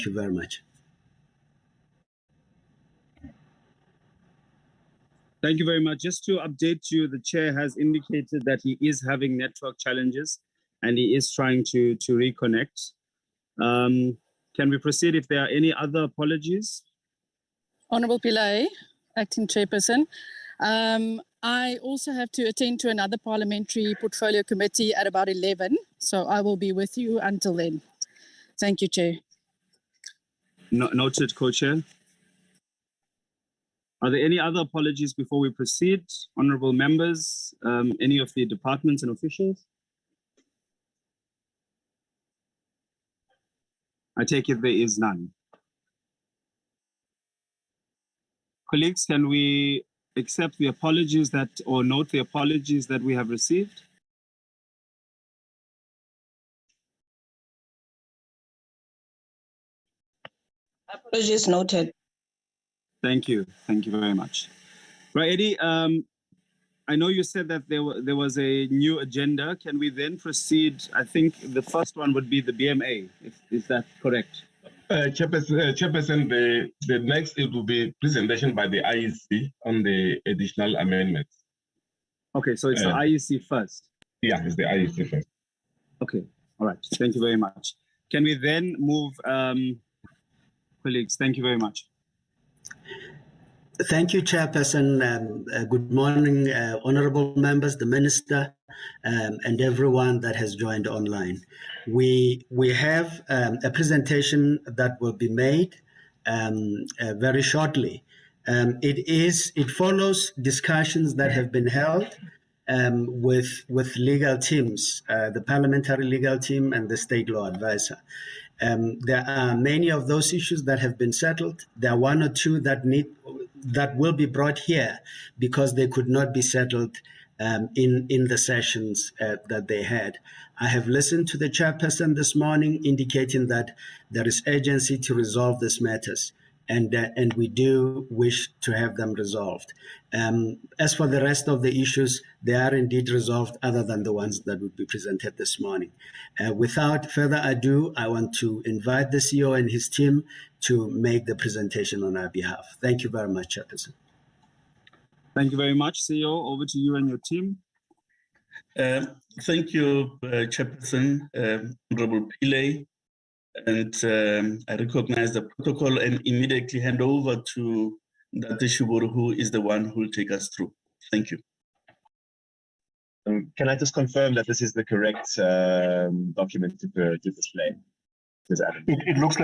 you very much. Thank you very much. Just to update you, the chair has indicated that he is having network challenges and he is trying to reconnect. Can we proceed if there are any other apologies? Honourable Pillay, Acting Chairperson. I also have to attend to another parliamentary portfolio committee at about 11, so I will be with you until then. Thank you, Chair. Noted, Co-Chair. Are there any other apologies before we proceed? Honourable members, any of the departments and officials? I take it there is none. Colleagues, can we accept the apologies or note the apologies that we have received? Apologies noted. Thank you. Thank you very much. Right, Eddie, I know you said that there was a new agenda. Can we then proceed? I think the first one would be the BMA. Is that correct? Chairperson, the next it will be presentation by the IEC on the additional amendments. Okay, so it's the IEC first. Yeah, it's the IEC first. Okay, all right. Thank you very much. Can we then move, colleagues? Thank you very much. Thank you, Chairperson. Good morning, honourable members, the Minister, and everyone that has joined online. We have a presentation that will be made very shortly. It follows discussions that have been held with legal teams, the parliamentary legal team and the state law advisor. There are many of those issues that have been settled. There are one or two that will be brought here because they could not be settled in the sessions that they had. I have listened to the chairperson this morning indicating that there is urgency to resolve these matters, and we do wish to have them resolved. As for the rest of the issues, they are indeed resolved other than the ones that would be presented this morning. Without further ado, I want to invite the CEO and his team to make the presentation on our behalf. Thank you very much, Chairperson. Thank you very much, CEO. Over to you and your team. Thank you, Chairperson, Honourable Pillay. And I recognize the protocol and immediately hand over to Dr. Shuburu, who is the one who will take us through. Thank you. Can I just confirm that this is the correct document to display? It looks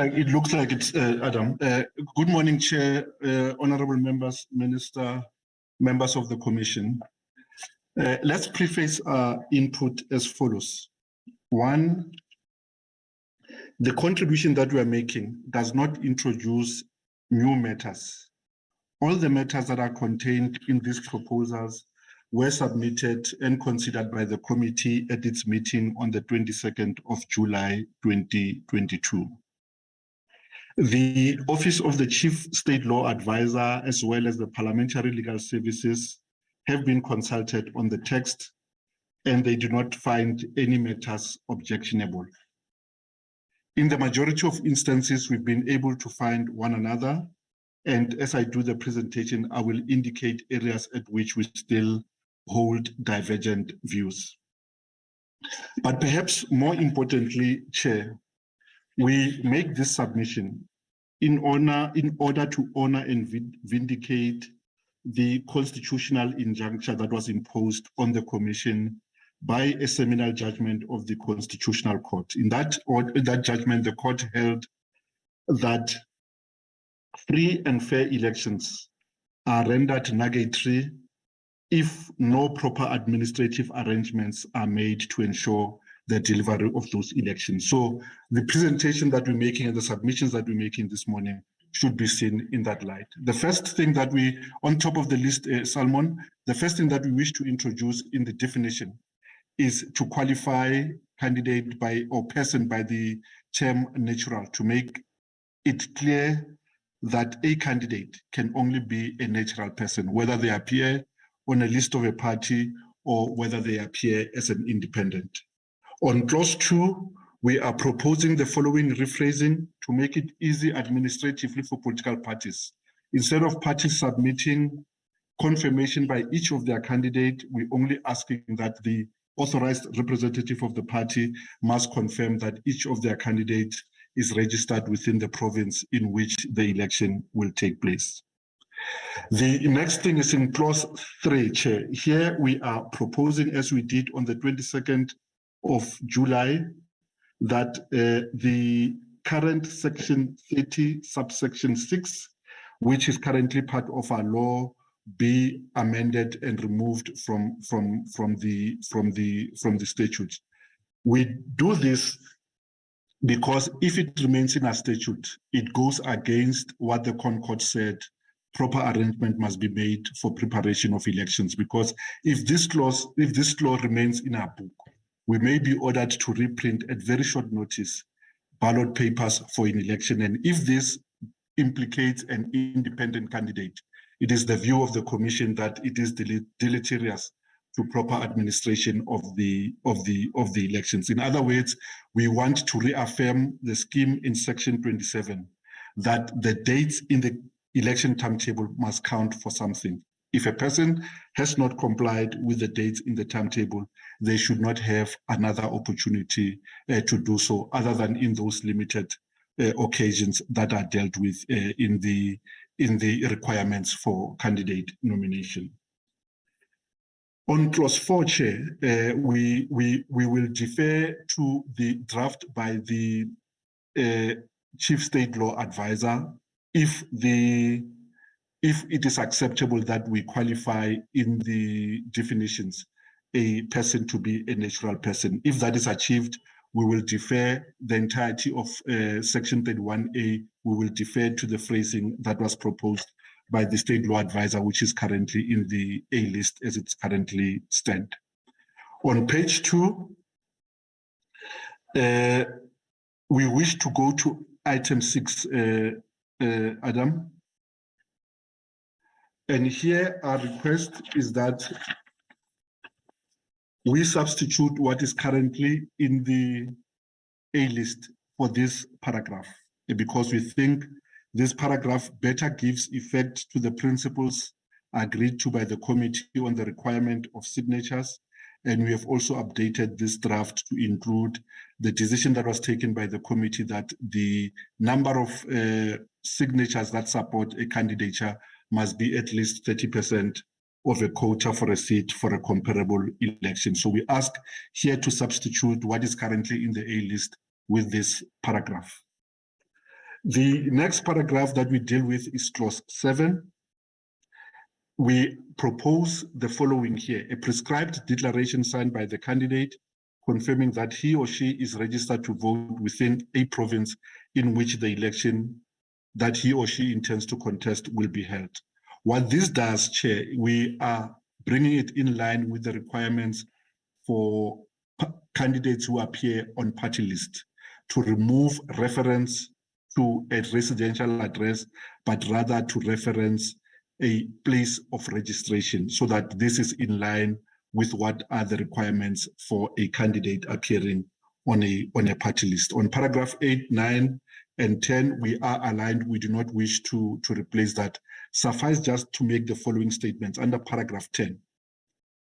like it's Adam. Good morning, Chair, honourable members, Minister, members of the Commission. Let's preface our input as follows. One, the contribution that we are making does not introduce new matters. All the matters that are contained in these proposals were submitted and considered by the committee at its meeting on the 22nd of July 2022. The Office of the Chief State Law Advisor, as well as the Parliamentary Legal Services, have been consulted on the text, and they do not find any matters objectionable. In the majority of instances, we've been able to find one another, and as I do the presentation, I will indicate areas at which we still hold divergent views. But perhaps more importantly, Chair, we make this submission in order to honor and vindicate the constitutional injunction that was imposed on the Commission by a seminal judgment of the Constitutional Court. In that judgment, the court held that free and fair elections are rendered nugatory if no proper administrative arrangements are made to ensure the delivery of those elections. So the presentation that we're making and the submissions that we're making this morning should be seen in that light. The first thing that we, on top of the list, Salmon, the first thing that we wish to introduce in the definition is to qualify candidate by or person by the term natural, to make it clear that a candidate can only be a natural person, whether they appear on a list of a party or whether they appear as an independent. On clause 2, we are proposing the following rephrasing to make it easy administratively for political parties. Instead of parties submitting confirmation by each of their candidates, we're only asking that the authorized representative of the party must confirm that each of their candidates is registered within the province in which the election will take place. The next thing is in clause 3, Chair. Here we are proposing, as we did on the 22nd of July, that the current section 30, subsection 6, which is currently part of our law, be amended and removed from the statute. We do this because if it remains in a statute, it goes against what the Concord said. Proper arrangement must be made for preparation of elections, because if this law remains in our book, we may be ordered to reprint at very short notice ballot papers for an election. And if this implicates an independent candidate, it is the view of the Commission that it is deleterious to proper administration of the elections. In other words, we want to reaffirm the scheme in section 27 that the dates in the election timetable must count for something. If a person has not complied with the dates in the timetable, they should not have another opportunity to do so, other than in those limited occasions that are dealt with in the requirements for candidate nomination. On clause 4, Chair, we will defer to the draft by the Chief State Law Advisor if it is acceptable that we qualify in the definitions a person to be a natural person. If that is achieved, we will defer the entirety of section 31A, we will defer to the phrasing that was proposed by the State Law Advisor, which is currently in the A list as it's currently stand. On page 2, we wish to go to item 6, Adam. And here our request is that we substitute what is currently in the A list for this paragraph, because we think this paragraph better gives effect to the principles agreed to by the committee on the requirement of signatures. And we have also updated this draft to include the decision that was taken by the committee that the number of signatures that support a candidature must be at least 30% of a quota for a seat for a comparable election. So we ask here to substitute what is currently in the A list with this paragraph. The next paragraph that we deal with is clause 7. We propose the following here: a prescribed declaration signed by the candidate confirming that he or she is registered to vote within a province in which the election that he or she intends to contest will be held. What this does, Chair, we are bringing it in line with the requirements for candidates who appear on party list to remove reference to a residential address, but rather to reference a place of registration, so that this is in line with what are the requirements for a candidate appearing on a party list. On paragraph 8, 9, and 10, we are aligned. We do not wish to replace that. Suffice just to make the following statements. Under paragraph 10,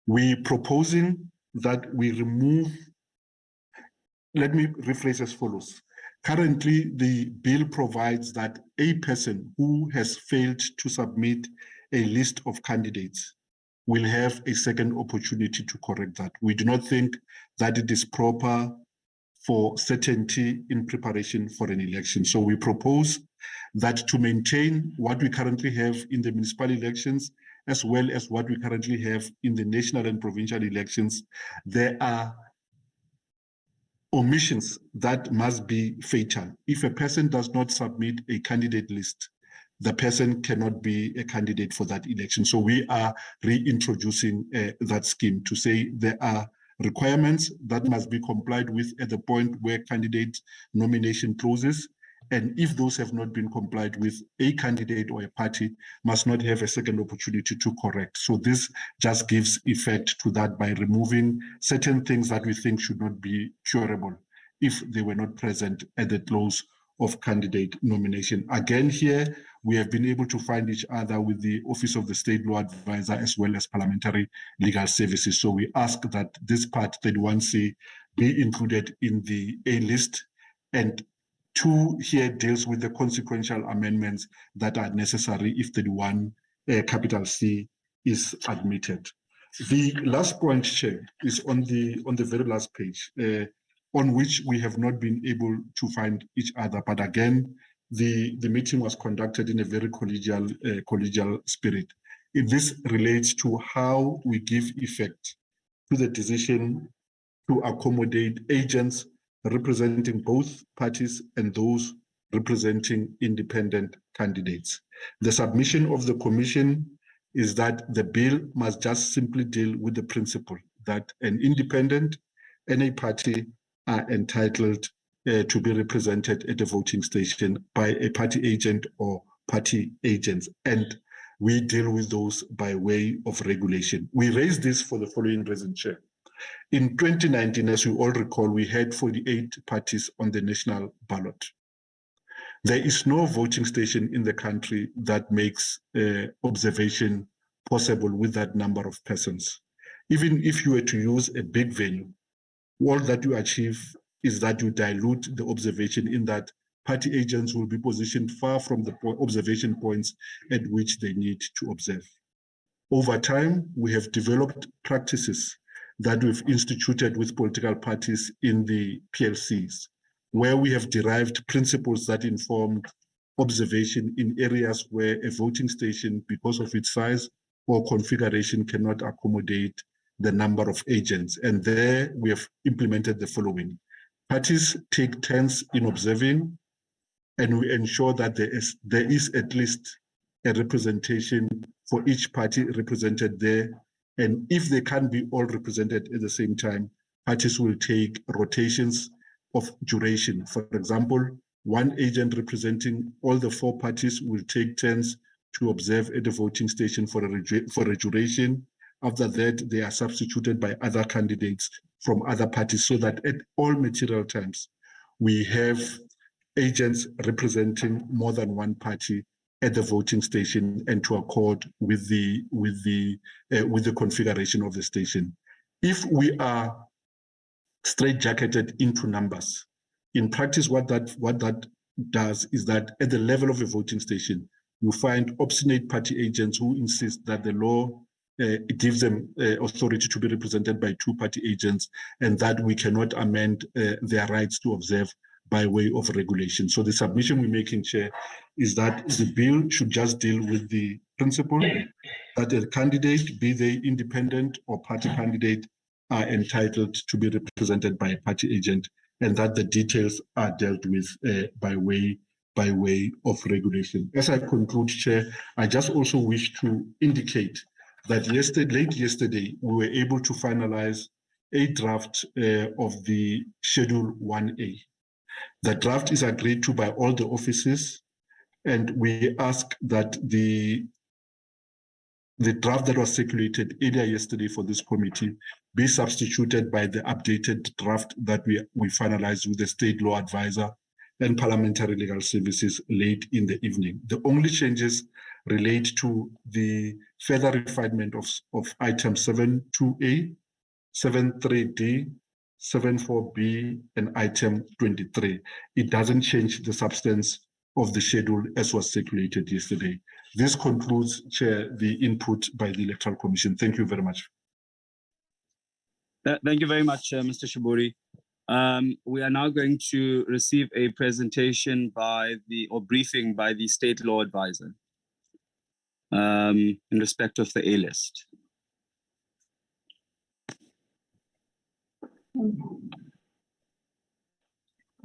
we proposing that we remove, let me rephrase as follows. Currently, the bill provides that a person who has failed to submit a list of candidates will have a second opportunity to correct that. We do not think that it is proper for certainty in preparation for an election. So we propose that to maintain what we currently have in the municipal elections, as well as what we currently have in the national and provincial elections, there are omissions that must be fatal. If a person does not submit a candidate list, the person cannot be a candidate for that election. So we are reintroducing that scheme to say there are requirements that must be complied with at the point where candidate nomination closes. And if those have not been complied with, a candidate or a party must not have a second opportunity to correct. So this just gives effect to that by removing certain things that we think should not be curable. if they were not present at the close of candidate nomination. Again, here, we have been able to find each other with the Office of the State Law Advisor as well as Parliamentary Legal Services. So we ask that this part 31C be included in the A list, and 2 here deals with the consequential amendments that are necessary if 31 capital C is admitted. The last point, Chair, is on the very last page, on which we have not been able to find each other. But again, the meeting was conducted in a very collegial spirit. This relates to how we give effect to the decision to accommodate agents representing both parties and those representing independent candidates. The submission of the Commission is that the bill must just simply deal with the principle that an independent and a party are entitled to be represented at a voting station by a party agent or party agents. And we deal with those by way of regulation. We raised this for the following reason, Chair. In 2019, as you all recall, we had 48 parties on the national ballot. There is no voting station in the country that makes observation possible with that number of persons. Even if you were to use a big venue, all that you achieve is that you dilute the observation in that party agents will be positioned far from the observation points at which they need to observe. Over time, we have developed practices that we've instituted with political parties in the PLCs, where we have derived principles that informed observation in areas where a voting station, because of its size or configuration, cannot accommodate the number of agents. And there we have implemented the following. Parties take turns in observing, and we ensure that there is at least a representation for each party represented there. And if they can't be all represented at the same time, parties will take rotations of duration. For example, one agent representing all the 4 parties will take turns to observe at the voting station for a duration. After that, they are substituted by other candidates from other parties, so that at all material times, we have agents representing more than one party at the voting station and to accord with the configuration of the station. If we are straitjacketed into numbers, in practice, what that does is that at the level of a voting station, you find obstinate party agents who insist that the law gives them authority to be represented by 2 party agents, and that we cannot amend their rights to observe by way of regulation. So the submission we're making, Chair, is that the bill should just deal with the principle that a candidate, be they independent or party candidate, are entitled to be represented by a party agent, and that the details are dealt with by way of regulation. As I conclude, Chair, I just also wish to indicate that late yesterday, we were able to finalize a draft of the Schedule 1A. The draft is agreed to by all the offices, and we ask that the draft that was circulated earlier yesterday for this committee be substituted by the updated draft that we finalized with the State Law Advisor and Parliamentary Legal Services late in the evening. The only changes relate to the further refinement of item 72A, 73D, 74B, and item 23. It doesn't change the substance of the schedule as was circulated yesterday. This concludes, Chair, the input by the Electoral Commission. Thank you very much. Thank you very much, Mr. Shiburi. We are now going to receive a presentation or briefing by the State Law Advisor in respect of the A list.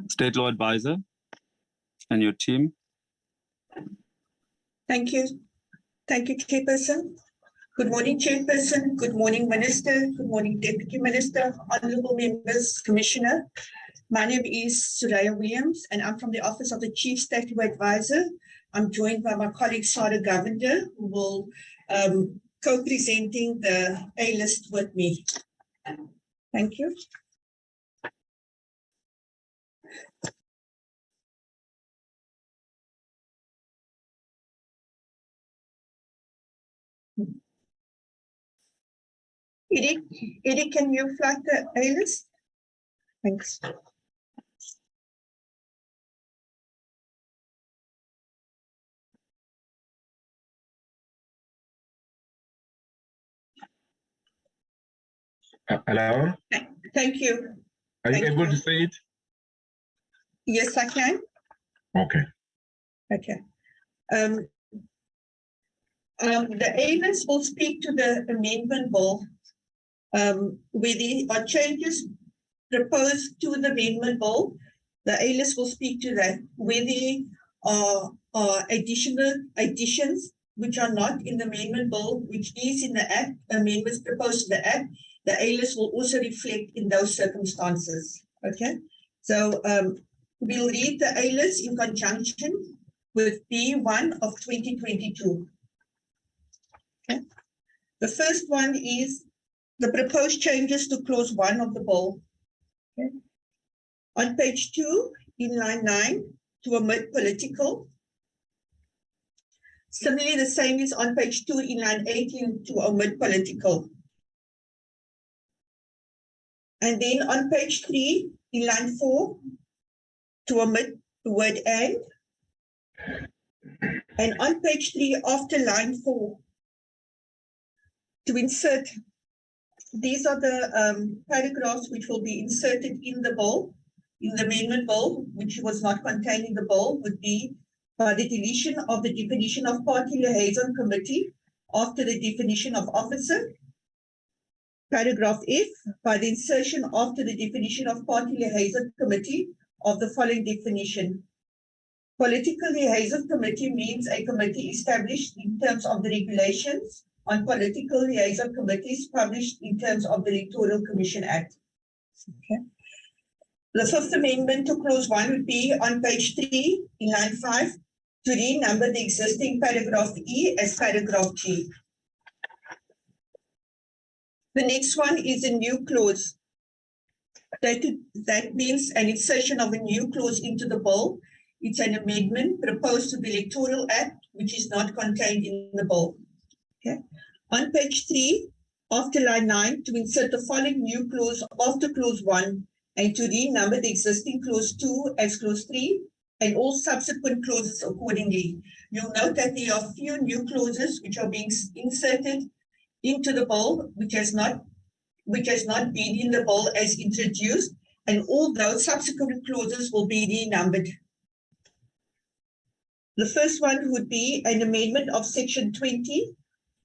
State Law Advisor and your team. Thank you. Thank you, Chairperson. Good morning, Chairperson. Good morning, Minister. Good morning, Deputy Minister, Honourable Members, Commissioner. My name is Suraya Williams, and I'm from the Office of the Chief State Law Advisor. I'm joined by my colleague, Sarah Govender, who will co-presenting the A list with me. Thank you. Edith, can you flag the A list? Thanks. Hello? Thank you. Are you Thank able you. to say it? Yes, I can. Okay. Okay. The A list will speak to the amendment bill, where there are changes proposed to the amendment bill. The A list will speak to that. Where there are additional additions which are not in the amendment bill, which is in the Act, amendments proposed to the Act, the A list will also reflect in those circumstances. Okay, so we'll read the A list in conjunction with B1 of 2022. Okay, the first one is the proposed changes to clause 1 of the bill. Okay. On page 2, in line 9, to omit political. Similarly, the same is on page 2, in line 18, to omit political. And then on page 3, in line 4, to omit the word and. And on page 3, after line 4, to insert. These are the paragraphs which will be inserted in the bill, in the amendment bill, which was not contained in the bill, would be by the deletion of the definition of party liaison committee after the definition of officer. Paragraph F, by the insertion after the definition of party liaison committee of the following definition. Political liaison committee means a committee established in terms of the regulations on political liaison committees published in terms of the Electoral Commission Act. Okay. The fifth amendment to clause 1 would be on page 3 in line 5 to renumber the existing paragraph E as paragraph G. The next one is a new clause. That means an insertion of a new clause into the bill. It's an amendment proposed to the Electoral Act, which is not contained in the bill. Okay. On page 3, after line 9, to insert the following new clause after clause 1 and to renumber the existing clause 2 as clause 3 and all subsequent clauses accordingly. You'll note that there are few new clauses which are being inserted into the bill, which has not been in the bill as introduced, and all those subsequent clauses will be renumbered. The first one would be an amendment of section 20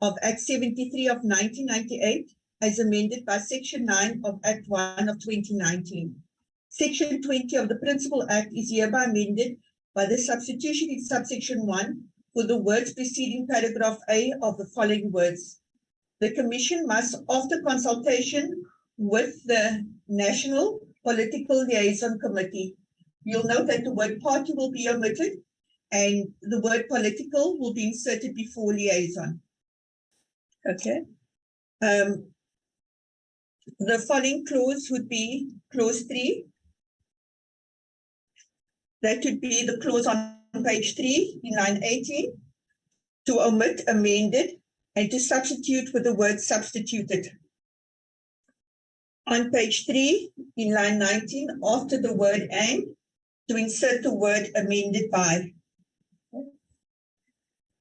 of Act 73 of 1998 as amended by section 9 of Act 1 of 2019. Section 20 of the Principal Act is hereby amended by the substitution in subsection 1 for the words preceding paragraph A of the following words. The Commission must, after consultation with the National Political Liaison Committee. You'll note that the word party will be omitted and the word political will be inserted before liaison. Okay. The following clause would be clause 3. That would be the clause on page 3 in line 18 to omit amended and to substitute with the word substituted. On page 3 in line 19, after the word and, to insert the word amended by.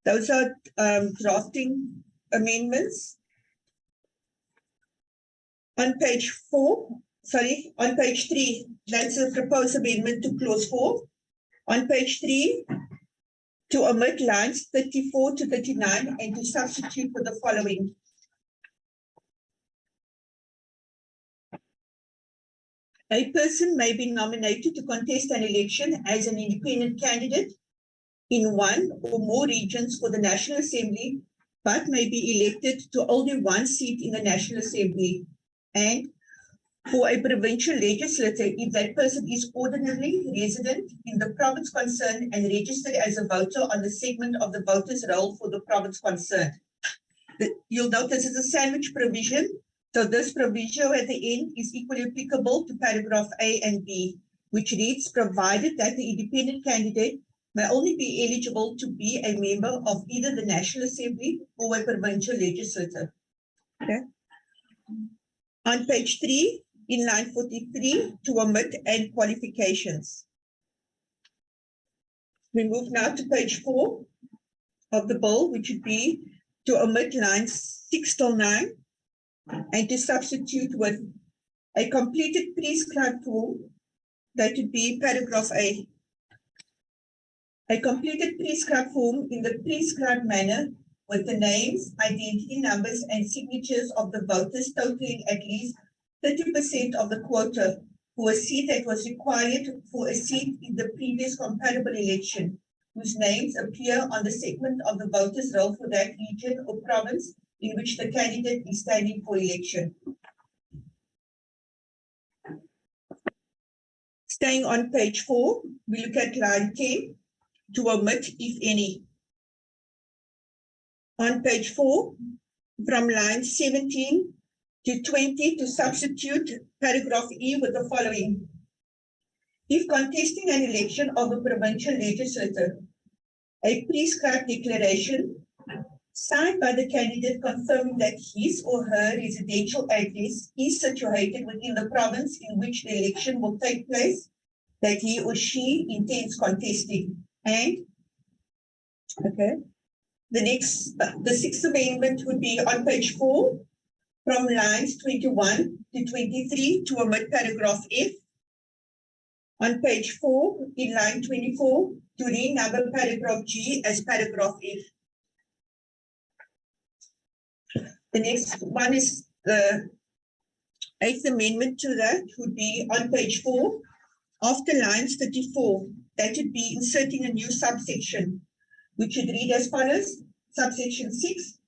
Those are drafting amendments. On page 3, that's a proposed amendment to clause 4. On page 3, to omit lines 34 to 39 and to substitute with the following. A person may be nominated to contest an election as an independent candidate in one or more regions for the National Assembly, but may be elected to only one seat in the National Assembly, and for a provincial legislature if that person is ordinarily resident in the province concerned and registered as a voter on the segment of the voters' roll for the province concerned. You'll note this is a sandwich provision, so this provision at the end is equally applicable to paragraph A and B. which reads, provided that the independent candidate may only be eligible to be a member of either the National Assembly or a provincial legislature. Okay. On page 3, in line 43, to omit and qualifications. We move now to page 4 of the bill, which would be to omit lines 6 till 9 and to substitute with a completed prescribed form. That would be paragraph A. A completed prescribed form in the prescribed manner with the names, identity numbers, and signatures of the voters totaling at least 30% of the quota for a seat that was required for a seat in the previous comparable election, whose names appear on the segment of the voters' roll for that region or province in which the candidate is standing for election. Staying on page 4, we look at line 10, to omit, if any. On page 4, from line 17 to 20, to substitute paragraph E with the following. If contesting an election of a provincial legislature, a prescribed declaration signed by the candidate confirming that his or her residential address is situated within the province in which the election will take place, that he or she intends contesting. And, okay, the sixth amendment would be on page 4, from lines 21 to 23, to omit paragraph F. On page 4, in line 24, to renumber paragraph G as paragraph F. The next one is the 8th amendment to that would be on page 4, after lines 34, that would be inserting a new subsection, which would read as follows. Subsection 6,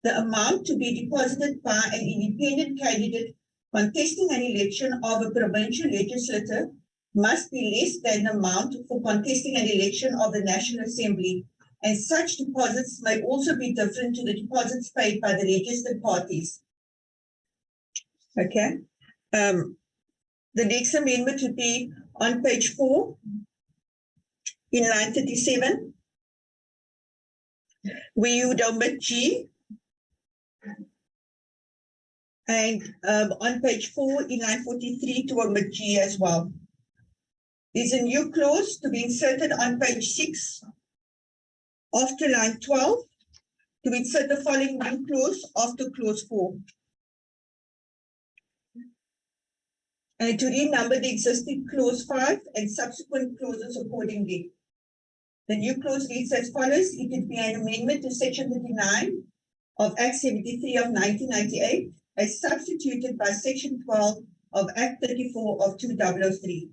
the amount to be deposited by an independent candidate contesting an election of a provincial legislature must be less than the amount for contesting an election of the National Assembly, and such deposits may also be different to the deposits paid by the registered parties. Okay. The next amendment would be on page 4, in line 37, we would omit G. And on page 4, in line 43, to omit G as well. There's a new clause to be inserted on page 6, after line 12, to insert the following new clause after clause 4. And to renumber the existing clause 5 and subsequent clauses accordingly. The new clause reads as follows. It would be an amendment to section 39 of Act 73 of 1998 as substituted by section 12 of Act 34 of 2003.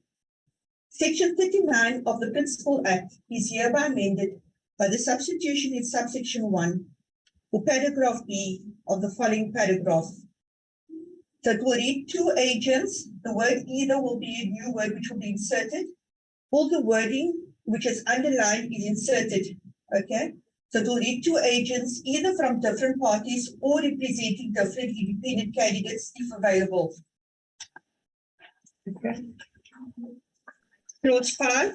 Section 39 of the Principal Act is hereby amended by the substitution in subsection 1 for paragraph B of the following paragraph. So it will read 2 agents. The word either will be a new word which will be inserted. All the wording which is underlined is inserted. Okay. So it will read 2 agents either from different parties or representing different independent candidates if available. Okay. Clause 5.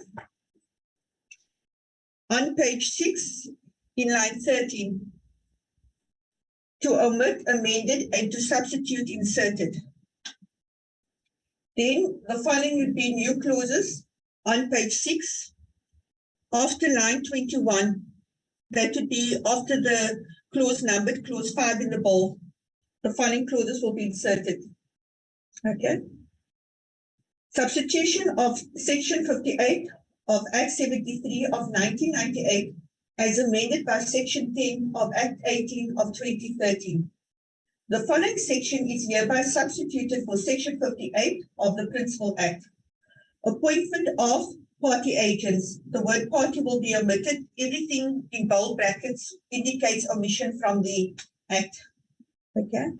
On page 6, in line 13. To omit, amended, and to substitute, inserted. Then the following would be new clauses on page 6, after line 21. That would be after the clause numbered, clause 5 in the bill. The following clauses will be inserted. Okay. Substitution of section 58 of Act 73 of 1998 as amended by section 10 of Act 18 of 2013. The following section is hereby substituted for section 58 of the Principal Act. Appointment of party agents. The word party will be omitted. Everything in bold brackets indicates omission from the Act. Okay.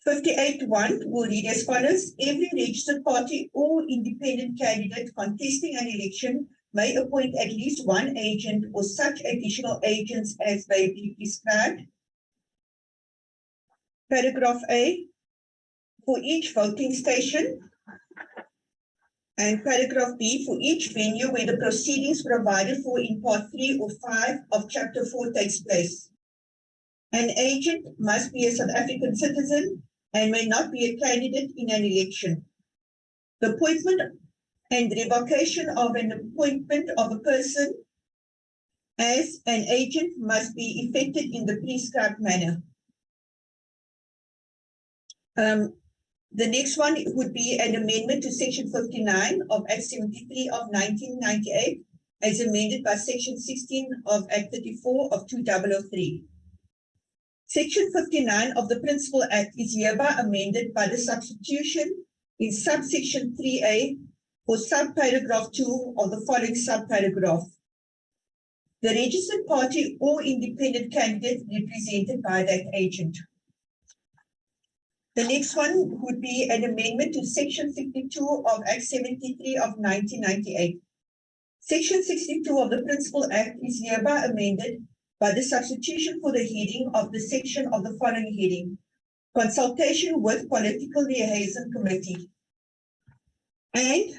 58.1 will read as follows. Every registered party or independent candidate contesting an election may appoint at least 1 agent or such additional agents as may be prescribed. Paragraph A. For each voting station, And paragraph B, for each venue where the proceedings provided for in part 3 or 5 of chapter 4 takes place. An agent must be a South African citizen and may not be a candidate in an election. The appointment and revocation of an appointment of a person as an agent must be effected in the prescribed manner. The next one would be an amendment to Section 59 of Act 73 of 1998, as amended by Section 16 of Act 34 of 2003. Section 59 of the Principal Act is hereby amended by the substitution in subsection 3A for subparagraph 2 of the following subparagraph. The registered party or independent candidate represented by that agent. The next one would be an amendment to Section 62 of Act 73 of 1998. Section 62 of the Principal Act is hereby amended by the substitution for the heading of the section of the following heading: Consultation with Political Liaison Committee, and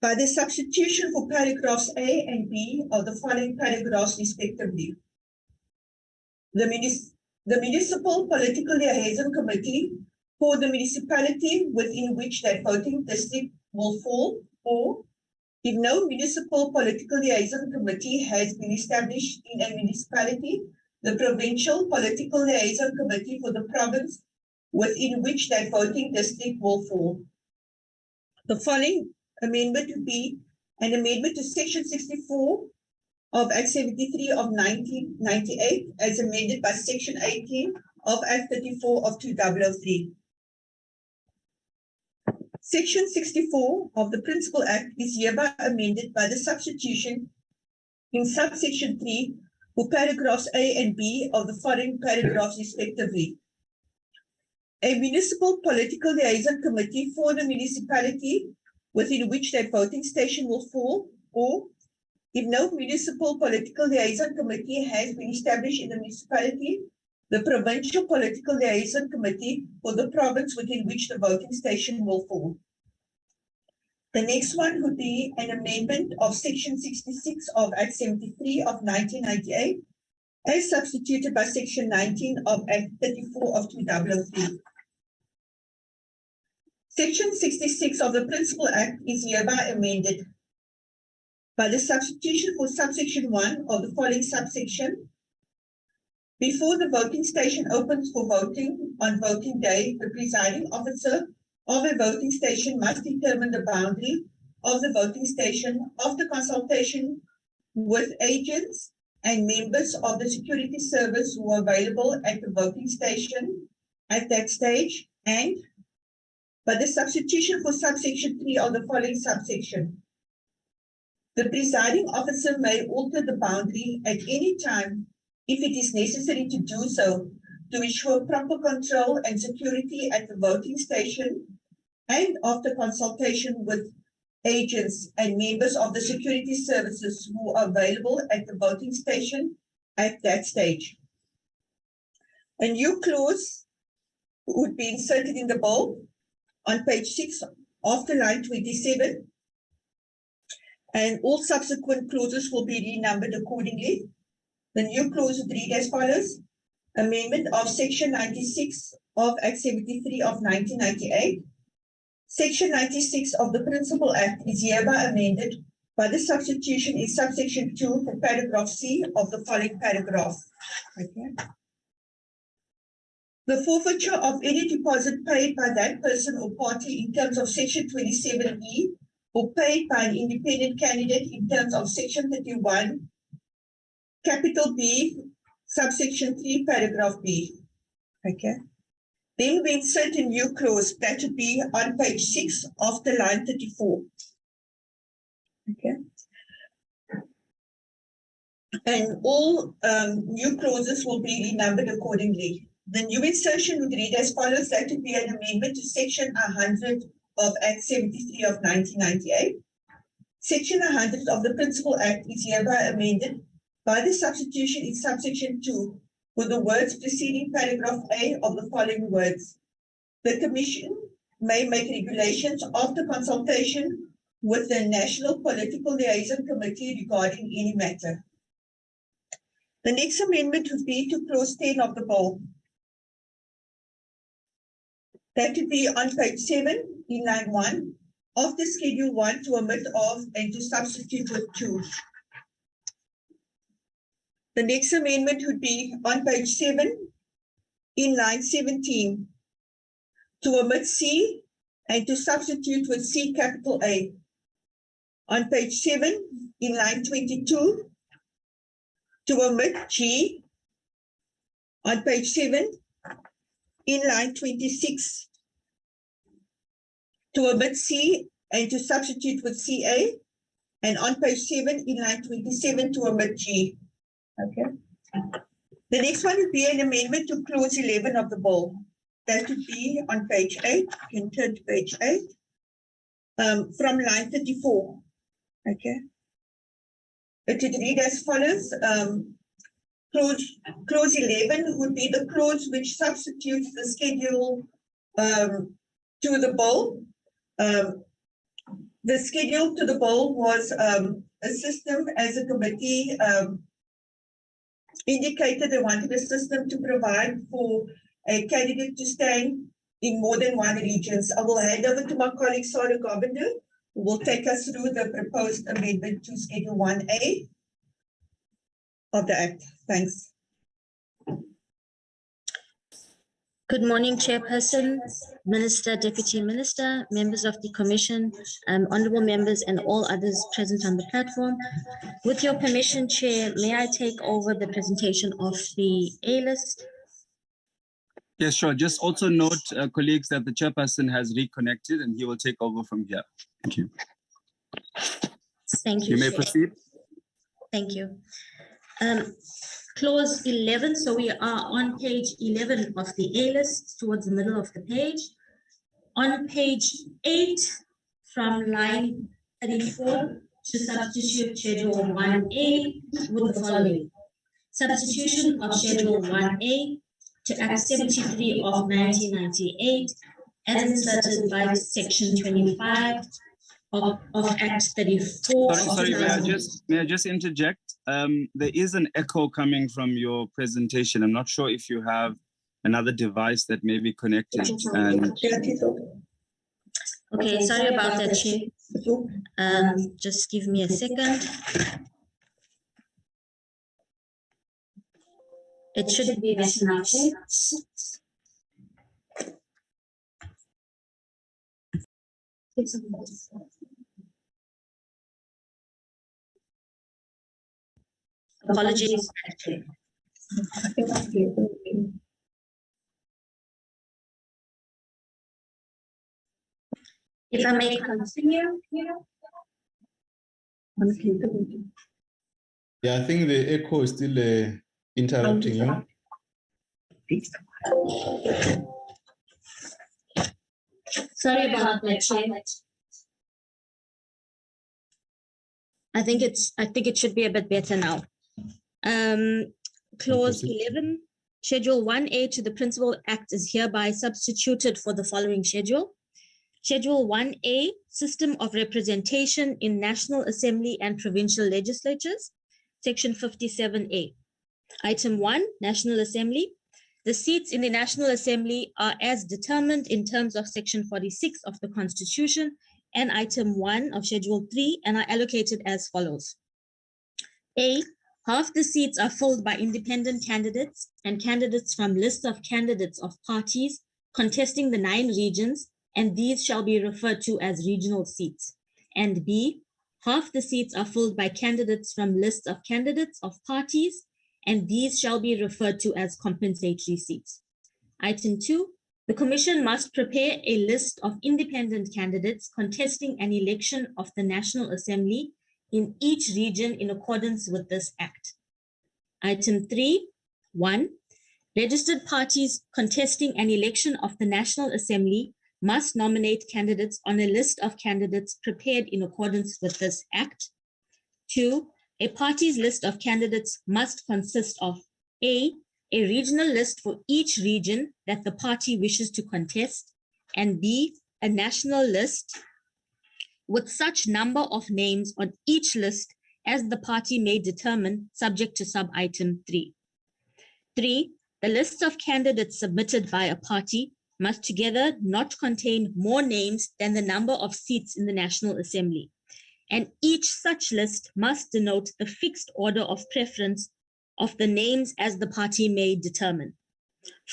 by the substitution for paragraphs A and B of the following paragraphs respectively. The Municipal Political Liaison Committee for the municipality within which that voting district will fall, or if no Municipal Political Liaison Committee has been established in a municipality, the Provincial Political Liaison Committee for the province within which that voting district will fall. The following amendment would be an amendment to Section 64 of Act 73 of 1998, as amended by Section 18 of Act 34 of 2003. Section 64 of the Principal Act is hereby amended by the substitution in subsection 3 for paragraphs A and B of the following paragraphs respectively. A Municipal Political Liaison Committee for the municipality within which that voting station will fall, or if no Municipal Political Liaison Committee has been established in the municipality, the Provincial Political Liaison Committee for the province within which the voting station will fall. The next one would be an amendment of Section 66 of Act 73 of 1998, as substituted by Section 19 of Act 34 of 2003. Section 66 of the Principal Act is hereby amended by the substitution for subsection 1 of the following subsection. Before the voting station opens for voting on voting day, the presiding officer of a voting station must determine the boundary of the voting station after consultation with agents and members of the security service who are available at the voting station at that stage, and by the substitution for subsection 3 of the following subsection. The presiding officer may alter the boundary at any time if it is necessary to do so to ensure proper control and security at the voting station, and after consultation with agents and members of the security services who are available at the voting station at that stage. A new clause would be inserted in the bill on page 6 after line 27, and all subsequent clauses will be renumbered accordingly. The new clause would read as follows: Amendment of Section 96 of Act 73 of 1998. Section 96 of the Principal Act is hereby amended by the substitution in subsection 2 for paragraph C of the following paragraph. Okay. The forfeiture of any deposit paid by that person or party in terms of Section 27E or paid by an independent candidate in terms of Section 31, capital B, subsection 3, paragraph B. Okay. Then we insert a new clause that would be on page 6 after line 34. Okay. And all new clauses will be renumbered accordingly. The new insertion would read as follows: that would be an amendment to Section 100 of Act 73 of 1998. Section 100 of the Principal Act is hereby amended by the substitution in subsection 2 for the words preceding paragraph A of the following words: The Commission may make regulations after consultation with the National Political Liaison Committee regarding any matter. The next amendment would be to clause 10 of the bill. That would be on page 7 in line 1 of the Schedule 1 to omit of and to substitute with 2. The next amendment would be on page 7 in line 17 to omit C and to substitute with C capital A. On page 7 in line 22 to omit G. On page 7 in line 26 to omit C and to substitute with CA, and on page 7 in line 27 to omit G. Okay. The next one would be an amendment to clause 11 of the bill. That would be on page 8, you can turn to page 8, from line 34. Okay. It would read as follows. Clause 11 would be the clause which substitutes the schedule to the bill. The schedule to the bill was a system as a committee indicated they wanted a system to provide for a candidate to stand in more than one regions. I will hand over to my colleague Sarah Garbender, who will take us through the proposed amendment to Schedule 1A of the Act. Thanks. Good morning, Chairperson, Minister, Deputy Minister, members of the Commission, honourable members and all others present on the platform. With your permission, Chair, may I take over the presentation of the A list? Yes, sure. Just also note, colleagues, that the chairperson has reconnected and he will take over from here. Thank you. Thank you. You may Chair. proceed. Thank you. Clause 11, so we are on page 11 of the A list, towards the middle of the page. On page 8, from line 34, to substitute Schedule 1A with the following. Substitution of Schedule 1A to Act 73 of 1998 as inserted by Section 25 of Act 34. Sorry, may I just interject? There is an echo coming from your presentation. I'm not sure if you have another device that may be connected. And okay, sorry about that, Chair. Just give me a second. It should be better now, Chair. Apologies. If I may continue, Yeah, I think the echo is still interrupting you. Sorry about that, Chair. I think it should be a bit better now. Clause 11, Schedule 1A to the Principal Act is hereby substituted for the following schedule. Schedule 1A, System of Representation in National Assembly and Provincial Legislatures, Section 57A. Item 1, National Assembly. The seats in the National Assembly are as determined in terms of Section 46 of the Constitution and Item 1 of Schedule 3 and are allocated as follows. A, half the seats are filled by independent candidates and candidates from lists of candidates of parties contesting the 9 regions, and these shall be referred to as regional seats. And B, half the seats are filled by candidates from lists of candidates of parties, and these shall be referred to as compensatory seats. Item 2, the Commission must prepare a list of independent candidates contesting an election of the National Assembly in each region in accordance with this Act. Item 3, 1, registered parties contesting an election of the National Assembly must nominate candidates on a list of candidates prepared in accordance with this Act. 2, a party's list of candidates must consist of A, a regional list for each region that the party wishes to contest, and B, a national list with such number of names on each list as the party may determine, subject to sub-item 3. 3. The lists of candidates submitted by a party must together not contain more names than the number of seats in the National Assembly, and each such list must denote the fixed order of preference of the names as the party may determine.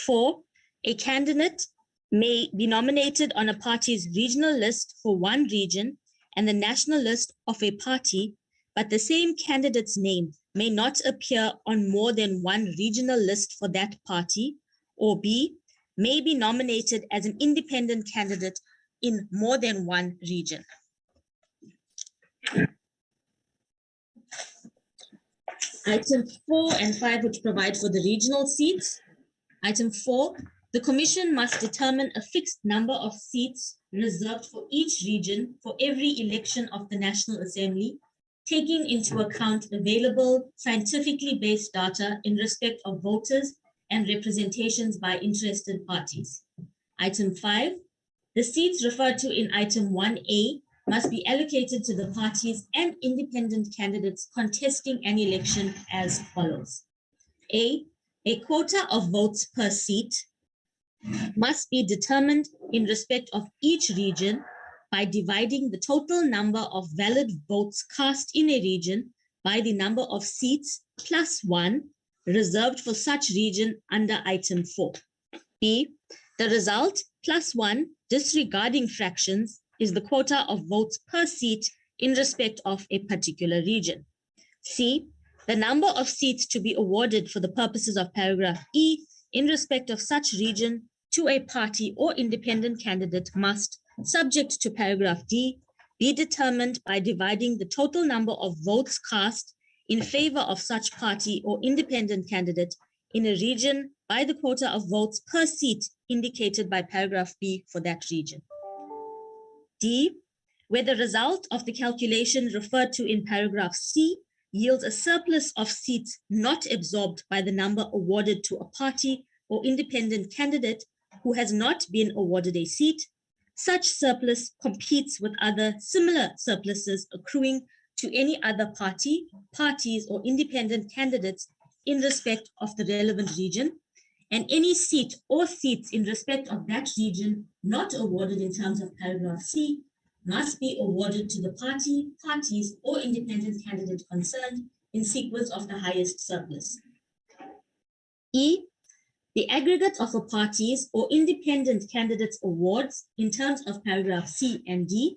4. A candidate may be nominated on a party's regional list for one region and the national list of a party, but the same candidate's name may not appear on more than one regional list for that party, or B, may be nominated as an independent candidate in more than one region. Item 4 and 5, which provide for the regional seats. Item 4, the Commission must determine a fixed number of seats reserved for each region for every election of the National Assembly, taking into account available scientifically based data in respect of voters and representations by interested parties. Item 5, the seats referred to in item 1A must be allocated to the parties and independent candidates contesting an election as follows. A quota of votes per seat must be determined in respect of each region by dividing the total number of valid votes cast in a region by the number of seats plus 1 reserved for such region under item 4. B, the result plus 1 disregarding fractions is the quota of votes per seat in respect of a particular region. C, the number of seats to be awarded for the purposes of paragraph E in respect of such region to a party or independent candidate must, subject to paragraph D, be determined by dividing the total number of votes cast in favor of such party or independent candidate in a region by the quota of votes per seat indicated by paragraph B for that region. D, where the result of the calculation referred to in paragraph C yields a surplus of seats not absorbed by the number awarded to a party or independent candidate who has not been awarded a seat, such surplus competes with other similar surpluses accruing to any other party, parties, or independent candidates in respect of the relevant region, and any seat or seats in respect of that region not awarded in terms of paragraph C must be awarded to the party, parties, or independent candidate concerned in sequence of the highest surplus. E, the aggregate of a party's or independent candidate's awards in terms of paragraph C and D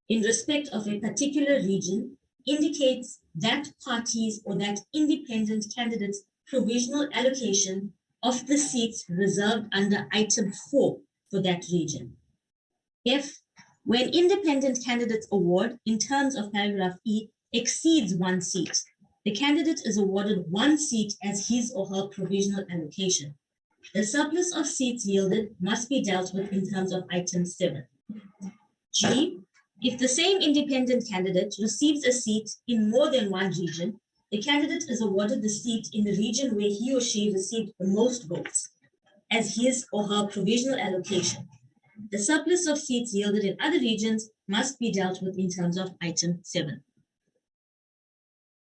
in respect of a particular region indicates that party's or that independent candidate's provisional allocation of the seats reserved under item 4 for that region. F, when independent candidate's award in terms of paragraph E exceeds 1 seat, the candidate is awarded 1 seat as his or her provisional allocation. The surplus of seats yielded must be dealt with in terms of item 7. G, if the same independent candidate receives a seat in more than one region, the candidate is awarded the seat in the region where he or she received the most votes as his or her provisional allocation. The surplus of seats yielded in other regions must be dealt with in terms of item 7.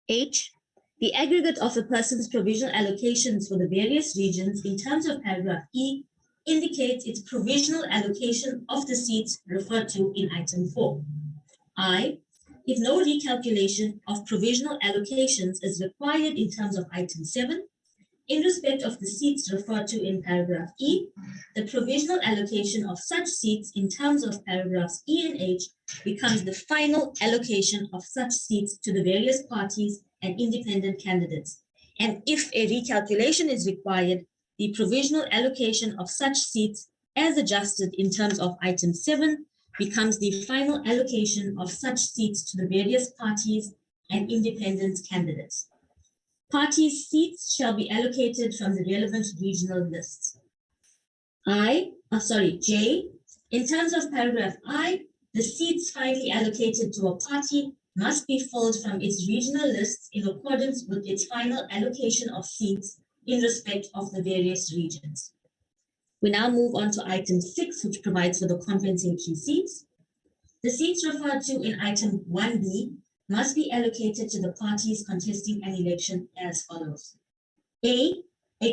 H, the aggregate of a person's provisional allocations for the various regions in terms of paragraph E indicates its provisional allocation of the seats referred to in item 4. I, if no recalculation of provisional allocations is required in terms of item 7, in respect of the seats referred to in paragraph E, the provisional allocation of such seats in terms of paragraphs E and H becomes the final allocation of such seats to the various parties and independent candidates. And if a recalculation is required, the provisional allocation of such seats as adjusted in terms of item 7 becomes the final allocation of such seats to the various parties and independent candidates. Parties' seats shall be allocated from the relevant regional lists. J, in terms of paragraph I, the seats finally allocated to a party must be filled from its regional lists in accordance with its final allocation of seats in respect of the various regions. We now move on to item 6, which provides for the compensatory seats. The seats referred to in item 1B must be allocated to the parties contesting an election as follows. A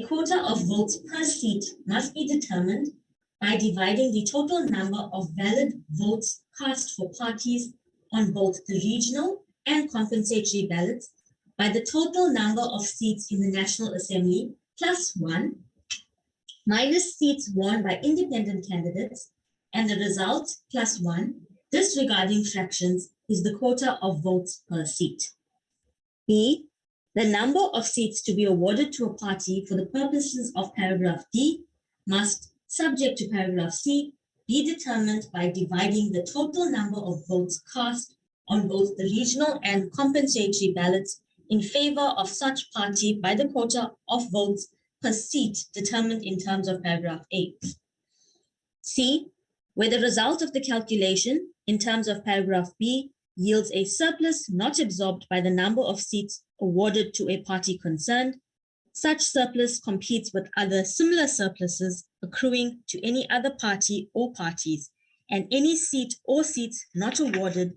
quota of votes per seat must be determined by dividing the total number of valid votes cast for parties on both the regional and compensatory ballots by the total number of seats in the National Assembly plus 1 minus seats won by independent candidates, and the result plus 1, disregarding fractions, is the quota of votes per seat. B, the number of seats to be awarded to a party for the purposes of paragraph D must, subject to paragraph C, be determined by dividing the total number of votes cast on both the regional and compensatory ballots in favor of such party by the quota of votes per seat determined in terms of paragraph A. C, where the result of the calculation in terms of paragraph B yields a surplus not absorbed by the number of seats awarded to a party concerned, such surplus competes with other similar surpluses accruing to any other party or parties, and any seat or seats not awarded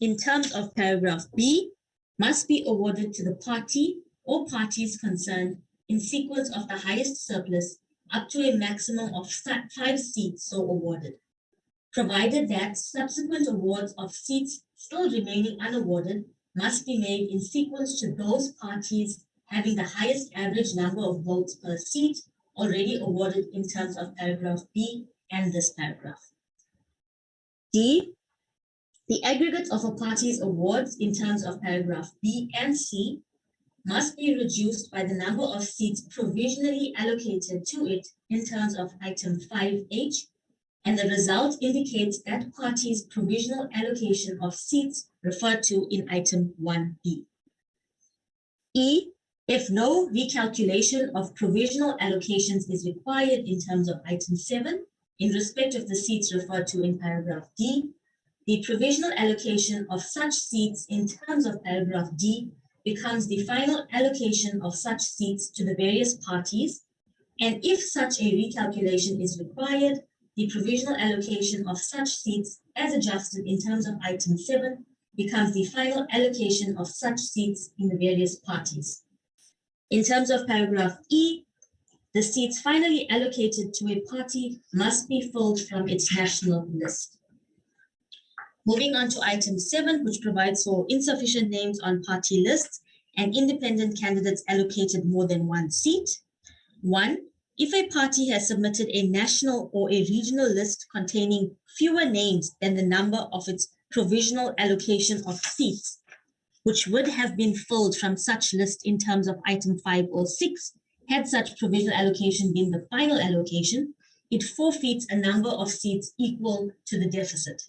in terms of paragraph B must be awarded to the party or parties concerned in sequence of the highest surplus up to a maximum of 5 seats so awarded, provided that subsequent awards of seats still remaining unawarded must be made in sequence to those parties having the highest average number of votes per seat already awarded in terms of paragraph B and this paragraph. D, the aggregate of a party's awards in terms of paragraph B and C must be reduced by the number of seats provisionally allocated to it in terms of item 5H, and the result indicates that party's provisional allocation of seats referred to in item 1B. E, if no recalculation of provisional allocations is required in terms of item 7, in respect of the seats referred to in paragraph D, the provisional allocation of such seats in terms of paragraph D becomes the final allocation of such seats to the various parties, and if such a recalculation is required, the provisional allocation of such seats as adjusted in terms of item 7 becomes the final allocation of such seats in the various parties. In terms of paragraph E, the seats finally allocated to a party must be filled from its national list. Moving on to item 7, which provides for insufficient names on party lists and independent candidates allocated more than 1 seat. 1, if a party has submitted a national or a regional list containing fewer names than the number of its provisional allocation of seats, which would have been filled from such list in terms of item 5 or 6, had such provisional allocation been the final allocation, it forfeits a number of seats equal to the deficit.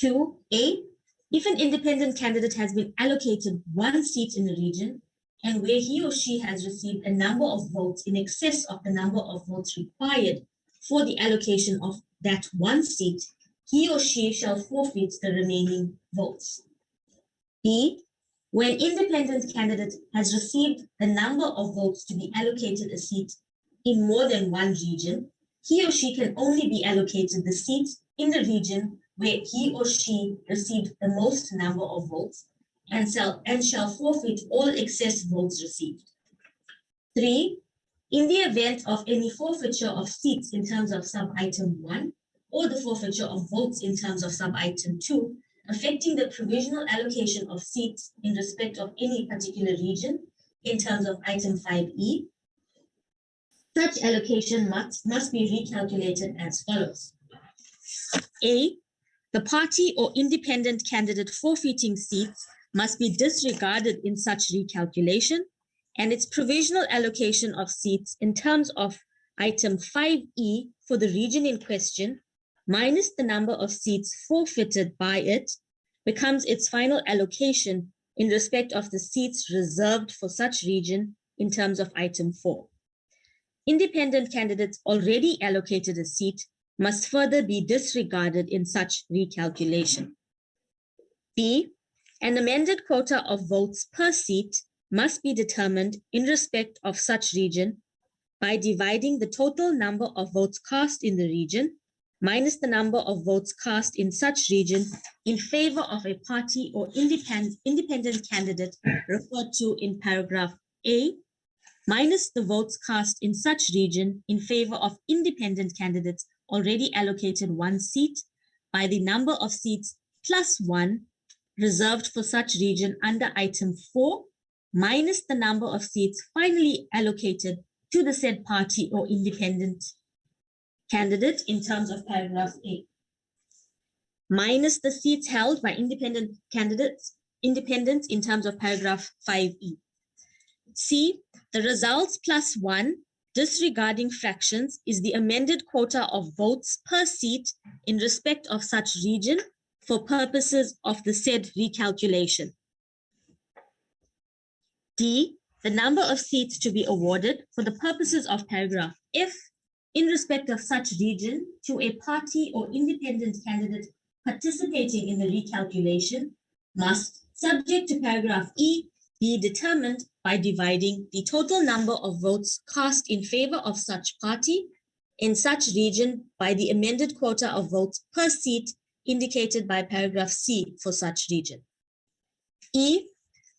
2A, if an independent candidate has been allocated 1 seat in the region, and where he or she has received a number of votes in excess of the number of votes required for the allocation of that 1 seat, he or she shall forfeit the remaining votes. B, when independent candidate has received the number of votes to be allocated a seat in more than 1 region, he or she can only be allocated the seat in the region where he or she received the most number of votes and shall forfeit all excess votes received. 3, in the event of any forfeiture of seats in terms of sub-item 1 or the forfeiture of votes in terms of sub-item 2, affecting the provisional allocation of seats in respect of any particular region in terms of item 5E, such allocation must be recalculated as follows. A, the party or independent candidate forfeiting seats must be disregarded in such recalculation, and its provisional allocation of seats in terms of item 5E for the region in question, minus the number of seats forfeited by it, becomes its final allocation in respect of the seats reserved for such region in terms of item 4. Independent candidates already allocated a seat must further be disregarded in such recalculation. B, an amended quota of votes per seat must be determined in respect of such region by dividing the total number of votes cast in the region minus the number of votes cast in such region in favor of a party or independent candidate referred to in paragraph A, minus the votes cast in such region in favor of independent candidates already allocated one seat by the number of seats plus one reserved for such region under item 4, minus the number of seats finally allocated to the said party or independent candidate in terms of paragraph A, minus the seats held by independent in terms of paragraph 5E. C, the results plus one, disregarding fractions, is the amended quota of votes per seat in respect of such region for purposes of the said recalculation. D, the number of seats to be awarded for the purposes of paragraph F in respect of such region to a party or independent candidate participating in the recalculation must, subject to paragraph E, be determined by dividing the total number of votes cast in favor of such party in such region by the amended quota of votes per seat indicated by paragraph C for such region. E,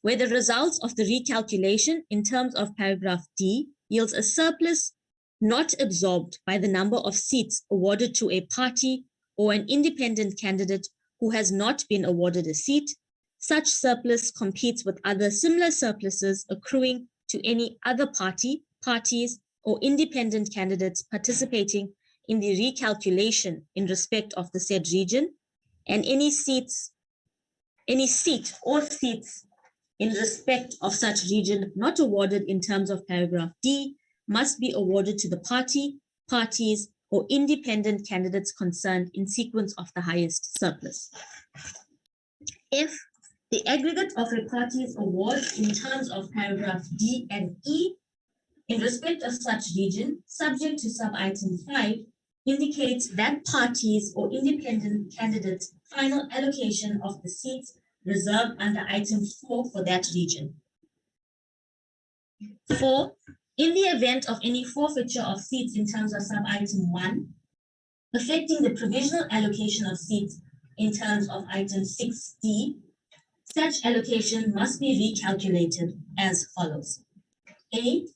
where the results of the recalculation in terms of paragraph D yields a surplus not absorbed by the number of seats awarded to a party or an independent candidate who has not been awarded a seat, such surplus competes with other similar surpluses accruing to any other party, parties, or independent candidates participating in the recalculation in respect of the said region, and any seat or seats in respect of such region not awarded in terms of paragraph D must be awarded to the party, parties, or independent candidates concerned in sequence of the highest surplus. If the aggregate of a party's award in terms of paragraph D and E in respect of such region, subject to sub-item 5, indicates that parties or independent candidates' final allocation of the seats reserved under item 4 for that region. 4. In the event of any forfeiture of seats in terms of sub-item 1, affecting the provisional allocation of seats in terms of item 6D, such allocation must be recalculated as follows. A,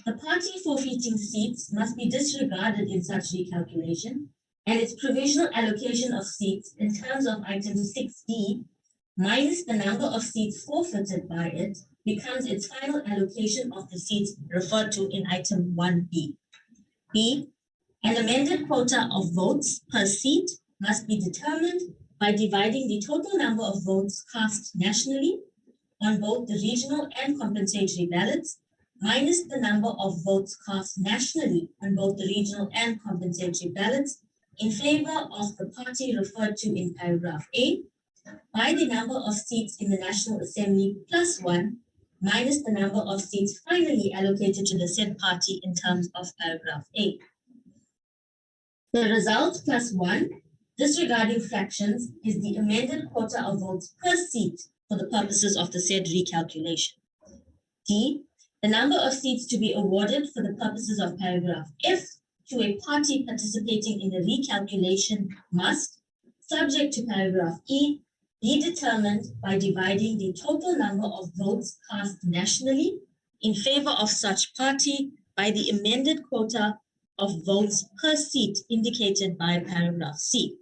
the party forfeiting seats must be disregarded in such recalculation, and its provisional allocation of seats in terms of item 6D minus the number of seats forfeited by it becomes its final allocation of the seats referred to in item 1B. B, an amended quota of votes per seat must be determined by dividing the total number of votes cast nationally on both the regional and compensatory ballots minus the number of votes cast nationally on both the regional and compensatory ballots in favor of the party referred to in paragraph A by the number of seats in the National Assembly plus 1 minus the number of seats finally allocated to the said party in terms of paragraph A. The result plus 1, disregarding fractions, is the amended quota of votes per seat for the purposes of the said recalculation. D, the number of seats to be awarded for the purposes of paragraph F to a party participating in the recalculation must, subject to paragraph E, be determined by dividing the total number of votes cast nationally in favor of such party by the amended quota of votes per seat indicated by paragraph C.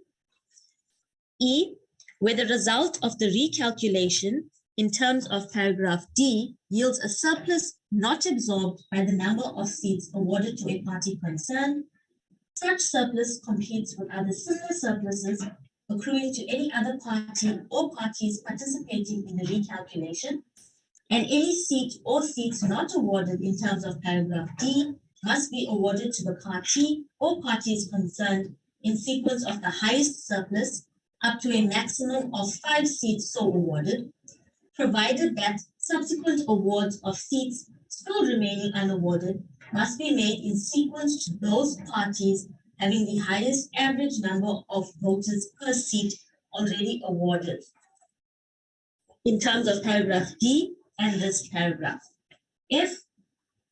E, where the result of the recalculation in terms of paragraph D yields a surplus not absorbed by the number of seats awarded to a party concerned, such surplus competes with other similar surpluses accruing to any other party or parties participating in the recalculation, and any seat or seats not awarded in terms of paragraph D must be awarded to the party or parties concerned in sequence of the highest surplus up to a maximum of 5 seats so awarded, provided that subsequent awards of seats still remaining unawarded must be made in sequence to those parties having the highest average number of voters per seat already awarded in terms of paragraph D and this paragraph. If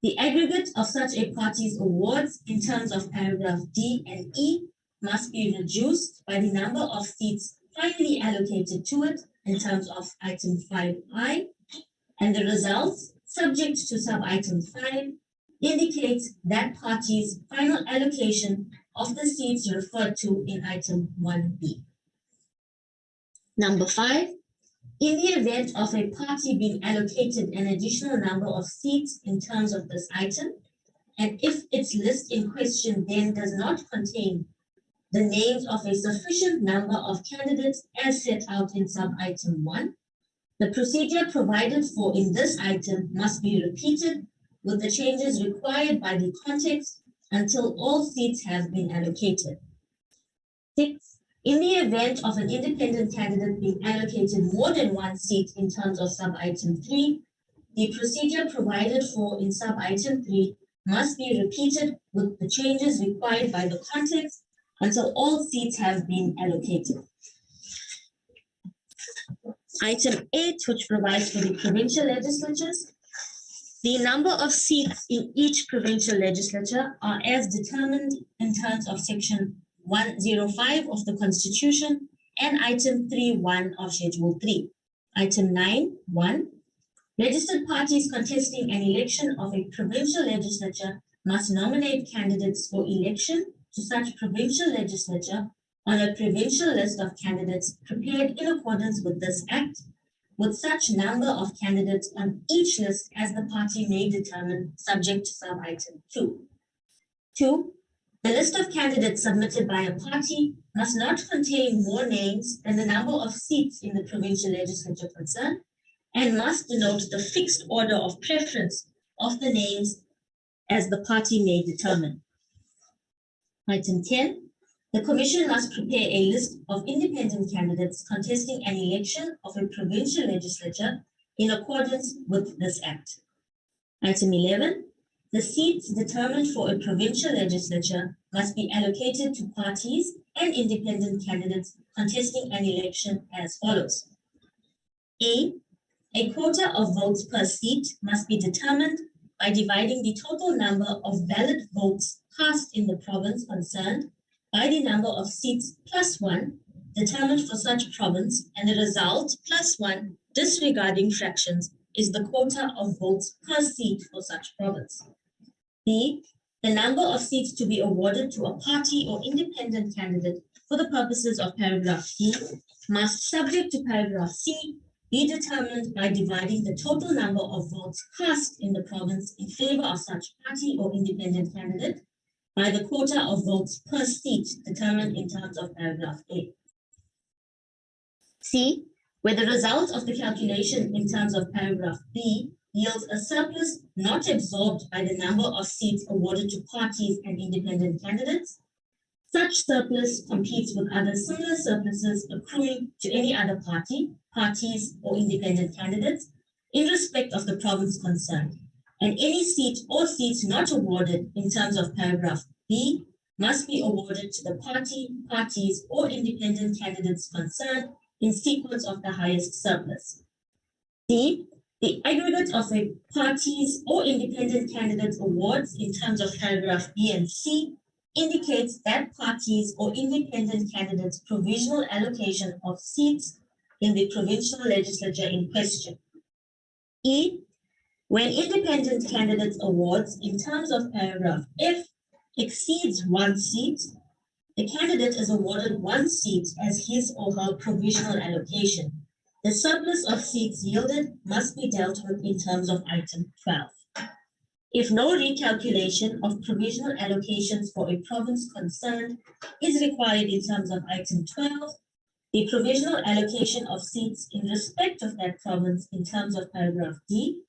the aggregate of such a party's awards in terms of paragraph D and E must be reduced by the number of seats finally allocated to it in terms of item 5I, and the results, subject to sub-item 5, indicates that party's final allocation of the seats referred to in item 1B. Number 5, in the event of a party being allocated an additional number of seats in terms of this item, and if its list in question then does not contain the names of a sufficient number of candidates as set out in sub-item 1, the procedure provided for in this item must be repeated with the changes required by the context until all seats have been allocated. 6. In the event of an independent candidate being allocated more than one seat in terms of sub-item 3, the procedure provided for in sub-item 3 must be repeated with the changes required by the context until all seats have been allocated. Item 8, which provides for the provincial legislatures. The number of seats in each provincial legislature are as determined in terms of section 105 of the Constitution and item 3.1 of Schedule 3. Item 9.1. Registered parties contesting an election of a provincial legislature must nominate candidates for election to such provincial legislature on a provincial list of candidates prepared in accordance with this Act, with such number of candidates on each list as the party may determine, subject to sub-item 2. 2. The list of candidates submitted by a party must not contain more names than the number of seats in the provincial legislature concerned, and must denote the fixed order of preference of the names as the party may determine. Item 10. The Commission must prepare a list of independent candidates contesting an election of a provincial legislature in accordance with this Act. Item 11. The seats determined for a provincial legislature must be allocated to parties and independent candidates contesting an election as follows. A quota of votes per seat must be determined by dividing the total number of valid votes cast in the province concerned by the number of seats plus 1 determined for such province, and the result plus 1 disregarding fractions is the quota of votes per seat for such province. B. The number of seats to be awarded to a party or independent candidate for the purposes of paragraph D must, subject to paragraph C, be determined by dividing the total number of votes cast in the province in favor of such party or independent candidate by the quota of votes per seat determined in terms of paragraph A. C. Where the result of the calculation in terms of paragraph B yields a surplus not absorbed by the number of seats awarded to parties and independent candidates, such surplus competes with other similar surpluses accruing to any other party, parties, or independent candidates in respect of the province concerned, and any seat or seats not awarded in terms of paragraph B must be awarded to the party, parties, or independent candidates concerned in sequence of the highest surplus. D. The aggregate of a party's or independent candidates' awards in terms of paragraph B and C indicates that parties or independent candidates' provisional allocation of seats in the provincial legislature in question. E. When independent candidates' awards in terms of paragraph F exceeds 1 seat, the candidate is awarded 1 seat as his or her provisional allocation. The surplus of seats yielded must be dealt with in terms of item 12. If no recalculation of provisional allocations for a province concerned is required in terms of item 12, the provisional allocation of seats in respect of that province in terms of paragraph D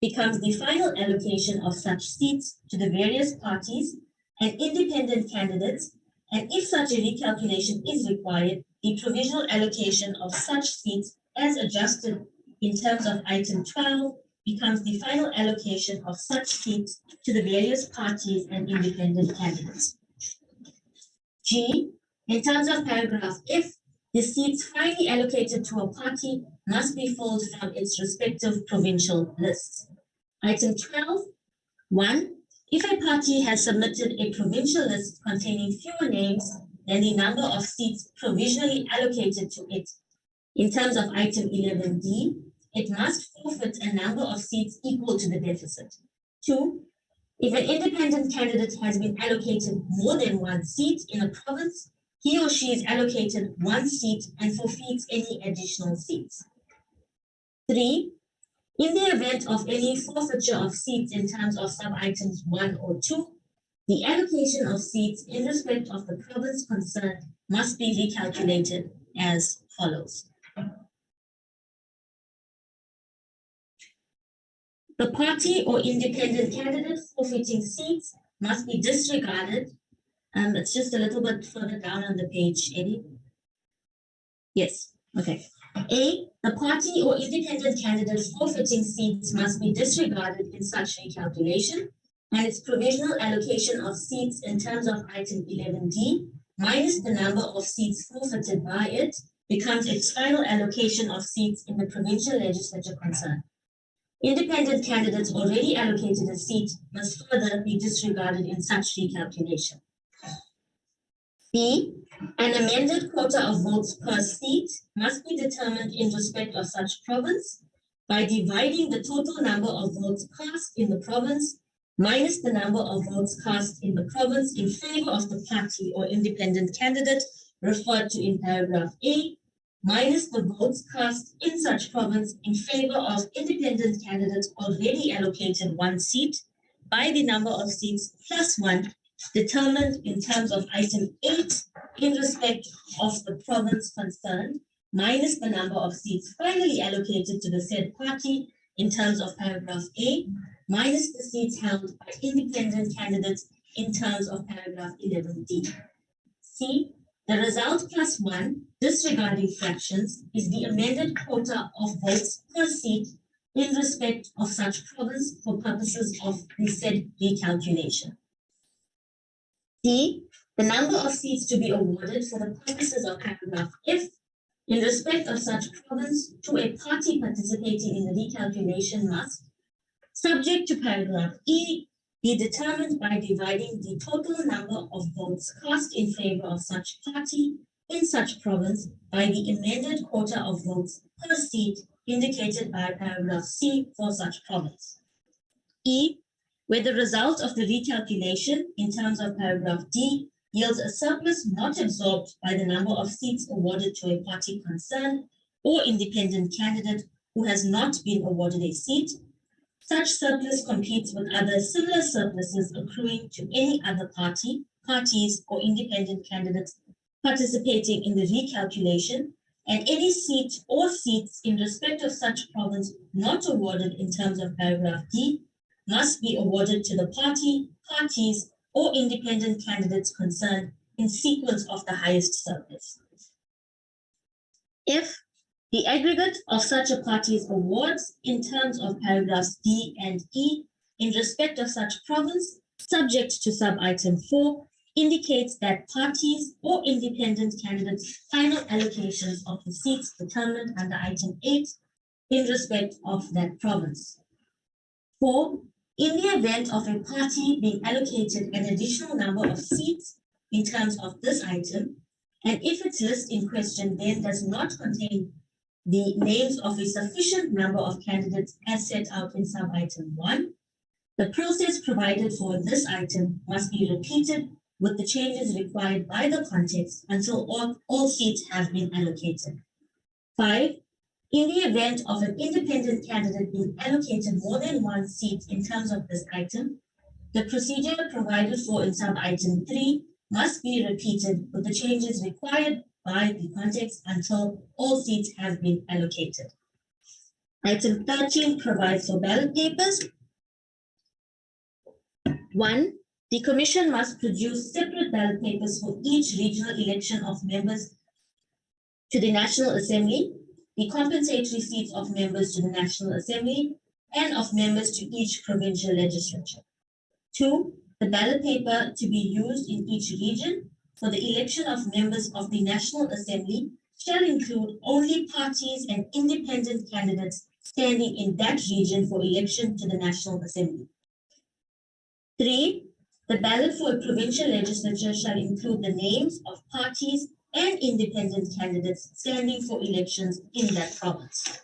becomes the final allocation of such seats to the various parties and independent candidates, and if such a recalculation is required, the provisional allocation of such seats as adjusted in terms of item 12 becomes the final allocation of such seats to the various parties and independent candidates. G. In terms of paragraph F, the seats finally allocated to a party must be filled from its respective provincial lists. Item 12, 1. If a party has submitted a provincial list containing fewer names than the number of seats provisionally allocated to it. In terms of item 11D, it must forfeit a number of seats equal to the deficit. 2. If an independent candidate has been allocated more than one seat in a province, he or she is allocated one seat and forfeits any additional seats. 3. In the event of any forfeiture of seats in terms of sub-items 1 or 2, the allocation of seats in respect of the province concerned must be recalculated as follows. The party or independent candidate forfeiting seats must be disregarded. It's just a little bit further down on the page, Eddie. Yes, okay. A, the party or independent candidate forfeiting seats must be disregarded in such recalculation, and its provisional allocation of seats in terms of item 11D minus the number of seats forfeited by it becomes its final allocation of seats in the provincial legislature concerned. Independent candidates already allocated a seat must further be disregarded in such recalculation. B, an amended quota of votes per seat must be determined in respect of such province by dividing the total number of votes cast in the province minus the number of votes cast in the province in favor of the party or independent candidate referred to in paragraph A, minus the votes cast in such province in favor of independent candidates already allocated one seat by the number of seats plus one determined in terms of item 8 in respect of the province concerned, minus the number of seats finally allocated to the said party in terms of paragraph A, minus the seats held by independent candidates in terms of paragraph 11D. C, the result plus one, disregarding fractions, is the amended quota of votes per seat in respect of such province for purposes of the said recalculation. D, the number of seats to be awarded for the purposes of paragraph F in respect of such province to a party participating in the recalculation must, subject to paragraph E, be determined by dividing the total number of votes cast in favor of such party in such province by the amended quota of votes per seat indicated by paragraph C for such province. E, where the result of the recalculation in terms of paragraph D yields a surplus not absorbed by the number of seats awarded to a party concerned or independent candidate who has not been awarded a seat, such surplus competes with other similar surpluses accruing to any other party, parties, or independent candidates participating in the recalculation, and any seat or seats in respect of such province not awarded in terms of paragraph D must be awarded to the party, parties, or independent candidates concerned in sequence of the highest surplus. If the aggregate of such a party's awards in terms of paragraphs D and E in respect of such province, subject to sub-item 4, indicates that parties or independent candidates' final allocations of the seats determined under item 8 in respect of that province. 4. In the event of a party being allocated an additional number of seats in terms of this item, and if its list in question then does not contain the names of a sufficient number of candidates as set out in sub-item 1, the process provided for in this item must be repeated with the changes required by the context until all seats have been allocated. 5. In the event of an independent candidate being allocated more than one seat in terms of this item, the procedure provided for in sub-item 3 must be repeated with the changes required by the context until all seats have been allocated. Item 13 provides for ballot papers. 1. The Commission must produce separate ballot papers for each regional election of members to the National Assembly, the compensatory seats of members to the National Assembly, and of members to each provincial legislature. 2. The ballot paper to be used in each region for the election of members of the National Assembly shall include only parties and independent candidates standing in that region for election to the National Assembly. 3. The ballot for a provincial legislature shall include the names of parties and independent candidates standing for elections in that province.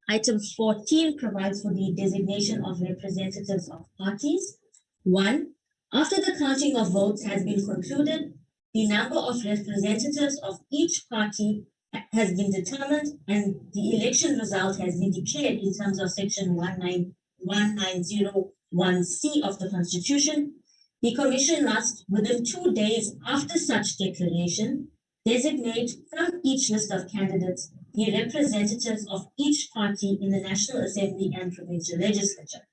Item 14 provides for the designation of representatives of parties. 1. After the counting of votes has been concluded, the number of representatives of each party has been determined and the election result has been declared in terms of Section 1901C of the Constitution. The Commission must, within 2 days after such declaration, designate from each list of candidates the representatives of each party in the National Assembly and Provincial Legislature.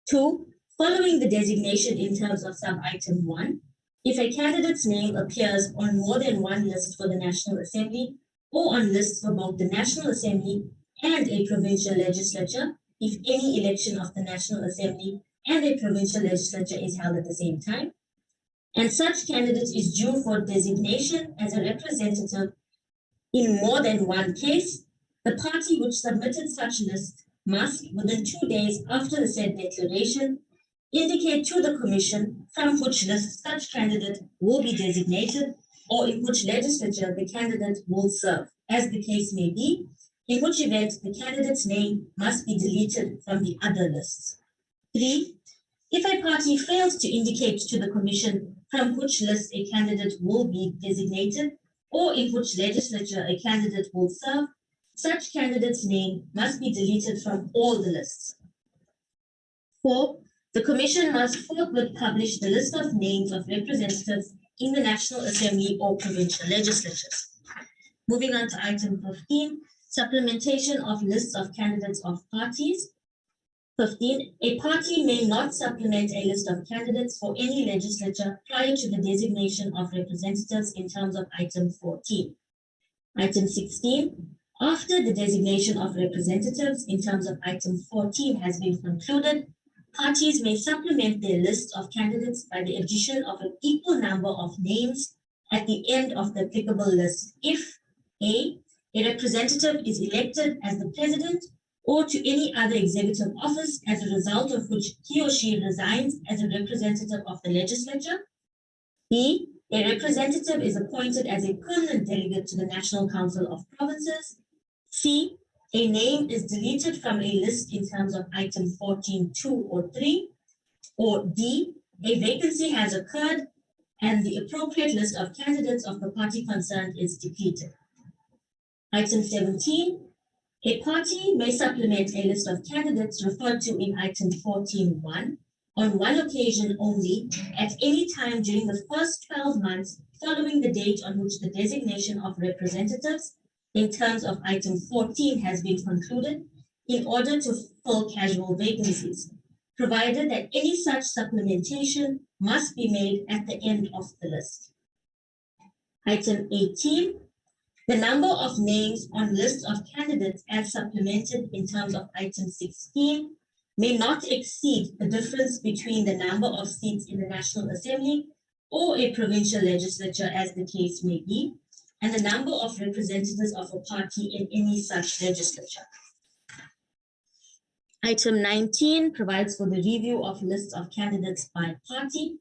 2. Following the designation in terms of sub-item 1, if a candidate's name appears on more than one list for the National Assembly or on lists for both the National Assembly and a provincial legislature, if any election of the National Assembly and a provincial legislature is held at the same time, and such candidate is due for designation as a representative in more than one case, the party which submitted such list must, within 2 days after the said declaration, indicate to the Commission from which list such candidate will be designated or in which legislature the candidate will serve, as the case may be, in which event the candidate's name must be deleted from the other lists. 3. If a party fails to indicate to the Commission from which list a candidate will be designated or in which legislature a candidate will serve, such candidate's name must be deleted from all the lists. 4. The Commission must forthwith publish the list of names of representatives in the National Assembly or provincial legislatures. Moving on to item 15, supplementation of lists of candidates of parties. 15. A party may not supplement a list of candidates for any legislature prior to the designation of representatives in terms of item 14. Item 16. After the designation of representatives in terms of item 14 has been concluded, parties may supplement their list of candidates by the addition of an equal number of names at the end of the applicable list if A representative is elected as the president or to any other executive office as a result of which he or she resigns as a representative of the legislature. B, a representative is appointed as a permanent delegate to the National Council of Provinces. C, a name is deleted from a list in terms of item 14.2 or 3. Or D, a vacancy has occurred and the appropriate list of candidates of the party concerned is depleted. Item 17, a party may supplement a list of candidates referred to in item 14.1 on one occasion only at any time during the first 12 months following the date on which the designation of representatives in terms of item 14 has been concluded in order to fill casual vacancies, provided that any such supplementation must be made at the end of the list. Item 18. The number of names on lists of candidates as supplemented in terms of item 16 may not exceed the difference between the number of seats in the National Assembly or a provincial legislature as the case may be, and the number of representatives of a party in any such legislature. Item 19 provides for the review of lists of candidates by party.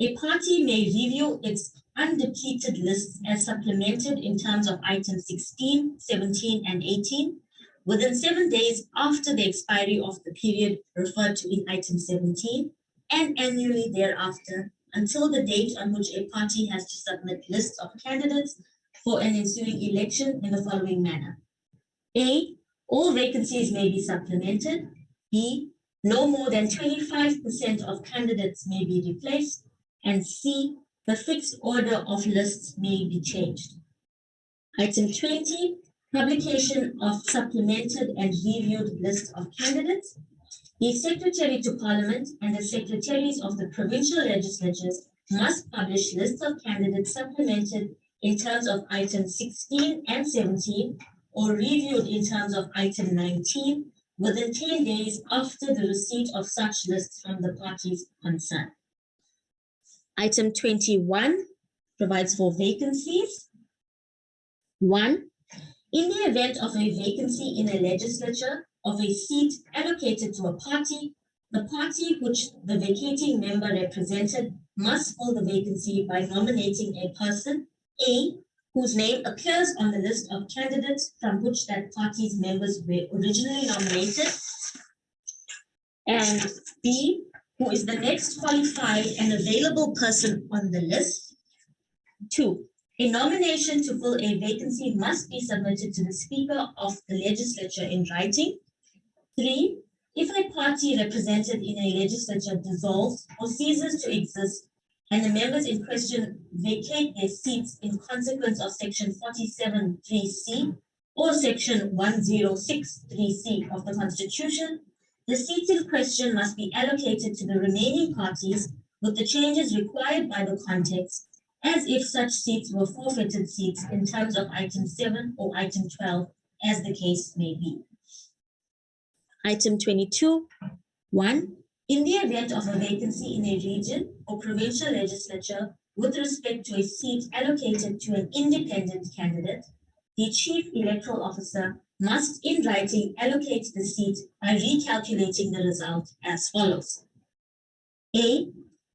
A party may review its undepleted lists as supplemented in terms of items 16, 17, and 18 within 7 days after the expiry of the period referred to in item 17 and annually thereafter until the date on which a party has to submit lists of candidates for an ensuing election in the following manner. A, all vacancies may be supplemented. B, no more than 25% of candidates may be replaced. And C, the fixed order of lists may be changed. Item 20, publication of supplemented and reviewed lists of candidates. The Secretary to Parliament and the Secretaries of the provincial legislatures must publish lists of candidates supplemented in terms of items 16 and 17 or reviewed in terms of item 19 within 10 days after the receipt of such lists from the parties concerned. Item 21 provides for vacancies. 1. In the event of a vacancy in a legislature of a seat allocated to a party, the party which the vacating member represented must fill the vacancy by nominating a person, A, whose name appears on the list of candidates from which that party's members were originally nominated, and B, who is the next qualified and available person on the list. 2, a nomination to fill a vacancy must be submitted to the Speaker of the Legislature in writing. 3, if a party represented in a legislature dissolves or ceases to exist and the members in question vacate their seats in consequence of Section 47(3)(c) or Section 1063(c) of the Constitution, the seats in question must be allocated to the remaining parties with the changes required by the context, as if such seats were forfeited seats in terms of Item 7 or Item 12, as the case may be. Item 22, 1. In the event of a vacancy in a region or provincial legislature with respect to a seat allocated to an independent candidate, the Chief Electoral Officer must in writing allocate the seat by recalculating the result as follows. A.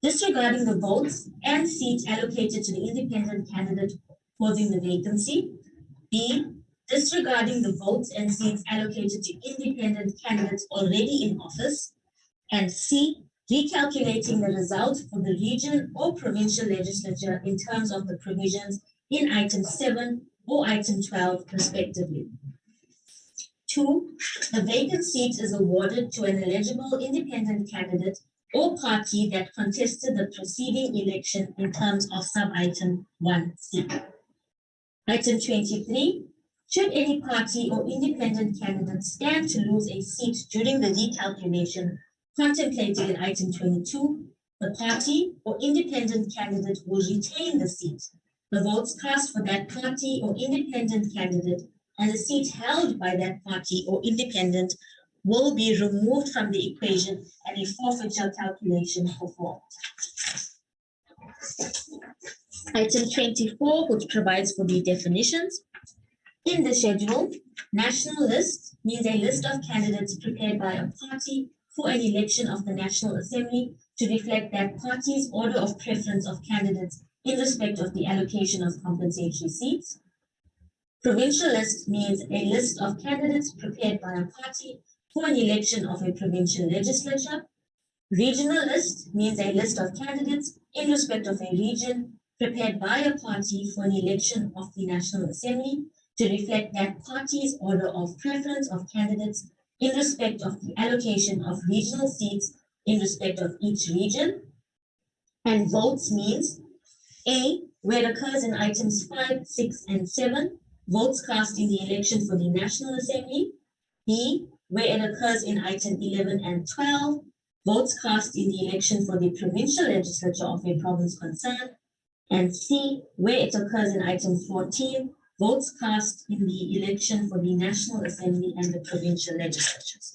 Disregarding the votes and seats allocated to the independent candidate holding the vacancy. B. Disregarding the votes and seats allocated to independent candidates already in office. And C. Recalculating the result for the region or provincial legislature in terms of the provisions in Item 7 or Item 12, respectively. 2. The vacant seat is awarded to an eligible independent candidate or party that contested the preceding election in terms of sub-item 1C. Item 23. Should any party or independent candidate stand to lose a seat during the recalculation contemplated in Item 22, the party or independent candidate will retain the seat. The votes cast for that party or independent candidate and the seat held by that party or independent will be removed from the equation and a forfeiture calculation performed. Item 24, which provides for the definitions. In the schedule, national list means a list of candidates prepared by a party for an election of the National Assembly to reflect that party's order of preference of candidates in respect of the allocation of compensatory seats. Provincial list means a list of candidates prepared by a party for an election of a provincial legislature. Regional list means a list of candidates in respect of a region prepared by a party for an election of the National Assembly to reflect that party's order of preference of candidates in respect of the allocation of regional seats in respect of each region. And votes means A, where it occurs in items 5, 6, and 7, votes cast in the election for the National Assembly. B, where it occurs in item 11 and 12, votes cast in the election for the provincial legislature of a province concerned. And C, where it occurs in item 14, votes cast in the election for the National Assembly and the provincial legislatures.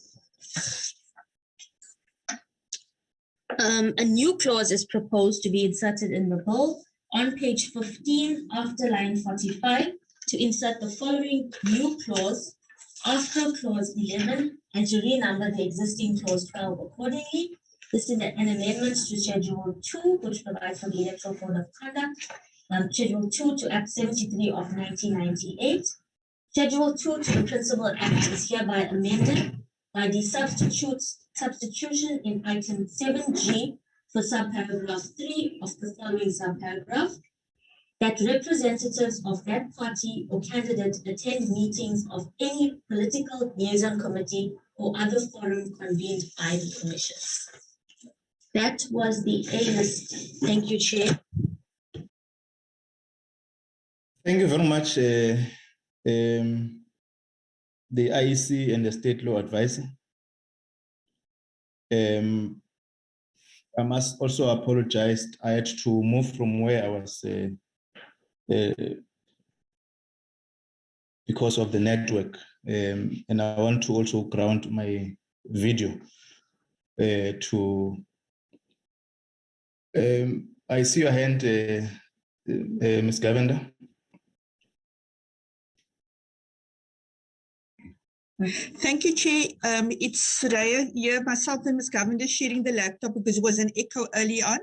A new clause is proposed to be inserted in the bill on page 15 after line 45 to insert the following new clause after clause 11 and to renumber the existing clause 12 accordingly. This is an amendment to Schedule 2, which provides for the Electoral Code of Conduct, Schedule 2 to Act 73 of 1998. Schedule 2 to the Principal Act is hereby amended by the substitution in item 7G for subparagraph 3 of the following subparagraph, that representatives of that party or candidate attend meetings of any political liaison committee or other forum convened by the Commission. That was the A list. Thank you, Chair. Thank you very much, the IEC and the State Law Advisor. I must also apologize. I had to move from where I was because of the network, and I want to also ground my video to. I see your hand, Ms. Gavenda. Thank you, Chair. It's Soraya here, myself and Ms. Governor sharing the laptop because it was an echo early on.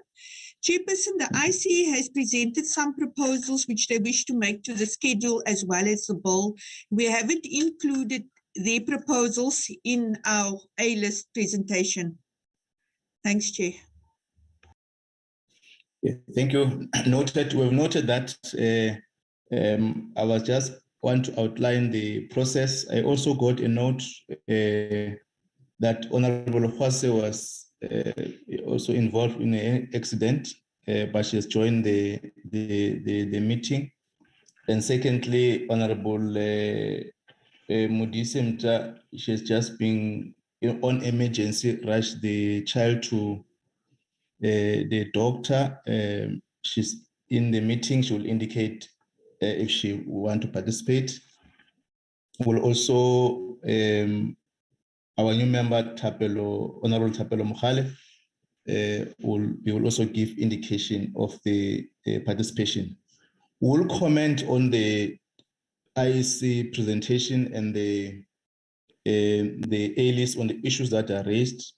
Chairperson, the IC has presented some proposals which they wish to make to the schedule as well as the bill. We haven't included their proposals in our A-list presentation. Thanks, Chair. Yeah, thank you. Noted. We've noted that. I was just want to outline the process. I also got a note that Honorable Hwase was also involved in an accident, but she has joined the meeting. And secondly, Honorable Mudisemta, she has just been on emergency, rushed the child to the doctor. She's in the meeting. She will indicate if she want to participate. We'll also our new member Honorable Thapelo Mohale will also give indication of the participation. We'll comment on the IEC presentation and the A-list on the issues that are raised,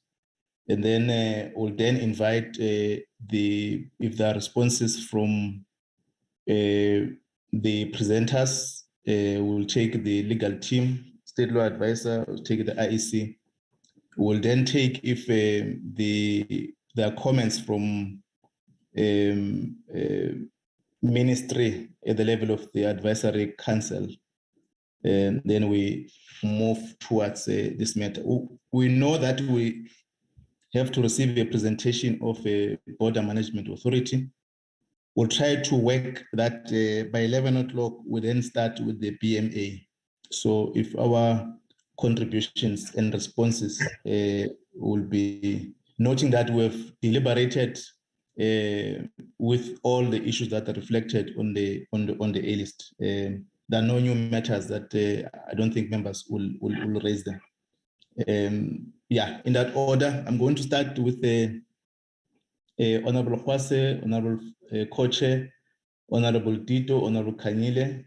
and then we'll then invite if there are responses from the presenters. We'll take the legal team, state law advisor, we'll take the IEC. We'll then take if there are comments from ministry at the level of the advisory council, and then we move towards this matter. We know that we have to receive a presentation of a border management authority. We'll try to work that by 11 o'clock, we then start with the BMA. So if our contributions and responses will be noting that we've deliberated with all the issues that are reflected on the A list. There are no new matters that I don't think members will raise them. Yeah, in that order, I'm going to start with the Honorable Hwase, Honorable Koche, Honorable Tito, Honorable Kanyile,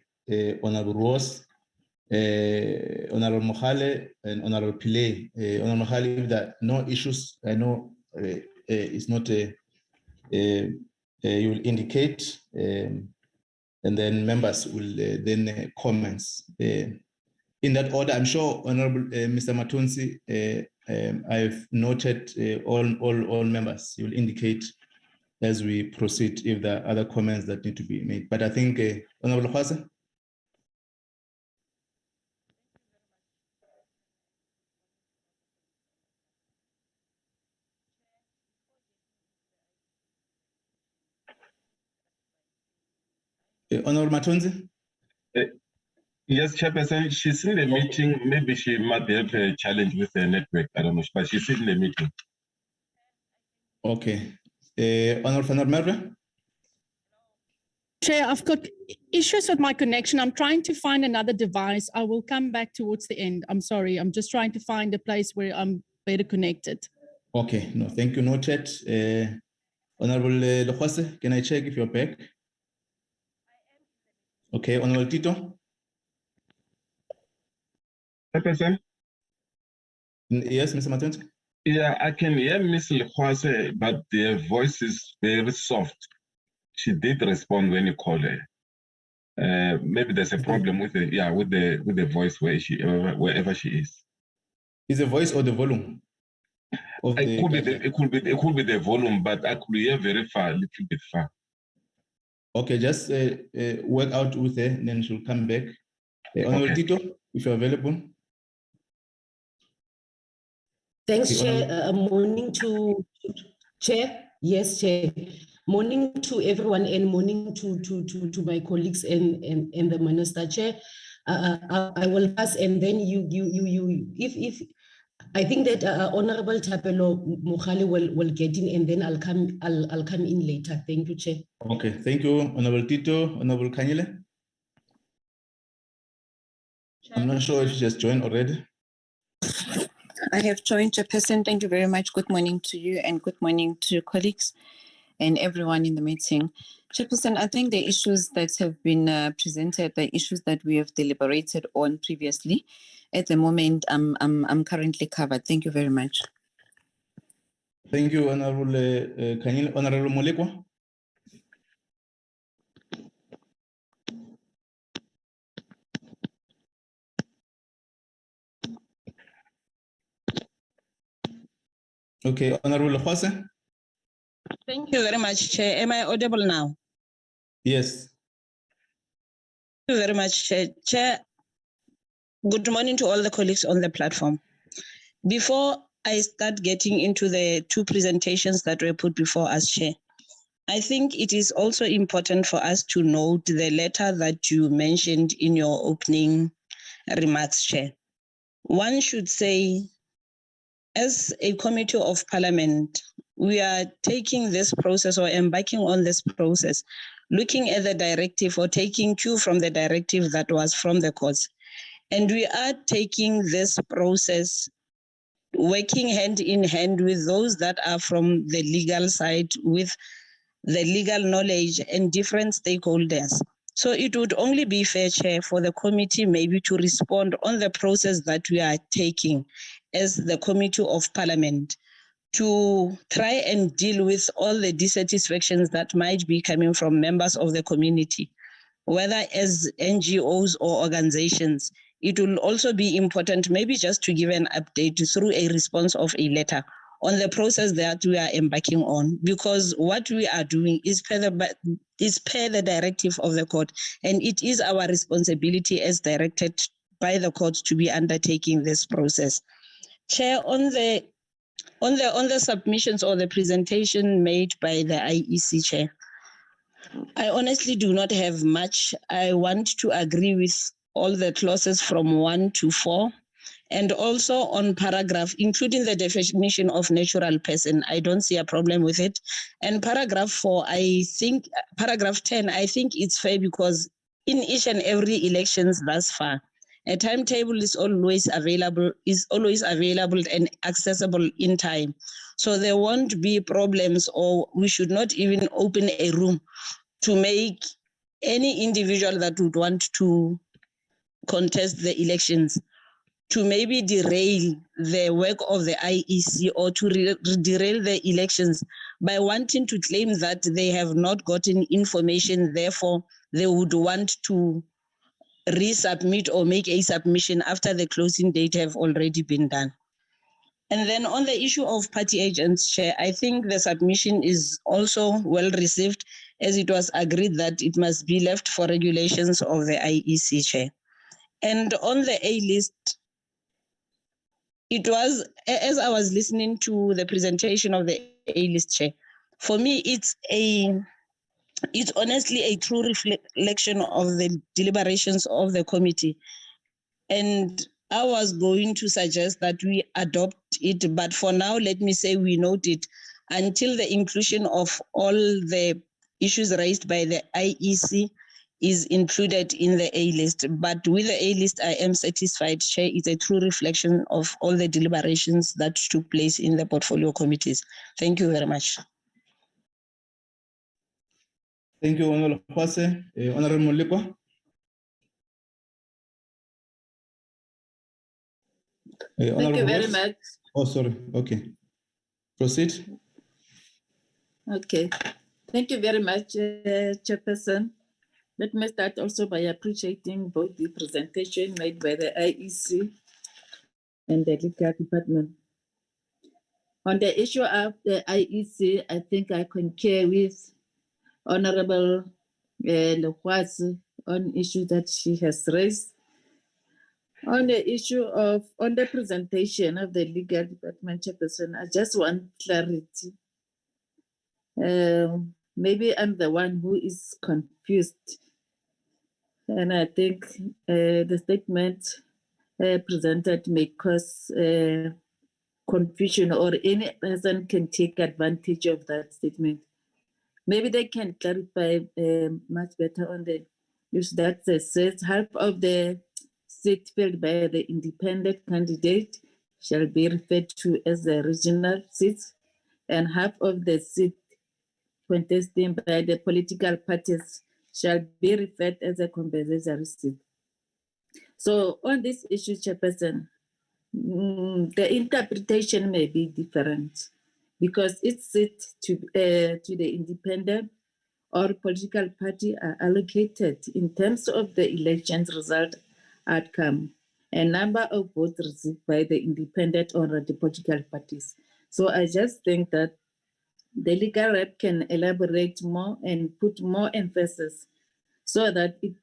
Honorable Ross, Honorable Mohale, and Honorable Pillay. Honorable Mohale, if there are no issues, I know it's not you will indicate, and then members will then comments. In that order, I'm sure Honorable Mr. Matonsi, I've noted all members. You will indicate as we proceed if there are other comments that need to be made. But I think Honorable Hwase. Honorable Matonsi. Yes, Chairperson, she's in the meeting. Maybe she might have a challenge with the network. I don't know, but she's in the meeting. Okay. Honorable Merve. Chair, I've got issues with my connection. I'm trying to find another device. I will come back towards the end. I'm sorry. I'm just trying to find a place where I'm better connected. Okay. No, thank you. Noted. Honorable Hwase, can I check if you're back? Okay. Honorable Tito. Chairperson? Yes, Mr. Matonsi. Yeah, I can hear Ms. Hwase, but their voice is very soft. She did respond when you called her. Maybe there's a problem with the with the voice wherever she is. Is the voice or the volume? It could be the volume, but I could hear very far, a little bit far. Okay, just work out with her, and then she'll come back. Honorable Tito, if you're available. Thanks, Chair. Morning to Chair. Yes, Chair. Morning to everyone, and morning to my colleagues and the Minister. Chair, I will pass, and then you if I think that Honorable Thapelo Mohale will get in, and then I'll come in later. Thank you, Chair. Okay, thank you, Honorable Tito. Honorable Kanyile. I'm not sure if you just joined already. I have joined, Chairperson. Thank you very much. Good morning to you and good morning to colleagues and everyone in the meeting. Chairperson, I think the issues that have been presented, the issues that we have deliberated on previously, at the moment, I'm currently covered. Thank you very much. Thank you, Honorable Kanyile. Honorable Molekwa. Okay, Honorable Khwase. Thank you very much, Chair. Am I audible now? Yes. Thank you very much, Chair. Chair, good morning to all the colleagues on the platform. Before I start getting into the two presentations that were put before us, Chair, I think it is also important for us to note the letter that you mentioned in your opening remarks, Chair. One should say, as a committee of parliament, we are taking this process or embarking on this process, looking at the directive or taking cue from the directive that was from the courts. And we are taking this process, working hand in hand with those that are from the legal side, with the legal knowledge and different stakeholders. So it would only be fair, Chair, for the committee maybe to respond on the process that we are taking as the Committee of Parliament to try and deal with all the dissatisfactions that might be coming from members of the community, whether as NGOs or organizations. It will also be important maybe just to give an update through a response of a letter on the process that we are embarking on, because what we are doing is per the directive of the court, and it is our responsibility as directed by the court to be undertaking this process. Chair, on the submissions or the presentation made by the IEC, Chair, I honestly do not have much. I want to agree with all the clauses from 1 to 4. And also on paragraph, including the definition of natural person, I don't see a problem with it. And paragraph 4, paragraph 10, I think it's fair because in each and every elections thus far, a timetable is always available and accessible in time. So there won't be problems, or we should not even open a room to make any individual that would want to contest the elections to maybe derail the work of the IEC or to derail the elections by wanting to claim that they have not gotten information, therefore they would want to resubmit or make a submission after the closing date have already been done. And then on the issue of party agents, Chair, I think the submission is also well received, as it was agreed that it must be left for regulations of the IEC, Chair. And on the A list, it was, as I was listening to the presentation of the A list, Chair, for me, it's honestly a true reflection of the deliberations of the committee. And I was going to suggest that we adopt it, but for now, let me say we note it until the inclusion of all the issues raised by the IEC is included in the A list. But with the A list, I am satisfied, Chair. It's a true reflection of all the deliberations that took place in the portfolio committees. Thank you very much. Thank you, Honorable Khwase. Honorable Molekwa. Thank you very much. Oh, sorry. Okay. Proceed. Okay. Thank you very much, Chairperson. Let me start also by appreciating both the presentation made by the IEC and the legal department. On the issue of the IEC, I think I concur with Honorable Lekwasi on issue that she has raised. On the issue of, on the presentation of the legal department chairperson, I just want clarity. Maybe I'm the one who is confused. And I think the statement presented may cause confusion, or any person can take advantage of that statement. Maybe they can clarify much better on the issue that says half of the seat filled by the independent candidate shall be referred to as the regional seats, and half of the seat contested by the political parties shall be referred as a compensatory seat. So on this issue, Chairperson, the interpretation may be different because it's to the independent or political party are allocated in terms of the election's result outcome and number of votes received by the independent or the political parties. So I just think that the legal rep can elaborate more and put more emphasis so that it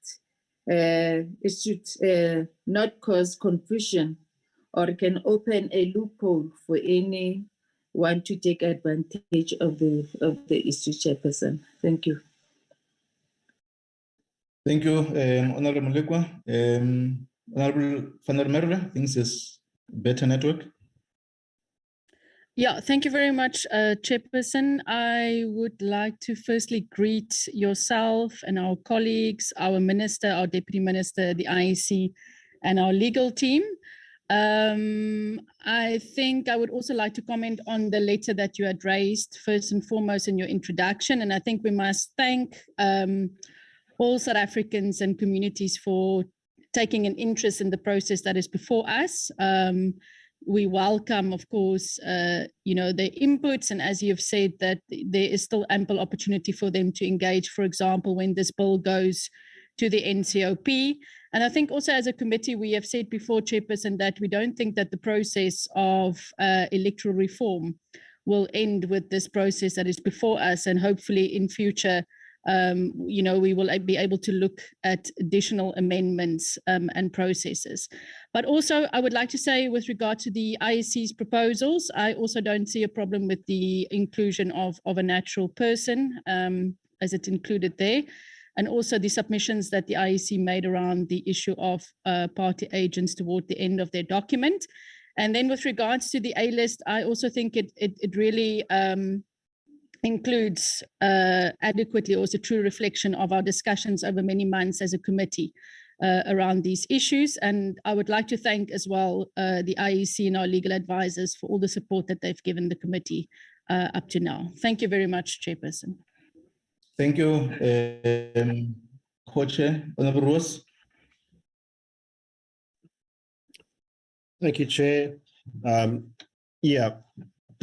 should not cause confusion or can open a loophole for anyone to take advantage of the issue, Chairperson. Thank you. Thank you, Honorable Mulekwa. Honorable Van der Merwe, I think it's better network. Yeah, thank you very much, Chairperson. I would like to firstly greet yourself and our colleagues, our Minister, our Deputy Minister, the IEC, and our legal team. I think I would also like to comment on the letter that you had raised first and foremost in your introduction. And I think we must thank all South Africans and communities for taking an interest in the process that is before us. We welcome, of course, their inputs, and as you've said, that there is still ample opportunity for them to engage, for example, when this bill goes to the NCOP. And I think also as a committee, we have said before, Chairperson, that we don't think that the process of electoral reform will end with this process that is before us, and hopefully in future, we will be able to look at additional amendments and processes. But also, I would like to say with regard to the IEC's proposals, I also don't see a problem with the inclusion of a natural person as it's included there. And also the submissions that the IEC made around the issue of party agents toward the end of their document. And then with regards to the A-list, I also think it really includes adequately also true reflection of our discussions over many months as a committee around these issues. And I would like to thank as well the IEC and our legal advisors for all the support that they've given the committee up to now. Thank you very much, Chairperson. Thank you, Co-Chair. Honorable Rose. Thank you, Chair.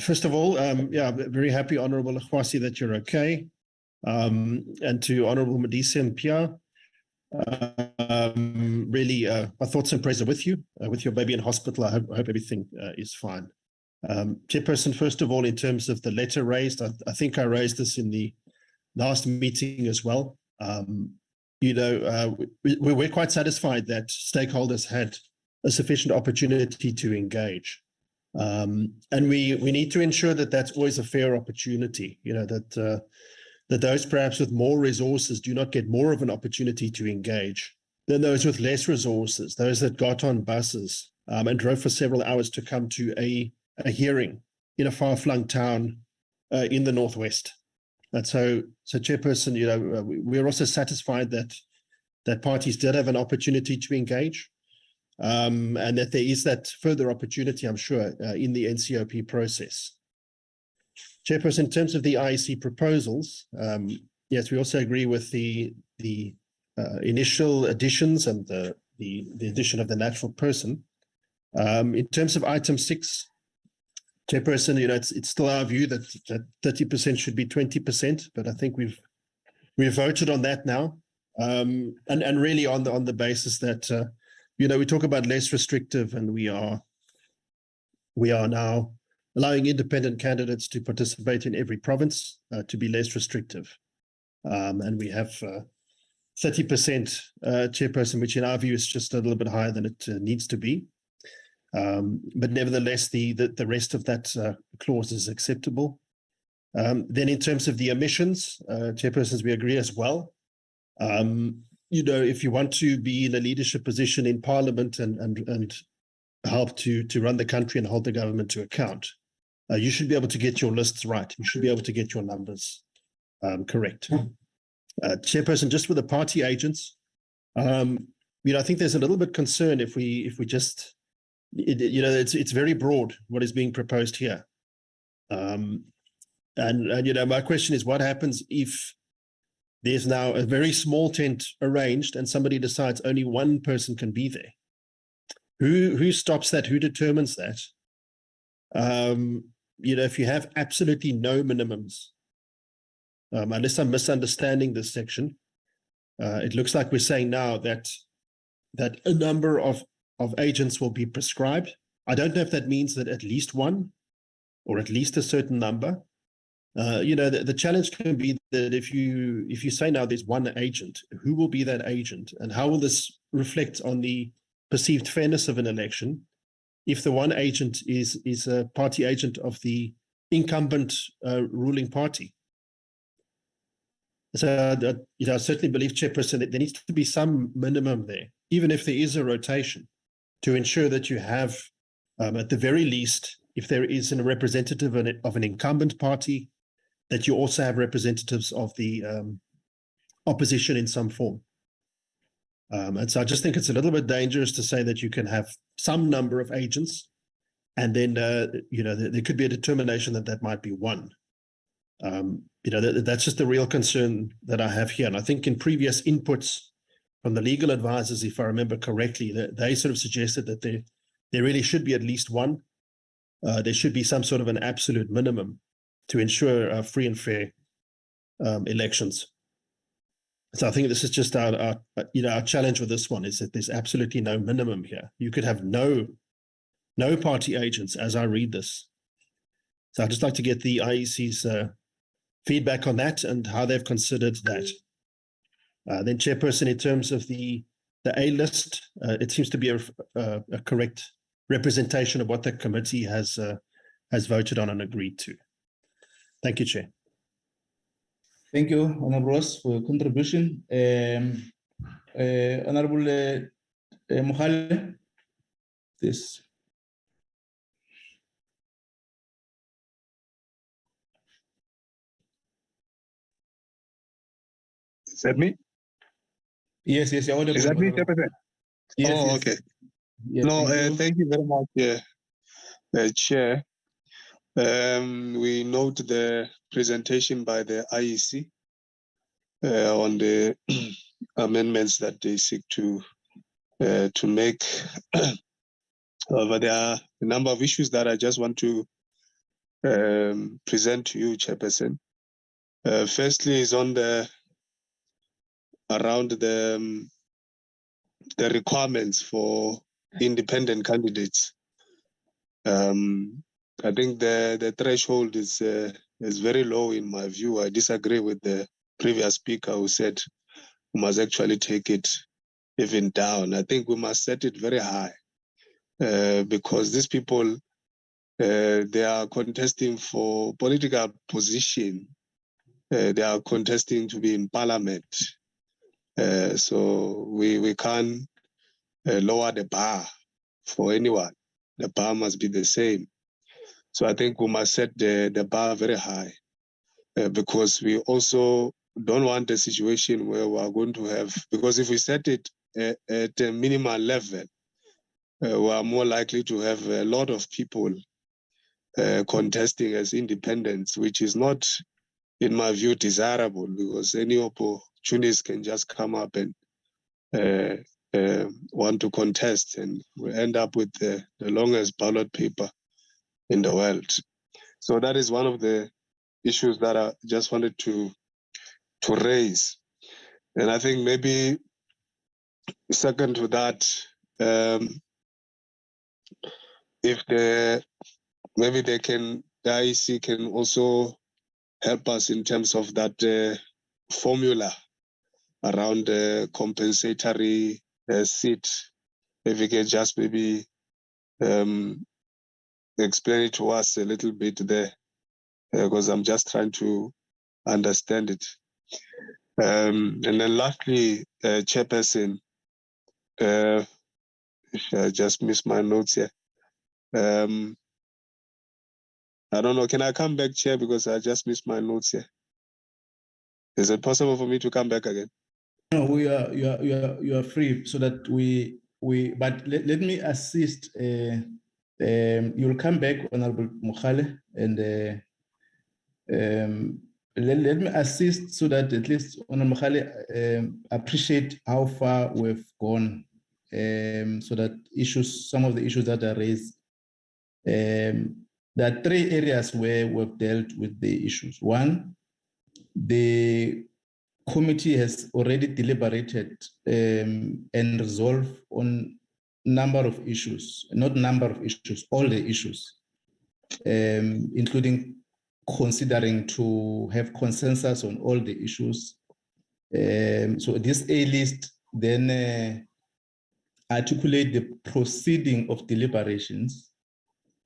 First of all, very happy, Honorable Akhwasi, that you're okay. And to Honorable Modise and Pia, really, my thoughts and prayers are with you, with your baby in hospital. I hope everything is fine. Chairperson, first of all, in terms of the letter raised, I think I raised this in the last meeting as well. We're quite satisfied that stakeholders had a sufficient opportunity to engage. And we need to ensure that that's always a fair opportunity, that those perhaps with more resources do not get more of an opportunity to engage than those with less resources, those that got on buses and drove for several hours to come to a hearing in a far-flung town in the Northwest. And so Chairperson, we're also satisfied that parties did have an opportunity to engage. And that there is that further opportunity, I'm sure, in the NCOP process. Chairperson, in terms of the IEC proposals, yes, we also agree with the initial additions and the addition of the natural person. In terms of item 6, Chairperson, it's still our view that 30% should be 20%, but I think we've voted on that now, and really on the basis that we talk about less restrictive, and we are now allowing independent candidates to participate in every province to be less restrictive. And we have 30%, Chairperson, which in our view is just a little bit higher than it needs to be. But nevertheless, the rest of that clause is acceptable. Then in terms of the emissions, Chairpersons, we agree as well. If you want to be in a leadership position in Parliament and help to run the country and hold the government to account, you should be able to get your lists right. You should be able to get your numbers correct. Chairperson, just with the party agents, I think there's a little bit concern if we just, it's very broad what is being proposed here. And my question is, what happens if there's now a very small tent arranged and somebody decides only one person can be there? Who stops that? Who determines that? If you have absolutely no minimums, unless I'm misunderstanding this section, it looks like we're saying now that a number of agents will be prescribed. I don't know if that means that at least one or at least a certain number. The challenge can be that if you say now there's one agent, who will be that agent, and how will this reflect on the perceived fairness of an election if the one agent is a party agent of the incumbent ruling party? So I certainly believe, Chairperson, that there needs to be some minimum there, even if there is a rotation, to ensure that you have, at the very least, if there is a representative of an incumbent party, that you also have representatives of the opposition in some form. And so I just think it's a little bit dangerous to say that you can have some number of agents, and then there could be a determination that might be one. That's just the real concern that I have here. And I think in previous inputs from the legal advisors, if I remember correctly, they sort of suggested that there really should be at least one. There should be some sort of an absolute minimum to ensure free and fair elections. So I think this is just our challenge with this one, is that there's absolutely no minimum here. You could have no party agents as I read this. So I'd just like to get the IEC's feedback on that and how they've considered that. Then, Chairperson, in terms of the A list, it seems to be a correct representation of what the committee has voted on and agreed to. Thank you, Chair. Thank you, Honorable Ross, for your contribution. Honorable Mohale, this. Is that me? Yes, you're audible. Is that me, Chairperson? Yes, oh, yes. okay. Yes, no, thank you very much, Chair. We note the presentation by the IEC on the amendments that they seek to make. However, there are a number of issues that I just want to present to you, Chairperson. Firstly, is on around the requirements for independent candidates. I think the threshold is very low in my view. I disagree with the previous speaker who said we must actually take it even down. I think we must set it very high because these people, they are contesting for political position. They are contesting to be in parliament. So we can't lower the bar for anyone. The bar must be the same. So I think we must set the bar very high because we also don't want a situation where we are going to have, because if we set it at a minimal level, we are more likely to have a lot of people contesting as independents, which is not, in my view, desirable because any opportunities can just come up and want to contest, and we end up with the longest ballot paper in the world. So that is one of the issues that I just wanted to raise. And I think maybe second to that, if maybe the IEC can also help us in terms of that formula around the compensatory seat. If you can just maybe explain it to us a little bit there, because I'm just trying to understand it. And then lastly, Chairperson, I just missed my notes here. I don't know, can I come back, Chair, because I just missed my notes here? Is it possible for me to come back again? No, you are free, so that but let me assist. You'll come back, Honorable Mohale, and let me assist so that at least Honorable Mohale appreciate how far we've gone so that some of the issues that are raised, there are 3 areas where we've dealt with the issues. One, the committee has already deliberated and resolved on number of issues, not number of issues, all the issues, including considering to have consensus on all the issues. So this A list then articulate the proceeding of deliberations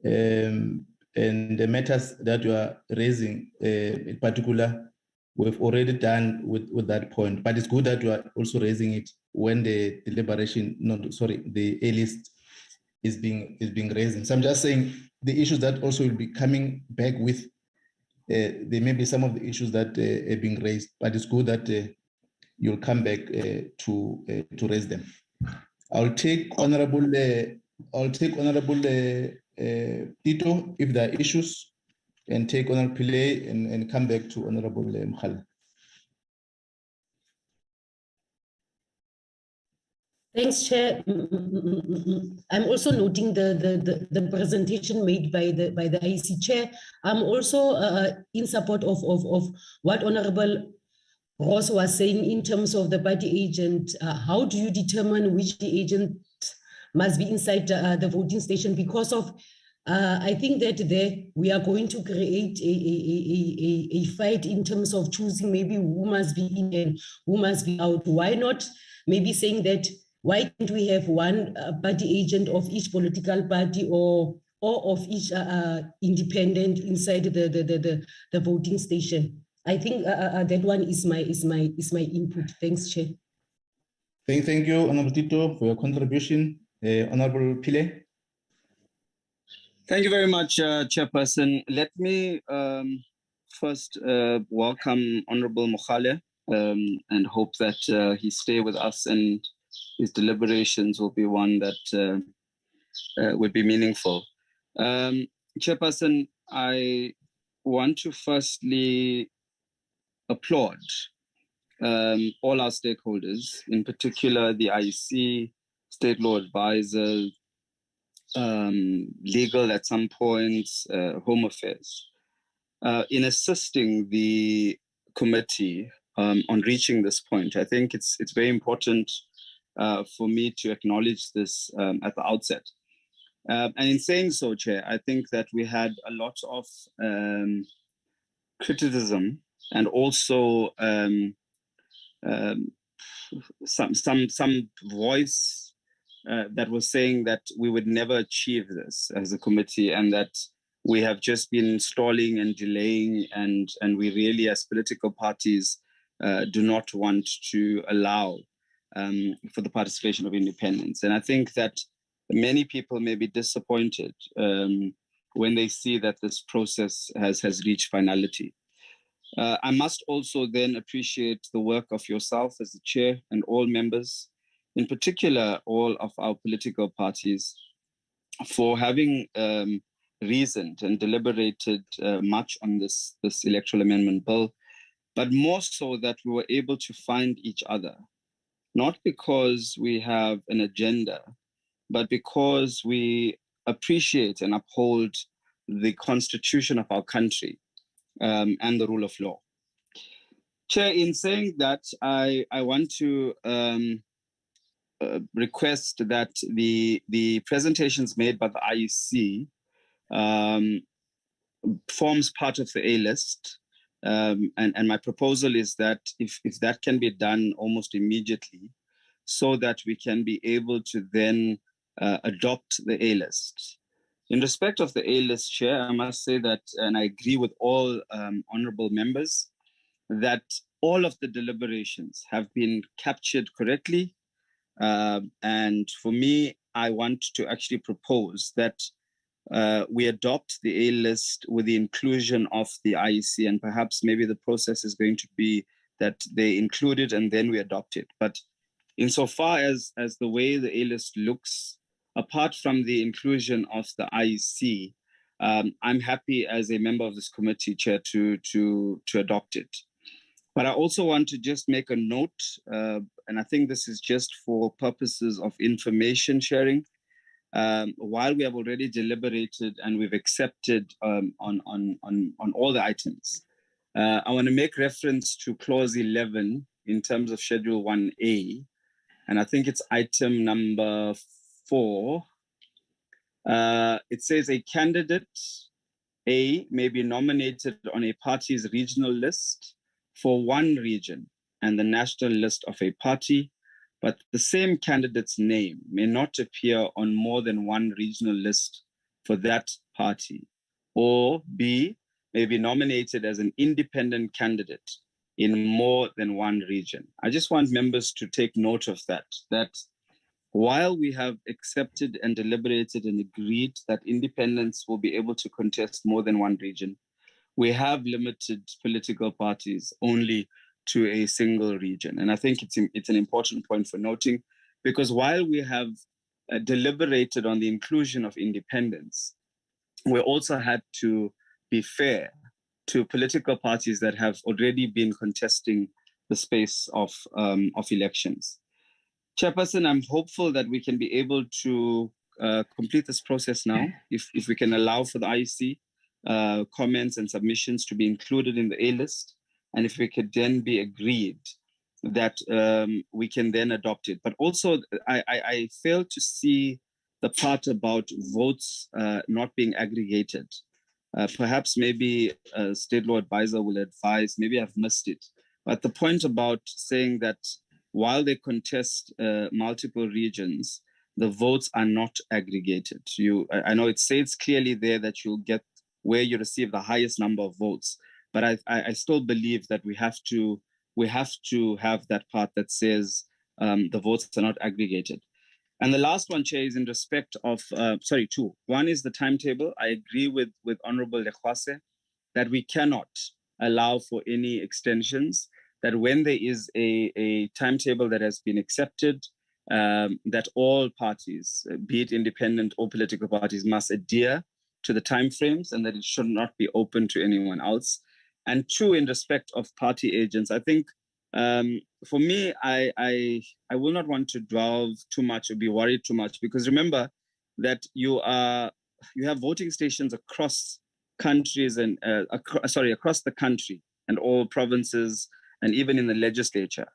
and the matters that you are raising in particular, we've already done with that point, but it's good that you are also raising it when the deliberation, the A list is being raised. So I'm just saying the issues that also will be coming back with, there may be some of the issues that are being raised, but it's good that you'll come back to raise them. I'll take Honorable Tito if there are issues, and take Honorable Pillay and come back to Honorable Mkhala. Thanks, Chair. I'm also noting the presentation made by the IEC Chair. I'm also in support of what Honorable Ross was saying in terms of the party agent. How do you determine which agent must be inside the voting station? Because of I think that there we are going to create a fight in terms of choosing maybe who must be in and who must be out. Why not maybe saying that, why can't we have one party agent of each political party or of each independent inside the voting station? I think that one is my input. Thanks, Chair. Thank you, Honorable Tito, for your contribution. Honorable Pillay. Thank you very much, Chairperson. Let me first welcome Honorable Mkhala and hope that he stay with us and his deliberations will be one that would be meaningful. Chairperson, I want to firstly applaud all our stakeholders, in particular the IEC, state law advisors, legal at some points, home affairs, in assisting the committee on reaching this point. I think it's very important for me to acknowledge this at the outset. And in saying so, Chair, I think that we had a lot of criticism and also some voice that was saying that we would never achieve this as a committee and that we have just been stalling and delaying and we really as political parties do not want to allow for the participation of independents. And I think that many people may be disappointed when they see that this process has reached finality. I must also then appreciate the work of yourself as the chair and all members, in particular, all of our political parties, for having reasoned and deliberated much on this Electoral Amendment Bill, but more so that we were able to find each other, not because we have an agenda, but because we appreciate and uphold the constitution of our country and the rule of law. Chair, in saying that, I want to request that the presentations made by the IEC forms part of the A list. And my proposal is that if that can be done almost immediately, so that we can be able to then adopt the A list. In respect of the A list, Chair, I must say that, and I agree with all honorable members, that all of the deliberations have been captured correctly. And for me, I want to actually propose that we adopt the A list with the inclusion of the IEC, and perhaps maybe the process is going to be that they include it and then we adopt it. But insofar as the way the A list looks, apart from the inclusion of the IEC, I'm happy as a member of this committee, Chair, to adopt it. But I also want to just make a note and I think this is just for purposes of information sharing, while we have already deliberated and we've accepted on all the items, I want to make reference to clause 11 in terms of Schedule 1A, and I think it's item number 4. It says a candidate A may be nominated on a party's regional list for one region and the national list of a party, but the same candidate's name may not appear on more than one regional list for that party. Or B, may be nominated as an independent candidate in more than one region. I just want members to take note of that while we have accepted and deliberated and agreed that independents will be able to contest more than one region, we have limited political parties only to a single region. And I think it's an important point for noting, because while we have deliberated on the inclusion of independents, we also had to be fair to political parties that have already been contesting the space of elections. Chairperson, I'm hopeful that we can be able to complete this process now, if we can allow for the IEC comments and submissions to be included in the A list, and if we could then be agreed that we can then adopt it. But also, I fail to see the part about votes not being aggregated. Perhaps maybe a state law advisor will advise, maybe I've missed it. But the point about saying that while they contest multiple regions, the votes are not aggregated. I know it says clearly there that you'll get where you receive the highest number of votes, but I still believe that we have to have that part that says the votes are not aggregated. And the last one, Chair, is in respect of, two. One is the timetable. I agree with Honorable Lekwase that we cannot allow for any extensions, that when there is a timetable that has been accepted, that all parties, be it independent or political parties, must adhere to the timeframes, and that it should not be open to anyone else. And two, in respect of party agents, I think for me, I will not want to delve too much or be worried too much, because remember that you have voting stations across countries and across the country and all provinces and even in the legislature.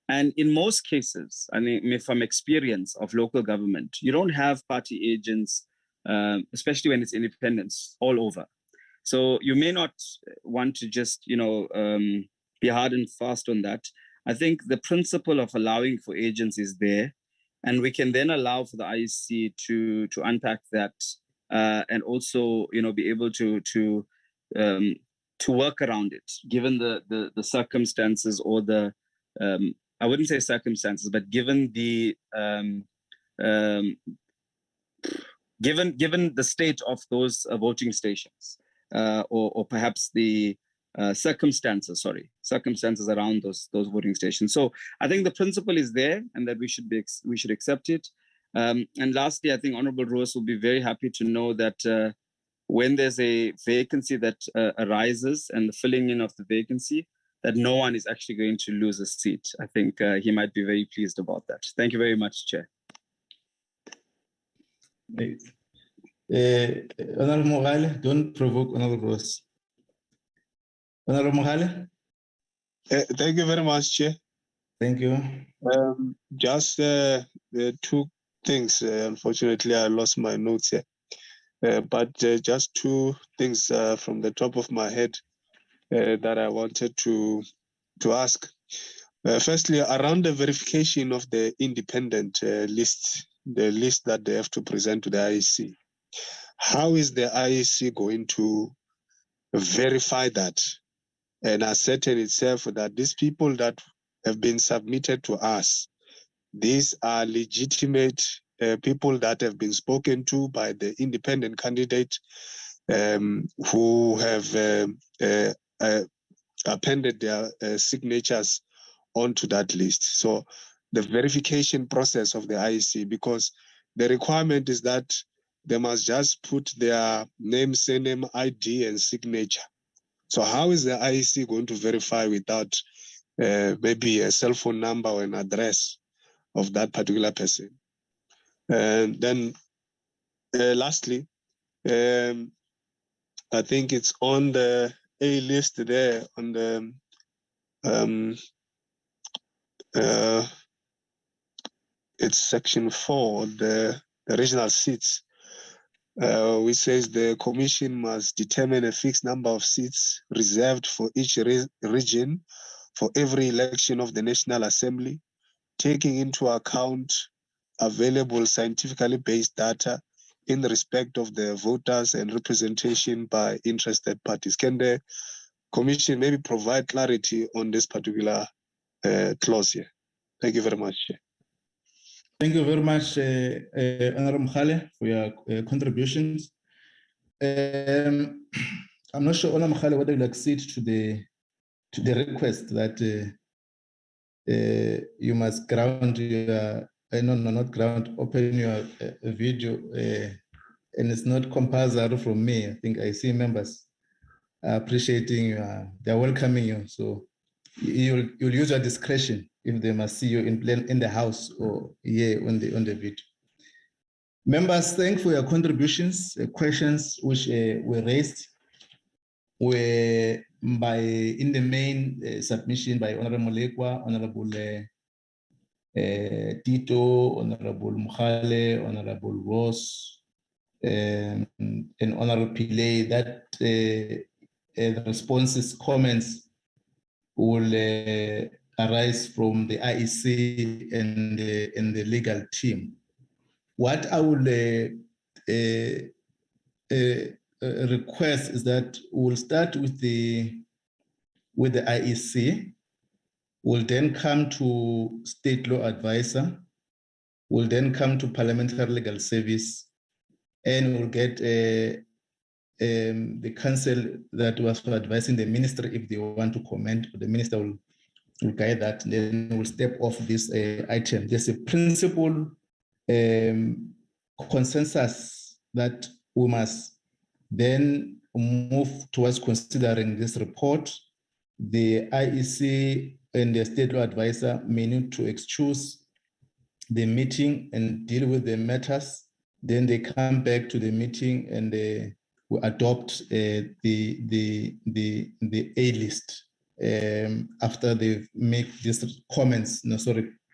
And in most cases, I mean, from experience of local government, you don't have party agents, especially when it's independents, all over. So you may not want to just, be hard and fast on that. I think the principle of allowing for agents is there, and we can then allow for the IEC to unpack that and also, be able to work around it, given the circumstances or the I wouldn't say circumstances, but given the given the state of those voting stations, or perhaps the circumstances around those voting stations. So I think the principle is there, and that we should accept it. And lastly, I think Honorable Rose will be very happy to know that when there's a vacancy that arises and the filling in of the vacancy, that no one is actually going to lose a seat. I think he might be very pleased about that. Thank you very much, Chair. Honorable Mogale, don't provoke Honorable Rose. Honorable Mogale? Thank you very much, Chair. Thank you. Just two things. Unfortunately, I lost my notes here. But just two things from the top of my head that I wanted to ask. Firstly, around the verification of the independent list, the list that they have to present to the IEC, how is the IEC going to verify that and ascertain itself that these people that have been submitted to us, these are legitimate people that have been spoken to by the independent candidate who have appended their signatures onto that list. So the verification process of the IEC, because the requirement is that they must just put their name, surname, ID, and signature. So how is the IEC going to verify without maybe a cell phone number or an address of that particular person. And then lastly, I think it's on the A list there on the it's section 4, the regional seats, which says the commission must determine a fixed number of seats reserved for each region for every election of the National Assembly, taking into account available scientifically based data in respect of the voters and representation by interested parties. Can the commission maybe provide clarity on this particular clause here? Thank you very much. Thank you very much, Honorable Mkhale, for your contributions. I'm not sure, Honorable Mkhale, whether you'll accede to the request that you must ground your, not ground, open your video, and it's not compulsory from me. I think I see members appreciating you, they're welcoming you. So you'll use your discretion if they must see you in the house or here on the video. Members, thank you for your contributions. Questions which were raised were in the main submission by Honorable Molekwa, Honorable Tito, Honorable Mkhale, Honorable Ross, and Honorable Pillay, that the responses, comments will arise from the IEC and the legal team. What I would request is that we'll start with the IEC, we'll then come to State Law Advisor, we'll then come to Parliamentary Legal Service, and we'll get the council that was advising the minister if they want to comment. The minister will guide that, and then we'll step off this item. There's a principle consensus that we must then move towards considering this report. The IEC and the State Law Advisor may need to excuse the meeting and deal with the matters. Then they come back to the meeting and we adopt the A list after they make these comments,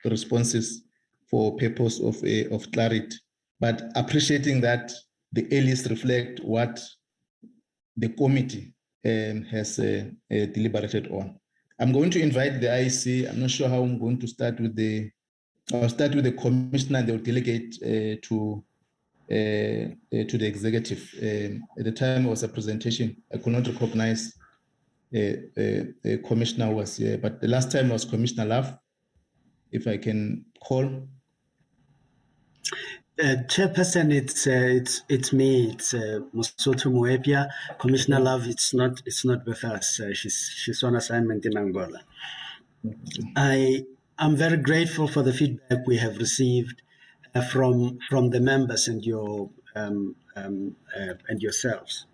responses for purpose of clarity. But appreciating that the A list reflect what the committee has deliberated on. I'm going to invite the IEC. I'm not sure how I'm going to start with I'll start with the commissioner and they'll delegate to the executive. At the time it was a presentation, I could not recognize a commissioner who was here, but the last time was Commissioner Love. If I can call. Chairperson, it's me. It's Mosotho Moepia. Commissioner Love, it's not with us. She's on assignment in Angola. I'm very grateful for the feedback we have received from the members and yourselves.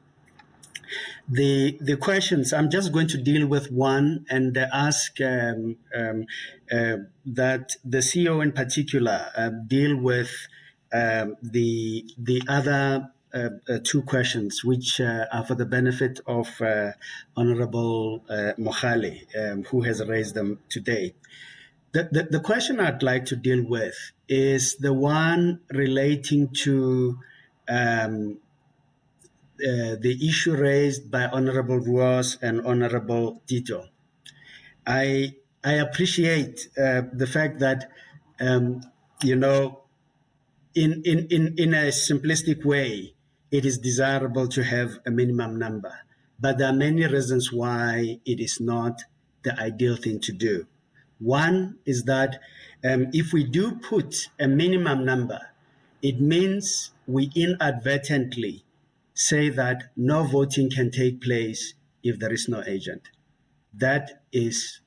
The questions, I'm just going to deal with one and ask that the CEO in particular deal with the other two questions, which are for the benefit of Honorable Mkhale, who has raised them today. The question I'd like to deal with is the one relating to the issue raised by Honorable Ross and Honorable Tito. I appreciate the fact that in a simplistic way, it is desirable to have a minimum number, but there are many reasons why it is not the ideal thing to do. One is that if we do put a minimum number, it means we inadvertently say that no voting can take place if there is no agent. That is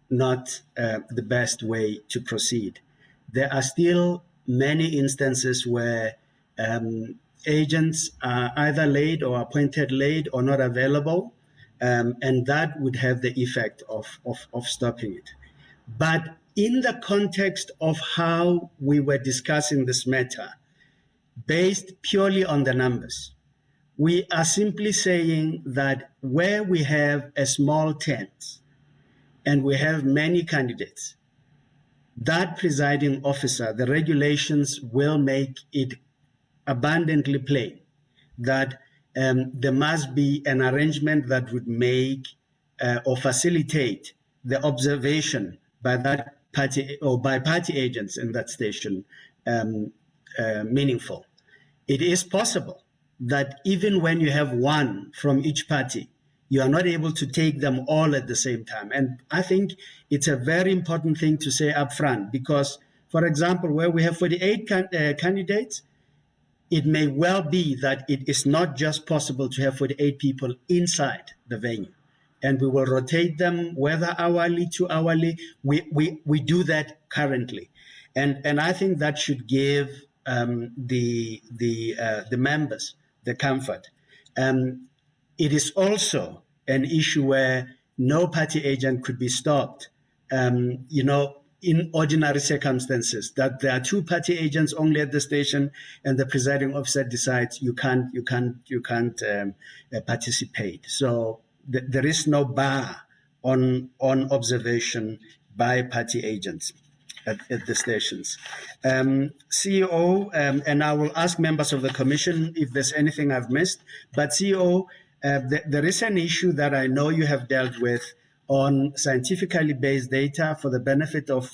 not the best way to proceed. There are still many instances where agents are either late or appointed late or not available, and that would have the effect of stopping it. But in the context of how we were discussing this matter, based purely on the numbers, we are simply saying that where we have a small tent and we have many candidates, that presiding officer, the regulations will make it abundantly plain that there must be an arrangement that would make or facilitate the observation by that party or by party agents in that station meaningful. It is possible that even when you have one from each party, you are not able to take them all at the same time. And I think it's a very important thing to say up front, because, for example, where we have 48 candidates, it may well be that it is not just possible to have 48 people inside the venue. And we will rotate them, whether hourly to hourly. We do that currently. And I think that should give the members the comfort. It is also an issue where no party agent could be stopped, in ordinary circumstances, that there are two party agents only at the station and the presiding officer decides you can't participate. So there is no bar on observation by party agents at the stations. CEO, and I will ask members of the commission if there's anything I've missed, but CEO, there is an issue that I know you have dealt with on scientifically based data for the benefit of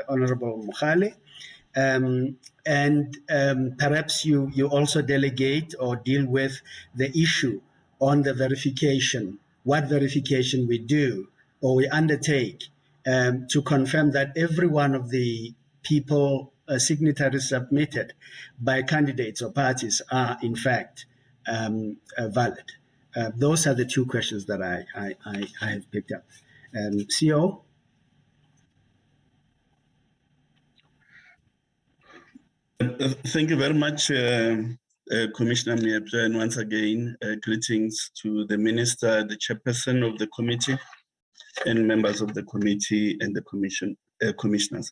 Honorable Mukhale. Perhaps you also delegate or deal with the issue on the verification, what verification we do or we undertake to confirm that every one of the people signatories submitted by candidates or parties are in fact valid. Those are the two questions that I have picked up. CEO? Thank you very much, Commissioner Miepe, and once again, greetings to the Minister, the Chairperson of the committee, and members of the committee and the commissioners.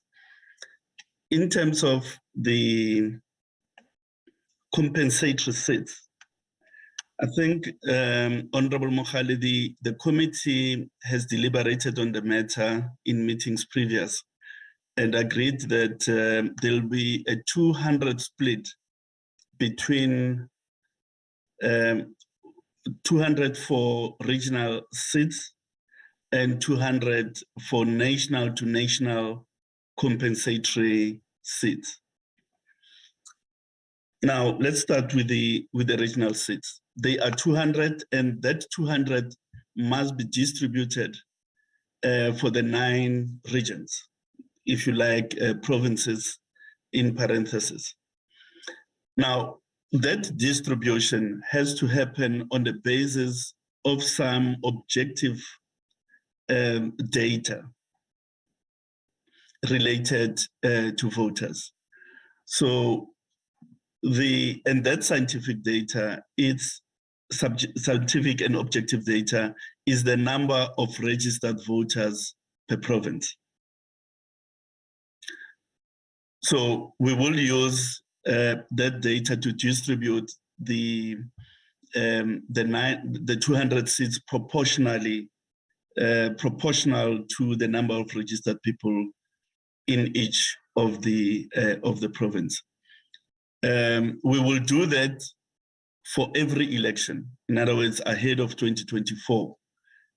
In terms of the compensatory seats, I think, Honorable Mukhale, the committee has deliberated on the matter in meetings previous and agreed that there'll be a 200 split between 200 for regional seats and 200 for national to national compensatory seats. Now, let's start with the regional seats. They are 200, and that 200 must be distributed for the 9 regions, if you like, provinces in parentheses. Now, that distribution has to happen on the basis of some objective data related to voters. So and that scientific data, it's scientific and objective data, is the number of registered voters per province. So we will use that data to distribute the 200 seats proportionally, proportional to the number of registered people in each of the province. We will do that for every election. In other words, ahead of 2024,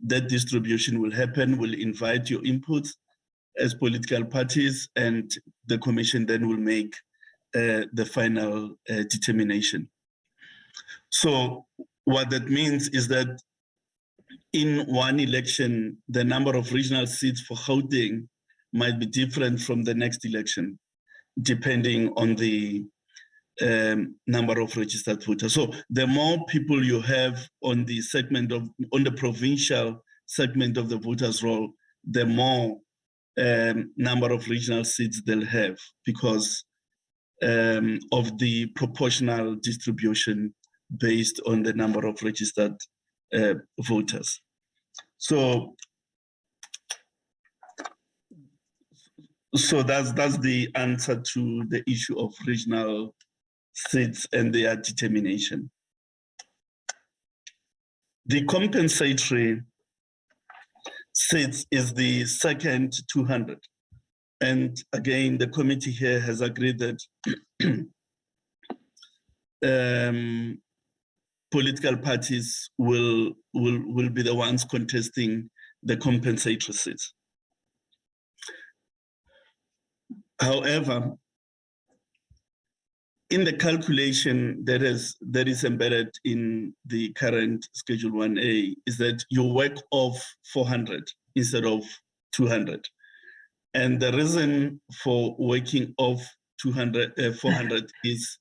that distribution will happen. We'll invite your inputs as political parties, and the commission then will make the final determination. So what that means is that in one election, the number of regional seats for Gauteng might be different from the next election, depending on the number of registered voters. So the more people you have on the provincial segment of the voters roll, the more number of regional seats they'll have, because of the proportional distribution based on the number of registered voters. So that's the answer to the issue of regional seats and their determination. The compensatory seats is the second 200. And again, the committee here has agreed that political parties will be the ones contesting the compensatory seats. However, in the calculation that is embedded in the current Schedule 1A is that you work off 400 instead of 200. And the reason for working off 400 is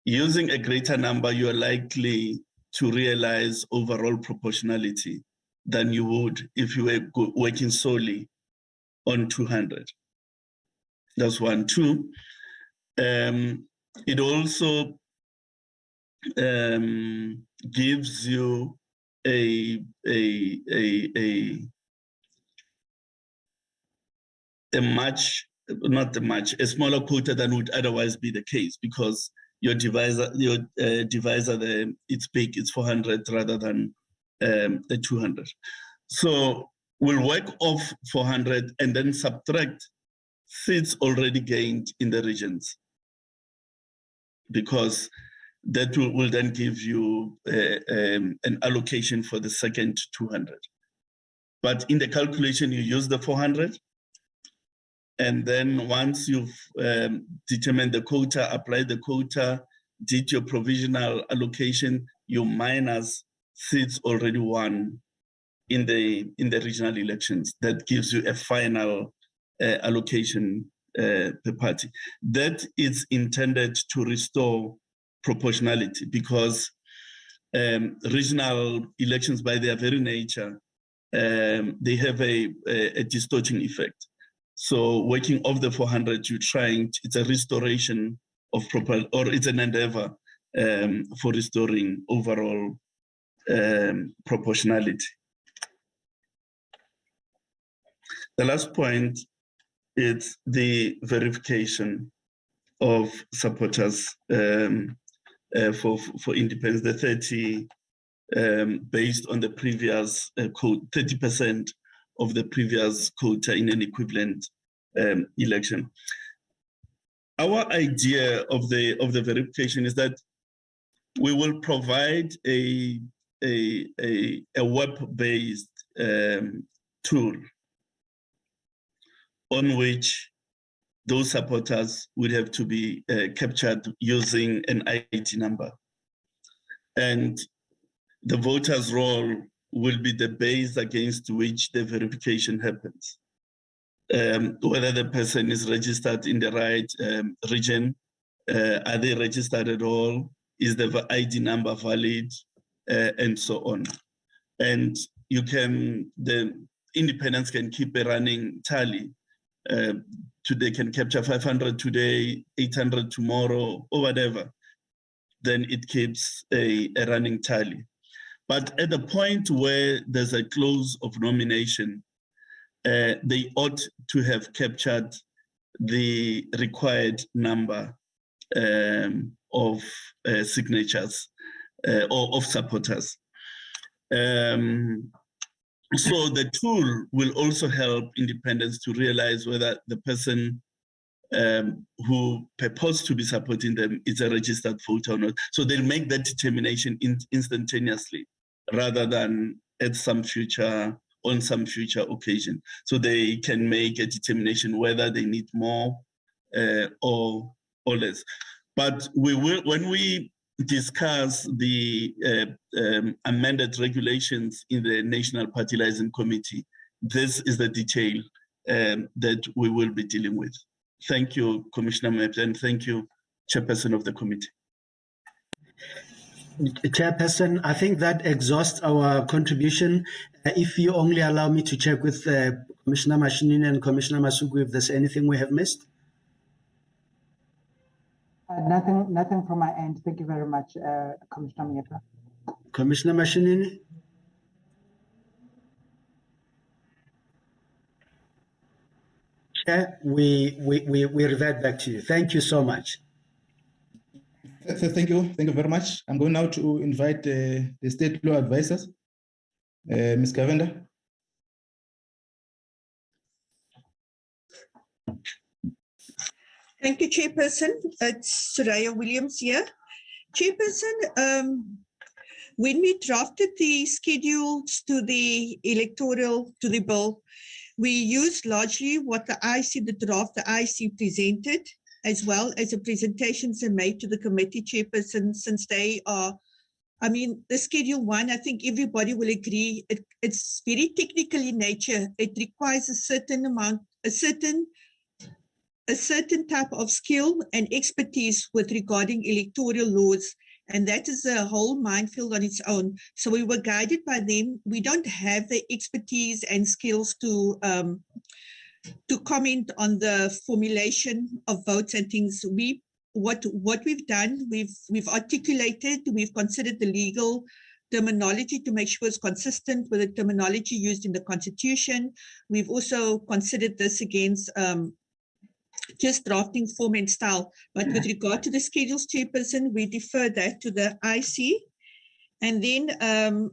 using a greater number, you are likely to realize overall proportionality than you would if you were working solely on 200. That's one. Two, it also gives you a smaller quota than would otherwise be the case, because your divisor there, it's big, it's 400 rather than the 200. So we'll work off 400 and then subtract seats already gained in the regions, because that will then give you an allocation for the second 200. But in the calculation, you use the 400, and then once you've determined the quota, applied the quota, did your provisional allocation, you minus seats already won in the regional elections. That gives you a final allocation per party. That is intended to restore proportionality, because regional elections by their very nature, they have a distorting effect. So working off the 400, it's a restoration of it's an endeavor for restoring overall proportionality. The last point is the verification of supporters for independence, the 30 based on the previous code, 30% of the previous quota in an equivalent election. Our idea of the verification is that we will provide a web-based tool on which those supporters would have to be captured using an ID number. And the voter's role will be the base against which the verification happens. Whether the person is registered in the right region, are they registered at all, is the ID number valid, and so on. And the independents can keep a running tally. They can capture 500 today, 800 tomorrow, or whatever. Then it keeps a running tally. But at the point where there's a close of nomination, they ought to have captured the required number of signatures or of supporters. So the tool will also help independents to realize whether the person who purports to be supporting them is a registered voter or not. So they'll make that determination instantaneously rather than on some future occasion. So they can make a determination whether they need more or less. But we will, when we discuss the amended regulations in the National Party Liaison Committee, this is the detail that we will be dealing with. Thank you, Commissioner Mepps, and thank you, Chairperson of the committee. Chairperson, I think that exhausts our contribution. If you only allow me to check with Commissioner Mashinini and Commissioner Masuku if there's anything we have missed. Nothing from my end. Thank you very much, Commissioner Mepps. Commissioner Mashinini? Chair, we revert back to you. Thank you so much. Thank you very much. I'm going now to invite the state law advisors. Ms. Cavender. Thank you, Chairperson. It's Soraya Williams here. Chairperson, when we drafted the schedules to the bill, we used largely what the draft the IC presented, as well as the presentations are made to the committee, Chairperson, since they are, the Schedule 1, I think everybody will agree, it's very technical in nature. It requires a certain amount, a certain type of skill and expertise with regarding electoral laws, and that is a whole minefield on its own. So we were guided by them. We don't have the expertise and skills to comment on the formulation of votes and things. What we've done, we've articulated, we've considered the legal terminology to make sure it's consistent with the terminology used in the Constitution. We've also considered this against just drafting form and style. But with regard to the schedules, Chairperson, we defer that to the IC. And then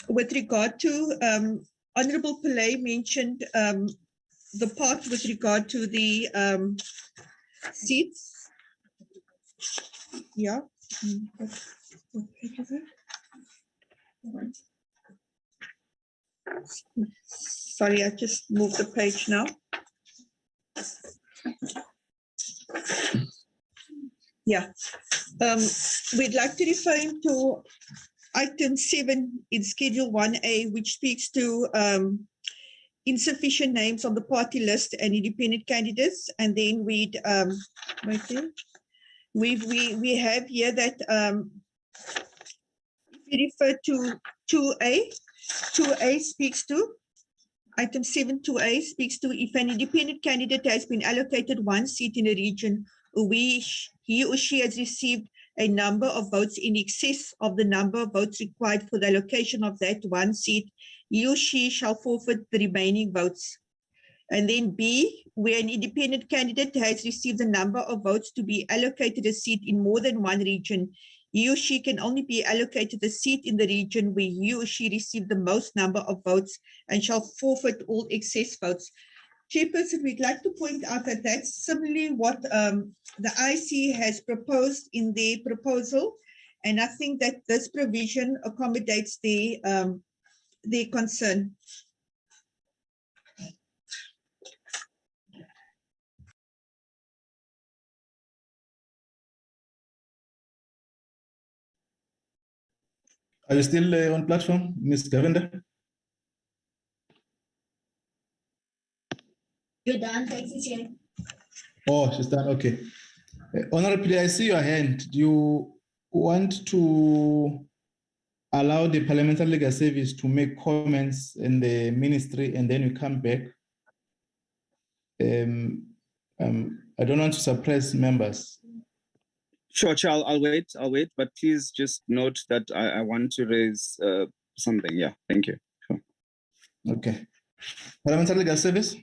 with regard to Honorable Pillay mentioned the part with regard to the seats. Yeah. What page is it? Sorry, I just moved the page now. Yeah, we'd like to refer him to item 7 in Schedule 1A, which speaks to insufficient names on the party list and independent candidates. And then we have here that if you refer to 2A speaks to item 7.2a speaks to if an independent candidate has been allocated one seat in a region which he or she has received a number of votes in excess of the number of votes required for the allocation of that one seat, he or she shall forfeit the remaining votes. And then B, where an independent candidate has received a number of votes to be allocated a seat in more than one region, he or she can only be allocated a seat in the region where he or she received the most number of votes and shall forfeit all excess votes. Chairperson, we'd like to point out that that's similarly what the IC has proposed in their proposal. And I think that this provision accommodates their concern. Are you still on platform, Ms. Cavender? You're done, thank you, Chair. Oh, she's done, okay. Honorable, I see your hand. Do you want to allow the Parliamentary Legal Service to make comments in the ministry and then you come back? I don't want to suppress members. Sure, Charles, I'll wait, but please just note that I want to raise something. Yeah, thank you. Sure. Okay. Parliamentary Legal Service?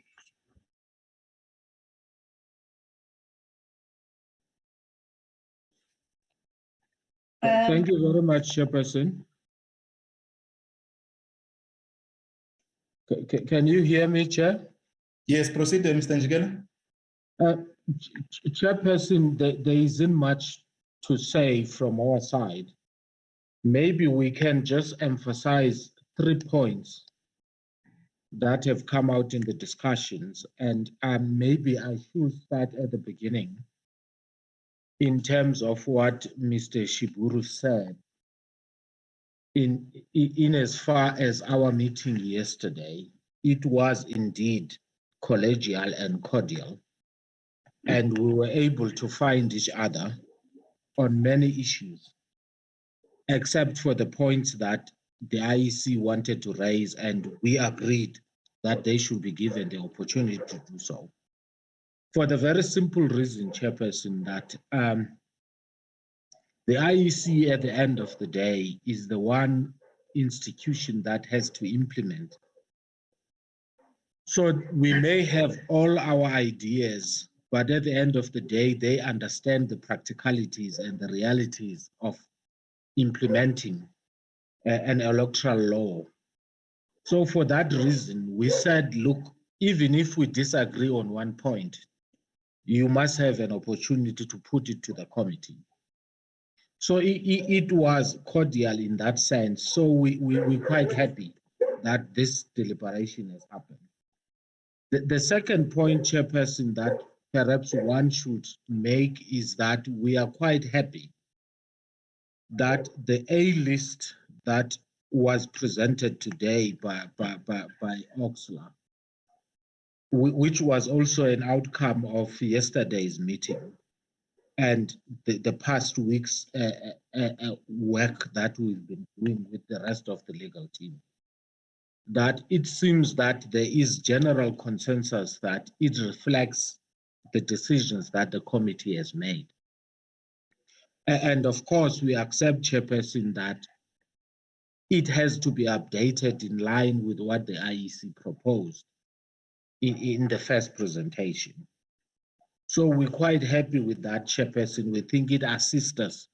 Thank you very much, Chairperson. Can you hear me, Chair? Yes, proceed, Mr. Njigela. Chairperson, there isn't much to say from our side. Maybe we can just emphasize 3 points that have come out in the discussions, and maybe I should start at the beginning in terms of what Mr. Shiburu said. In as far as our meeting yesterday, it was indeed collegial and cordial, and we were able to find each other on many issues, except for the points that the IEC wanted to raise, and we agreed that they should be given the opportunity to do so. For the very simple reason, Chairperson, that the IEC at the end of the day is the one institution that has to implement So we may have all our ideas, but at the end of the day, they understand the practicalities and the realities of implementing an electoral law. So for that reason, we said, look, even if we disagree on one point, you must have an opportunity to put it to the committee. So it was cordial in that sense. So we're quite happy that this deliberation has happened. The second point, Chairperson, that perhaps one should make is that we are quite happy that the A list that was presented today by Oxley, which was also an outcome of yesterday's meeting and the past week's work that we've been doing with the rest of the legal team, that it seems that there is general consensus that it reflects the decisions that the committee has made. And of course, we accept, Chairperson, that it has to be updated in line with what the IEC proposed in the first presentation. So we're quite happy with that, Chairperson. We think it assists us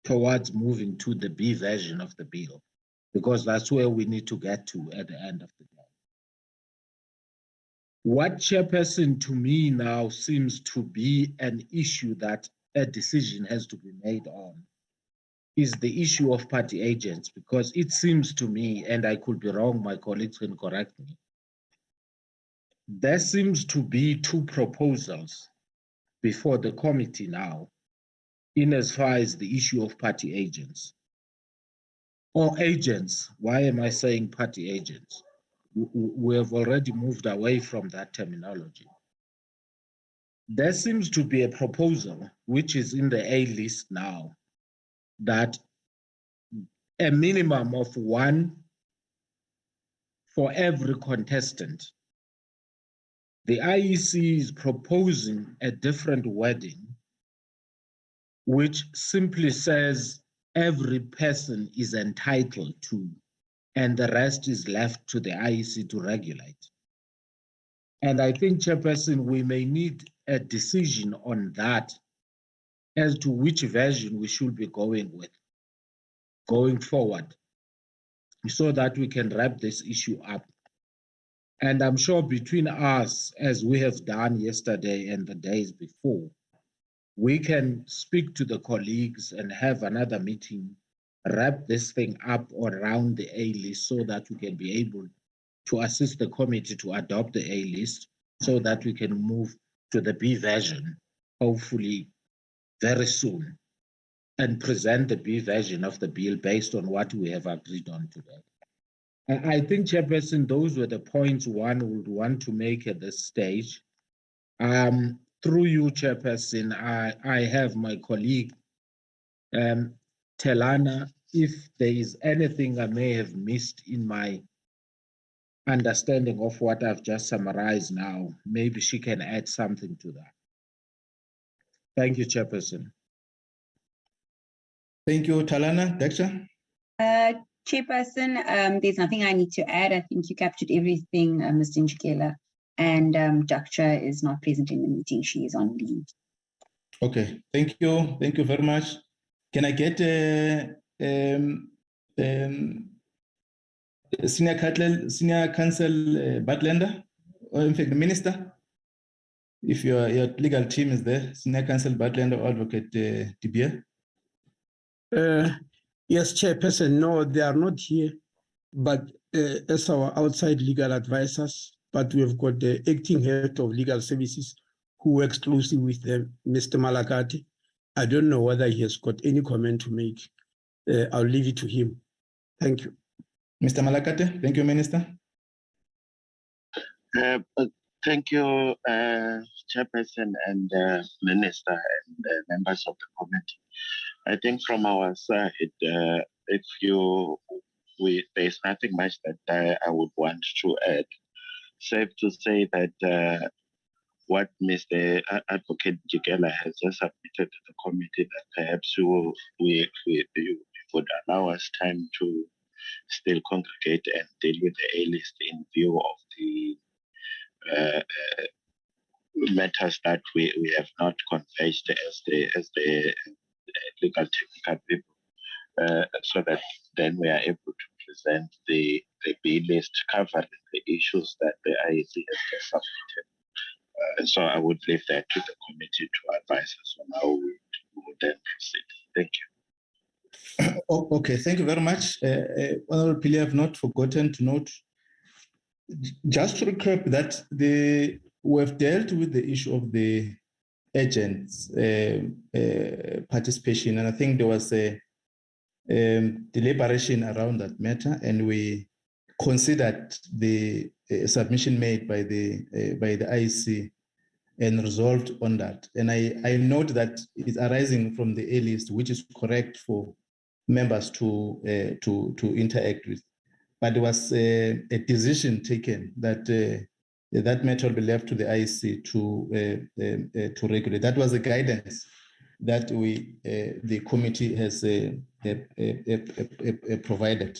towards moving to the B version of the bill, because that's where we need to get to at the end of the day. What, Chairperson, to me now seems to be an issue that a decision has to be made on is the issue of party agents, because it seems to me, and I could be wrong, my colleagues can correct me, there seems to be two proposals before the committee now in as far as the issue of party agents. Or agents, why am I saying party agents? We have already moved away from that terminology. There seems to be a proposal, which is in the A list now, that a minimum of one for every contestant. The IEC is proposing a different wording, which simply says every person is entitled to, and the rest is left to the IEC to regulate. And I think, Chairperson, we may need a decision on that as to which version we should be going with going forward, so that we can wrap this issue up. And I'm sure between us, as we have done yesterday and the days before, we can speak to the colleagues and have another meeting, wrap this thing up around the A list so that we can be able to assist the committee to adopt the A list so that we can move to the B version, hopefully very soon, and present the B version of the bill based on what we have agreed on today. I think, Chairperson, those were the points one would want to make at this stage. Through you, Chairperson, I have my colleague, Telana. If there is anything I may have missed in my understanding of what I've just summarized now, maybe she can add something to that. Thank you, Chairperson. Thank you, Talana. Dexter? Chairperson, there's nothing I need to add. I think you captured everything, Mr. Njikela. And Dr. is not present in the meeting. She is on leave. Okay, thank you. Thank you very much. Can I get Senior Counsel Batlender, or in fact, the Minister? If your legal team is there, Senior Counsel Batlender or Advocate Dibia? Yes, Chairperson, no, they are not here, but as our outside legal advisors, but we've got the acting head of legal services who works closely with them, Mr. Malakati. I don't know whether he has got any comment to make. I'll leave it to him. Thank you. Mr. Malakati, thank you, Minister. Thank you, Chairperson and Minister and members of the committee. I think from our side, there's nothing much that I would want to add. Safe to say that what Mr. Advocate Njikela has just submitted to the committee, that perhaps we would allow us time to still congregate and deal with the A list in view of the matters that we have not converged as the legal technical people, so that then we are able to present the B list covering the issues that the IEC has just submitted. So I would leave that to the committee to advise us on how we would then proceed. Thank you. Okay, thank you very much. Honorable Pili, I have not forgotten to note, just to recap that we have dealt with the issue of the agents' participation, and I think there was a deliberation around that matter, and we considered the submission made by the IEC and resolved on that. And I note that it's arising from the A list, which is correct for members to interact with. But there was a decision taken that that matter will be left to the IEC to regulate. That was the guidance that the committee has provided.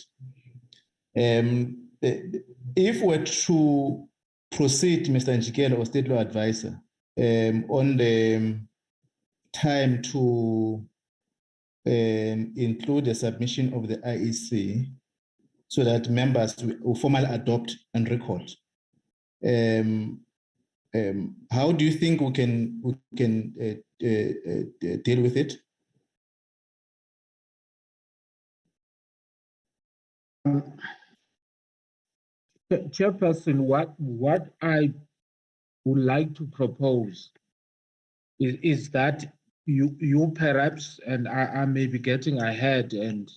If we're to proceed, Mr. Njikela or State Law Advisor, on the time to include the submission of the IEC so that members will formally adopt and record. How do you think we can deal with it? Chairperson, what I would like to propose is that you perhaps, and I may be getting ahead, and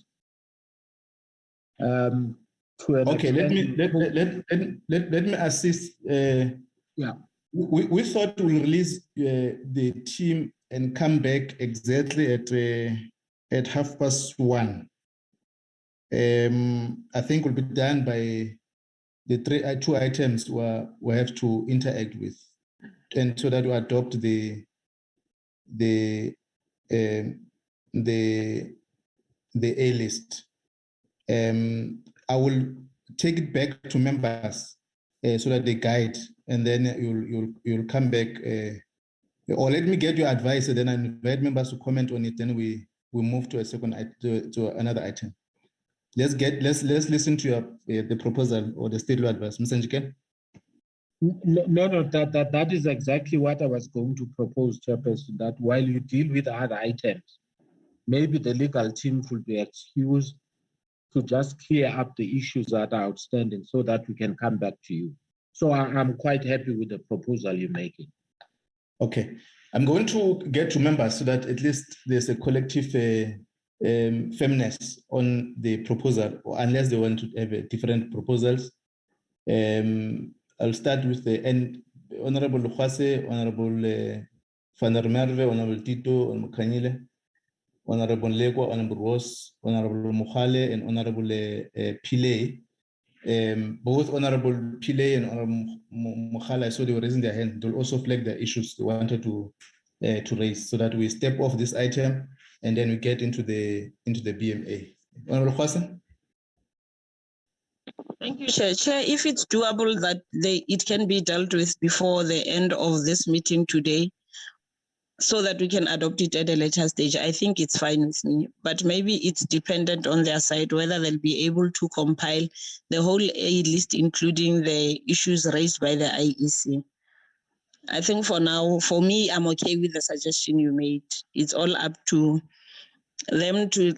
okay, let me assist. Yeah, we thought we'll release the team and come back exactly at 1:30. I think will be done by the two items we have to interact with, and so that we adopt the A list. I will take it back to members so that they guide, and then you'll come back. Or let me get your advice, and then I invite members to comment on it. Then we move to a to another item. Let's listen to the proposal or the state law advice, Mr. Njikela. No, that is exactly what I was going to propose, Chairperson, that while you deal with other items, maybe the legal team could be excused to just clear up the issues that are outstanding so that we can come back to you. So I'm quite happy with the proposal you're making. Okay, I'm going to get to members so that at least there's a collective firmness on the proposal, unless they want to have different proposals. I'll start with the Honorable Lukwase, Honorable Van der Merwe, Honorable Tito, Honorable Kanyile, Honorable Legwa, Honorable Ross, Honorable Mukhale, and Honorable Pillay. Both Honorable Pillay and Honorable Mukhale, I saw they were raising their hand. They'll also flag the issues they wanted to raise, so that we step off this item and then we get into the BMA. Honorable Lukwase. Thank you, Chair. Chair, if it's doable that it can be dealt with before the end of this meeting today, so that we can adopt it at a later stage, I think it's fine with me. But maybe it's dependent on their side whether they'll be able to compile the whole A list, including the issues raised by the IEC. I think for now, for me, I'm okay with the suggestion you made. It's all up to them to.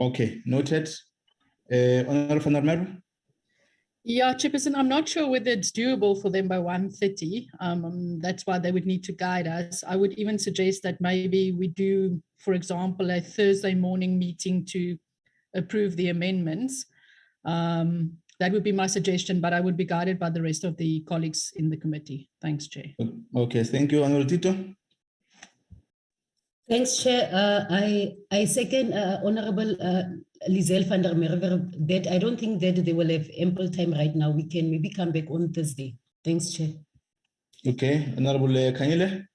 Okay, noted. Honorable Van der Merwe. Yeah, Chairperson, I'm not sure whether it's doable for them by 1:30. That's why they would need to guide us. I would even suggest that maybe we do, for example, a Thursday morning meeting to approve the amendments. That would be my suggestion, but I would be guided by the rest of the colleagues in the committee. Thanks, Chair. Okay, thank you, Honorable Tito. Thanks, Chair. I second Honorable Lizel van der Merwe that I don't think that they will have ample time right now. We can maybe come back on Thursday. Thanks, Chair. Okay, Honorable Kanyile.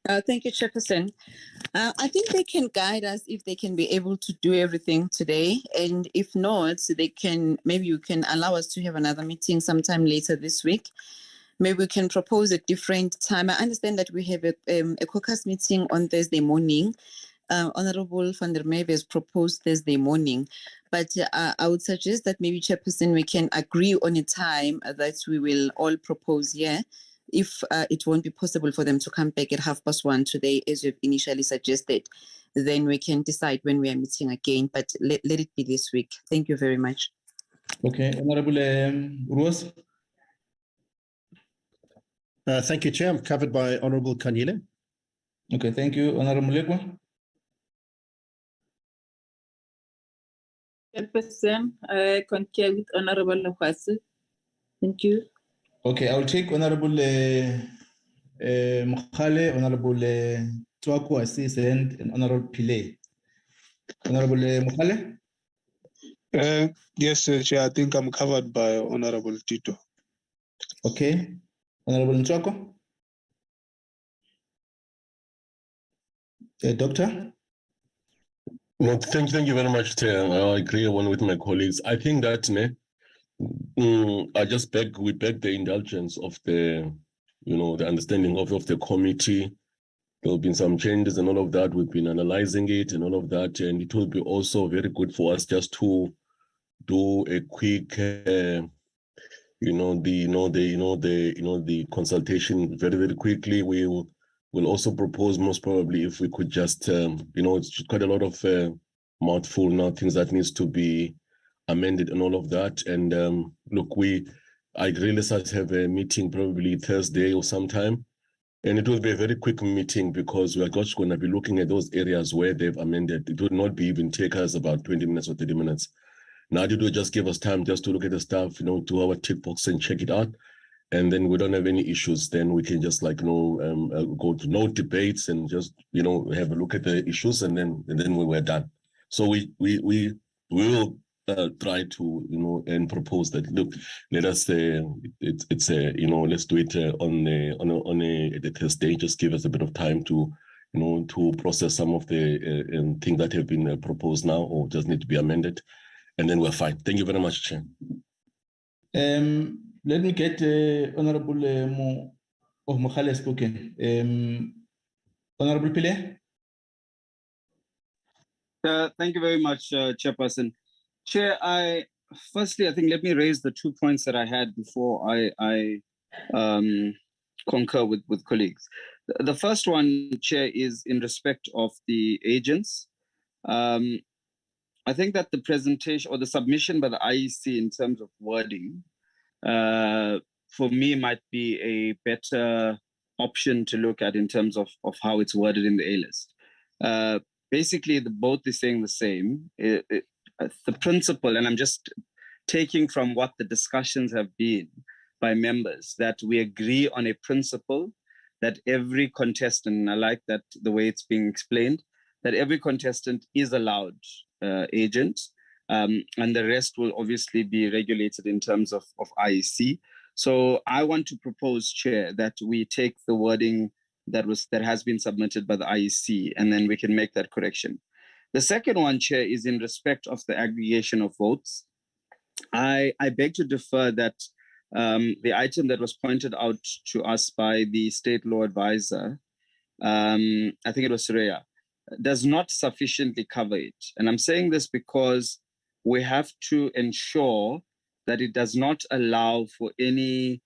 Thank you, Chairperson. I think they can guide us if they can be able to do everything today. And if not, maybe you can allow us to have another meeting sometime later this week. Maybe we can propose a different time. I understand that we have a caucus meeting on Thursday morning. Honorable van der Merwe has proposed Thursday morning, but I would suggest that maybe, Chairperson, we can agree on a time that we will all propose here. If it won't be possible for them to come back at 1:30 today, as you've initially suggested, then we can decide when we are meeting again, but let it be this week. Thank you very much. Okay, Honorable Rose. Thank you, Chair. I'm covered by Honorable Kanile. Okay, thank you. Honorable Mulekwa. Chairperson, I concur with Honorable Lefase. Thank you. Okay, I'll take Honorable Mokhale, Honorable Tswako Assis, and Honorable Pillay. Honorable Mokhale? Yes, Chair, I think I'm covered by Honorable Tito. Okay. Honorable Ntswako? Doctor? No, thank you very much, Chair. I agree with my colleagues. I think that we beg the indulgence of the, the understanding of the committee. There have been some changes and all of that. We've been analyzing it and all of that, and it will be also very good for us just to do a quick, the consultation very, very quickly. We will also propose, most probably, if we could just, it's quite a lot of mouthful now, things that needs to be amended and all of that. And look, I agree, let's have a meeting probably Thursday or sometime. And it will be a very quick meeting because we are just going to be looking at those areas where they've amended. It will not be even take us about 20 minutes or 30 minutes. Now, it will just give us time just to look at the stuff, do our tick box and check it out. And then we don't have any issues. Then we can just go to no debates and just, have a look at the issues and then we were done. So we will try to, and propose that, look, let us say let's do it on the Thursday. Just give us a bit of time to, to process some of the things that have been proposed now or just need to be amended. And then we're fine. Thank you very much, Chair. Let me get Honorable Mokhale spoken. Honorable Pillay. Thank you very much, Chairperson. Chair, firstly, I think let me raise the 2 points that I had before I concur with colleagues. The first one, Chair, is in respect of the agents. I think that the presentation or the submission by the IEC in terms of wording, for me, might be a better option to look at in terms of how it's worded in the A-list. Basically, both is saying the same. The principle, and I'm just taking from what the discussions have been by members, that we agree on a principle that every contestant, and I like that the way it's being explained, that every contestant is allowed agents, and the rest will obviously be regulated in terms of IEC. So I want to propose, Chair, that we take the wording that has been submitted by the IEC, and then we can make that correction. The second one, Chair, is in respect of the aggregation of votes. I beg to defer that the item that was pointed out to us by the state law advisor, I think it was Surya, does not sufficiently cover it. And I'm saying this because we have to ensure that it does not allow for any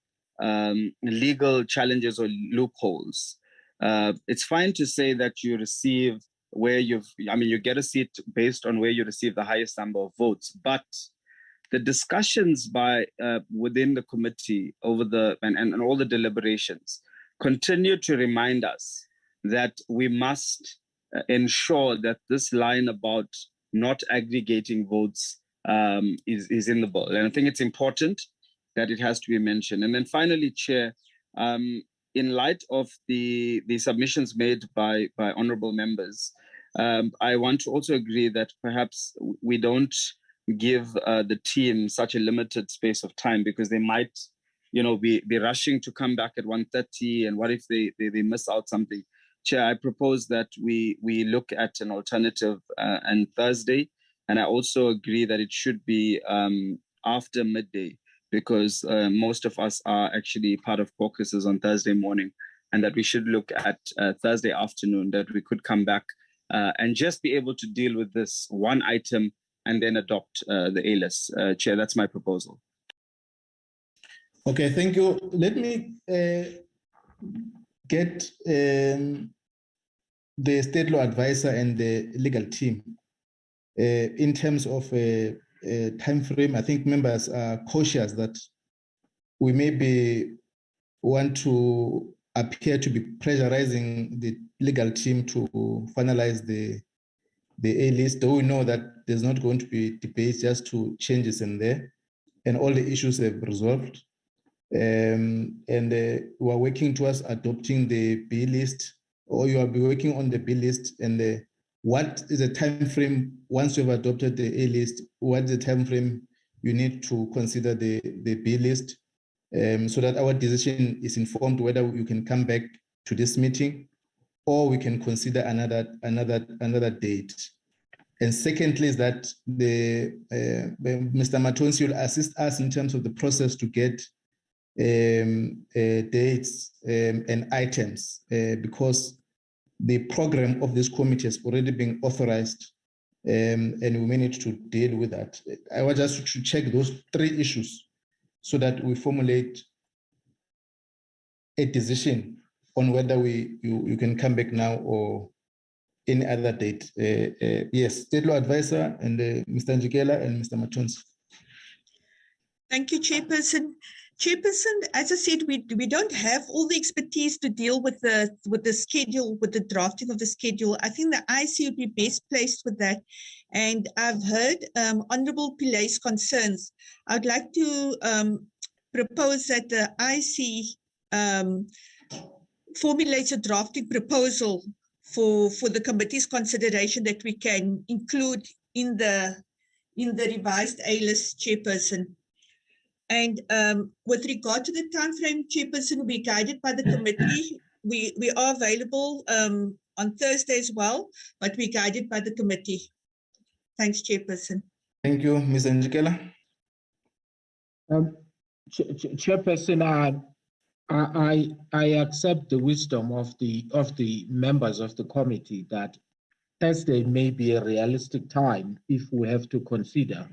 legal challenges or loopholes. It's fine to say that you receive you get a seat based on where you receive the highest number of votes, but the discussions within the committee over and all the deliberations continue to remind us that we must ensure that this line about not aggregating votes is in the bill. And I think it's important that it has to be mentioned. And then finally, Chair, in light of the submissions made by honorable members, I want to also agree that perhaps we don't give the team such a limited space of time, because they might, be rushing to come back at 1:30, and what if they miss out something? Chair, I propose that we look at an alternative on Thursday, and I also agree that it should be after midday, because most of us are actually part of caucuses on Thursday morning, and that we should look at Thursday afternoon, that we could come back and just be able to deal with this one item and then adopt the A-list. Chair, that's my proposal. Okay, thank you. Let me get the state law advisor and the legal team in terms of a time frame. I think members are cautious that we maybe want to appear to be pressurizing the legal team to finalize the A list. Though we know that there's not going to be debates, just to changes in there, and all the issues have resolved. And we're working towards adopting the B list, or you will be working on the B list. And what is the time frame once you've adopted the A list? What is the time frame you need to consider the B list, so that our decision is informed whether you can come back to this meeting, or we can consider another date. And secondly, is that Mr. Matonsi will assist us in terms of the process to get dates and items, because the program of this committee has already been authorized, and we may need to deal with that. I want us to check those three issues so that we formulate a decision on whether you can come back now or any other date. Yes, State Law Advisor and Mr. Njikela and Mr. Matonsi. Thank you, Chairperson. Chairperson, as I said, we don't have all the expertise to deal with the schedule, with the drafting of the schedule. I think the IC would be best placed with that. And I've heard Honourable Pilay's concerns. I'd like to propose that the IC formulates a drafting proposal for the committee's consideration that we can include in the revised A-list, Chairperson. And with regard to the time frame, Chairperson, we're guided by the committee. We are available on Thursday as well, but we're guided by the committee. Thanks, Chairperson. Thank you, Ms. Njikela. Chairperson, I accept the wisdom of the members of the committee that Thursday may be a realistic time if we have to consider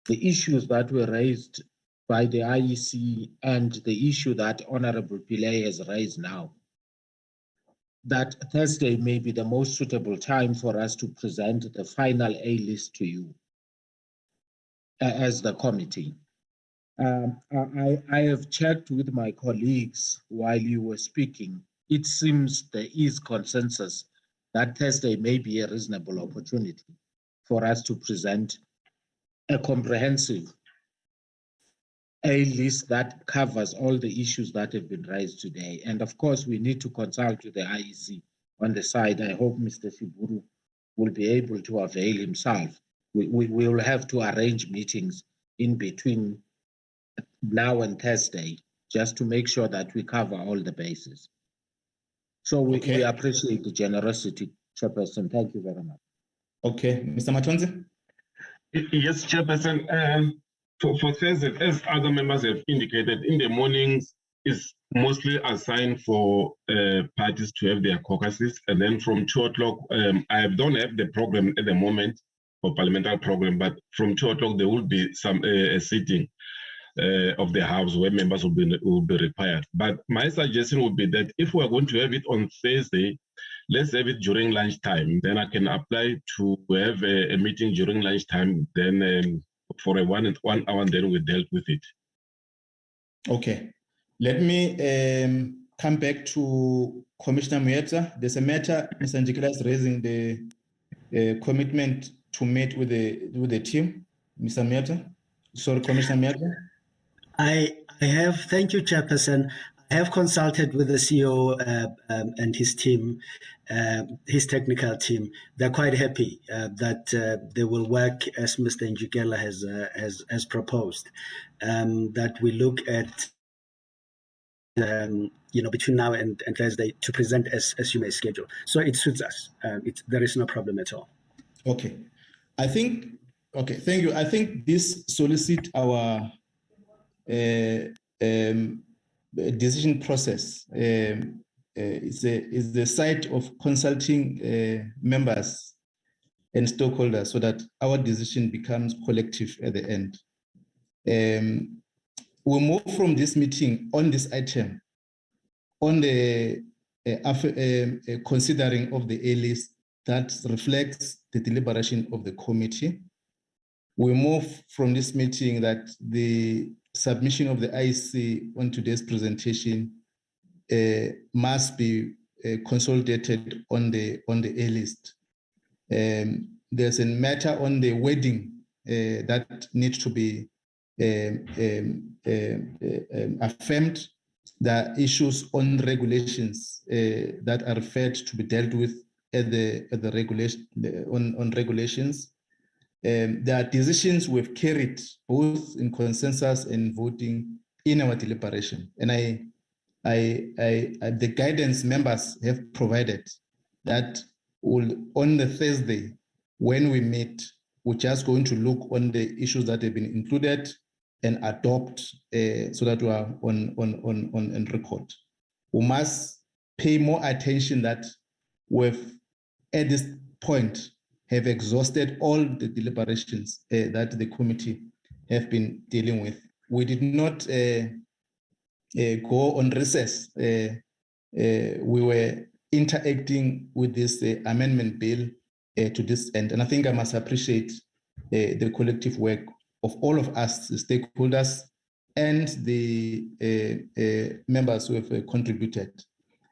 the issues that were raised by the IEC and the issue that Honorable Pillay has raised now. That Thursday may be the most suitable time for us to present the final A list to you as the committee. I have checked with my colleagues while you were speaking. It seems there is consensus that Thursday may be a reasonable opportunity for us to present a comprehensive A list that covers all the issues that have been raised today. And of course, we need to consult with the IEC on the side. I hope Mr. Siburu will be able to avail himself. We will have to arrange meetings in between now and Thursday, just to make sure that we cover all the bases. So we appreciate the generosity, Chairperson. Thank you very much. Okay, Mr. Matonsi? Yes, Chairperson. For Thursday, as other members have indicated, in the mornings is mostly assigned for parties to have their caucuses, and then from 2 o'clock, I don't have the program at the moment for parliamentary program, but from 2 o'clock there will be some a sitting of the House where members will be required. But my suggestion would be that if we are going to have it on Thursday, let's have it during lunchtime. Then I can apply to have a meeting during lunchtime. Then for a 1 hour, and then we dealt with it. Okay. Let me come back to Commissioner Muyetsa. There's a matter Mr. Njikela is raising, the commitment to meet with the team. Mr. Muyetsa. Sorry, Commissioner Muyetsa. I have, thank you, Chairperson. I have consulted with the CEO and his team, his technical team. They're quite happy that they will work as Mr. Njikela has proposed, that we look at between now and Thursday to present as you may schedule. So it suits us. There is no problem at all. Okay. Thank you. I think this solicits our decision process. Is the site of consulting members and stakeholders so that our decision becomes collective at the end. We move from this meeting on this item on the considering of the A list that reflects the deliberation of the committee. We move from this meeting that the submission of the IEC on today's presentation must be consolidated on the A list. There's a matter on the wording that needs to be affirmed. The issues on regulations that are referred to be dealt with at the regulation on regulations. There are decisions we've carried both in consensus and voting in our deliberation, and the guidance members have provided that on the Thursday when we meet, we're just going to look on the issues that have been included and adopt so that we are on record. We must pay more attention that we've at this point have exhausted all the deliberations that the committee have been dealing with. We did not go on recess. We were interacting with this amendment bill to this end. And I think I must appreciate the collective work of all of us, the stakeholders, and the members who have contributed.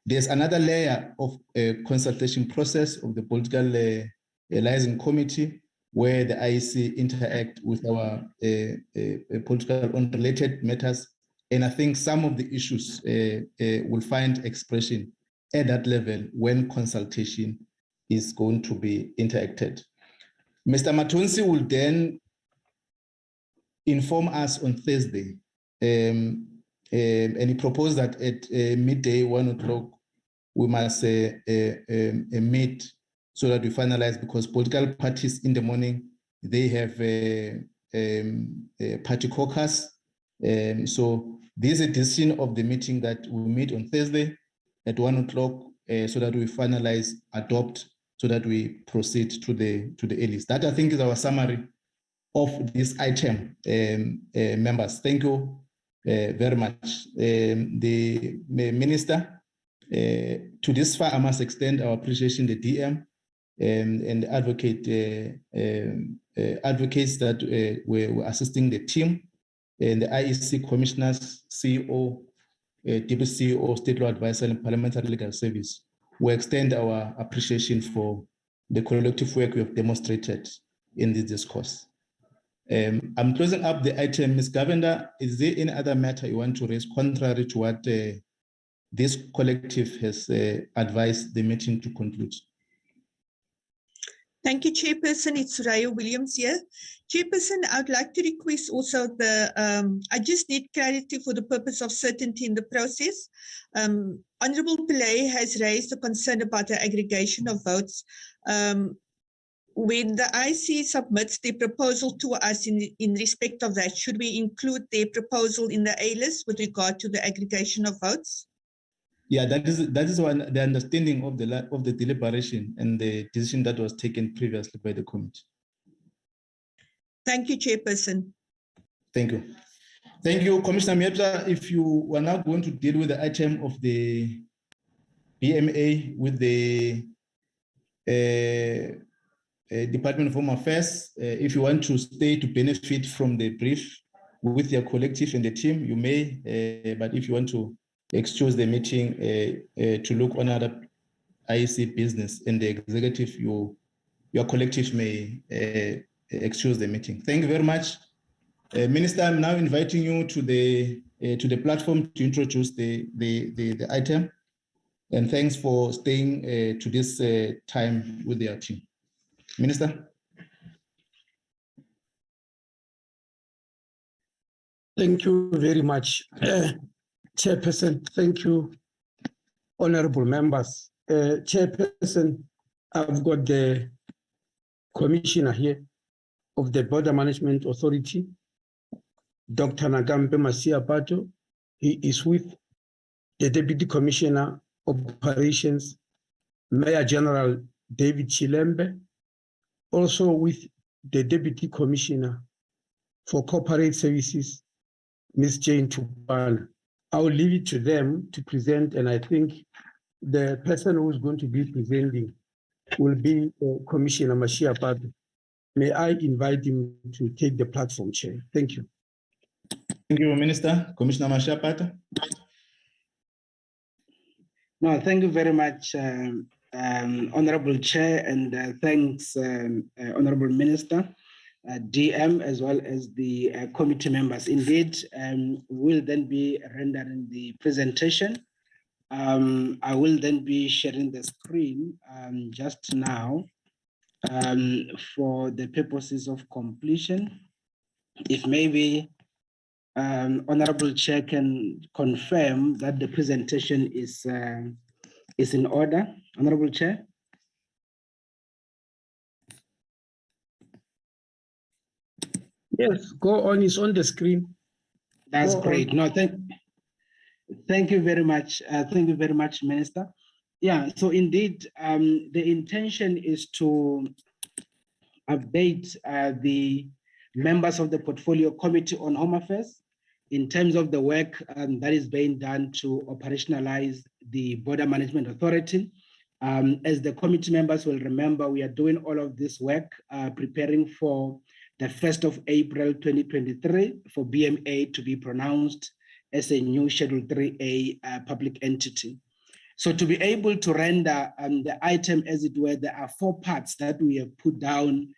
There's another layer of consultation process of the political liaison committee where the IEC interact with our political unrelated matters. And I think some of the issues will find expression at that level when consultation is going to be interacted. Mr. Matunsi will then inform us on Thursday. And he proposed that at midday, 1 o'clock, we must meet so that we finalize, because political parties in the morning, they have a party caucus. So this is a decision of the meeting that we meet on Thursday at 1 o'clock so that we finalize, adopt, so that we proceed to the A list. That I think is our summary of this item, members. Thank you very much. The Minister, to this far, I must extend our appreciation to the DM and advocates that were assisting the team, and the IEC commissioners, CEO, Deputy CEO, State Law Advisor, and Parliamentary Legal Service. We extend our appreciation for the collective work we have demonstrated in this discourse. I'm closing up the item. Ms. Govender, is there any other matter you want to raise contrary to what this collective has advised the meeting to conclude? Thank you, Chairperson. It's Soraya Williams here. Chairperson, I'd like to request also I just need clarity for the purpose of certainty in the process. Honourable Pillay has raised a concern about the aggregation of votes. When the IC submits their proposal to us in respect of that, should we include their proposal in the A list with regard to the aggregation of votes? Yeah, that is the understanding of the deliberation and the decision that was taken previously by the committee. Thank you, Chairperson. Thank you. Thank you, Commissioner Miepza. If you are now going to deal with the item of the BMA with the Department of Home Affairs, if you want to stay to benefit from the brief with your collective and the team, you may, but if you want to excuse the meeting to look on other IEC business and the executive, your collective may excuse the meeting. Thank you very much. Minister, I'm now inviting you to the platform to introduce the item. And thanks for staying to this time with your team. Minister. Thank you very much. Chairperson, thank you. Honorable members. Chairperson, I've got the commissioner here of the Border Management Authority, Dr. Nagambe Masiapato. He is with the Deputy Commissioner Operations, Mayor General David Chilembe, also with the Deputy Commissioner for Corporate Services, Ms. Jane Tupana. I will leave it to them to present, and I think the person who is going to be presenting will be Commissioner Masiapato. May I invite him to take the platform, Chair? Thank you. Thank you, Minister. Commissioner Masiapato. No, thank you very much, Honorable Chair, and thanks, Honorable Minister, DM, as well as the committee members. Indeed, we'll then be rendering the presentation. I will then be sharing the screen just now for the purposes of completion. If maybe Honorable Chair can confirm that the presentation is in order. Honorable Chair. Yes, go on. It's on the screen. That's Go great. on. No, thank you very much. Thank you very much, Minister. Yeah, so indeed, the intention is to update the members of the Portfolio Committee on Home Affairs in terms of the work that is being done to operationalize the Border Management Authority. As the committee members will remember, we are doing all of this work preparing for the 1st of April 2023 for BMA to be pronounced as a new Schedule 3A public entity. So to be able to render the item, as it were, there are 4 parts that we have put down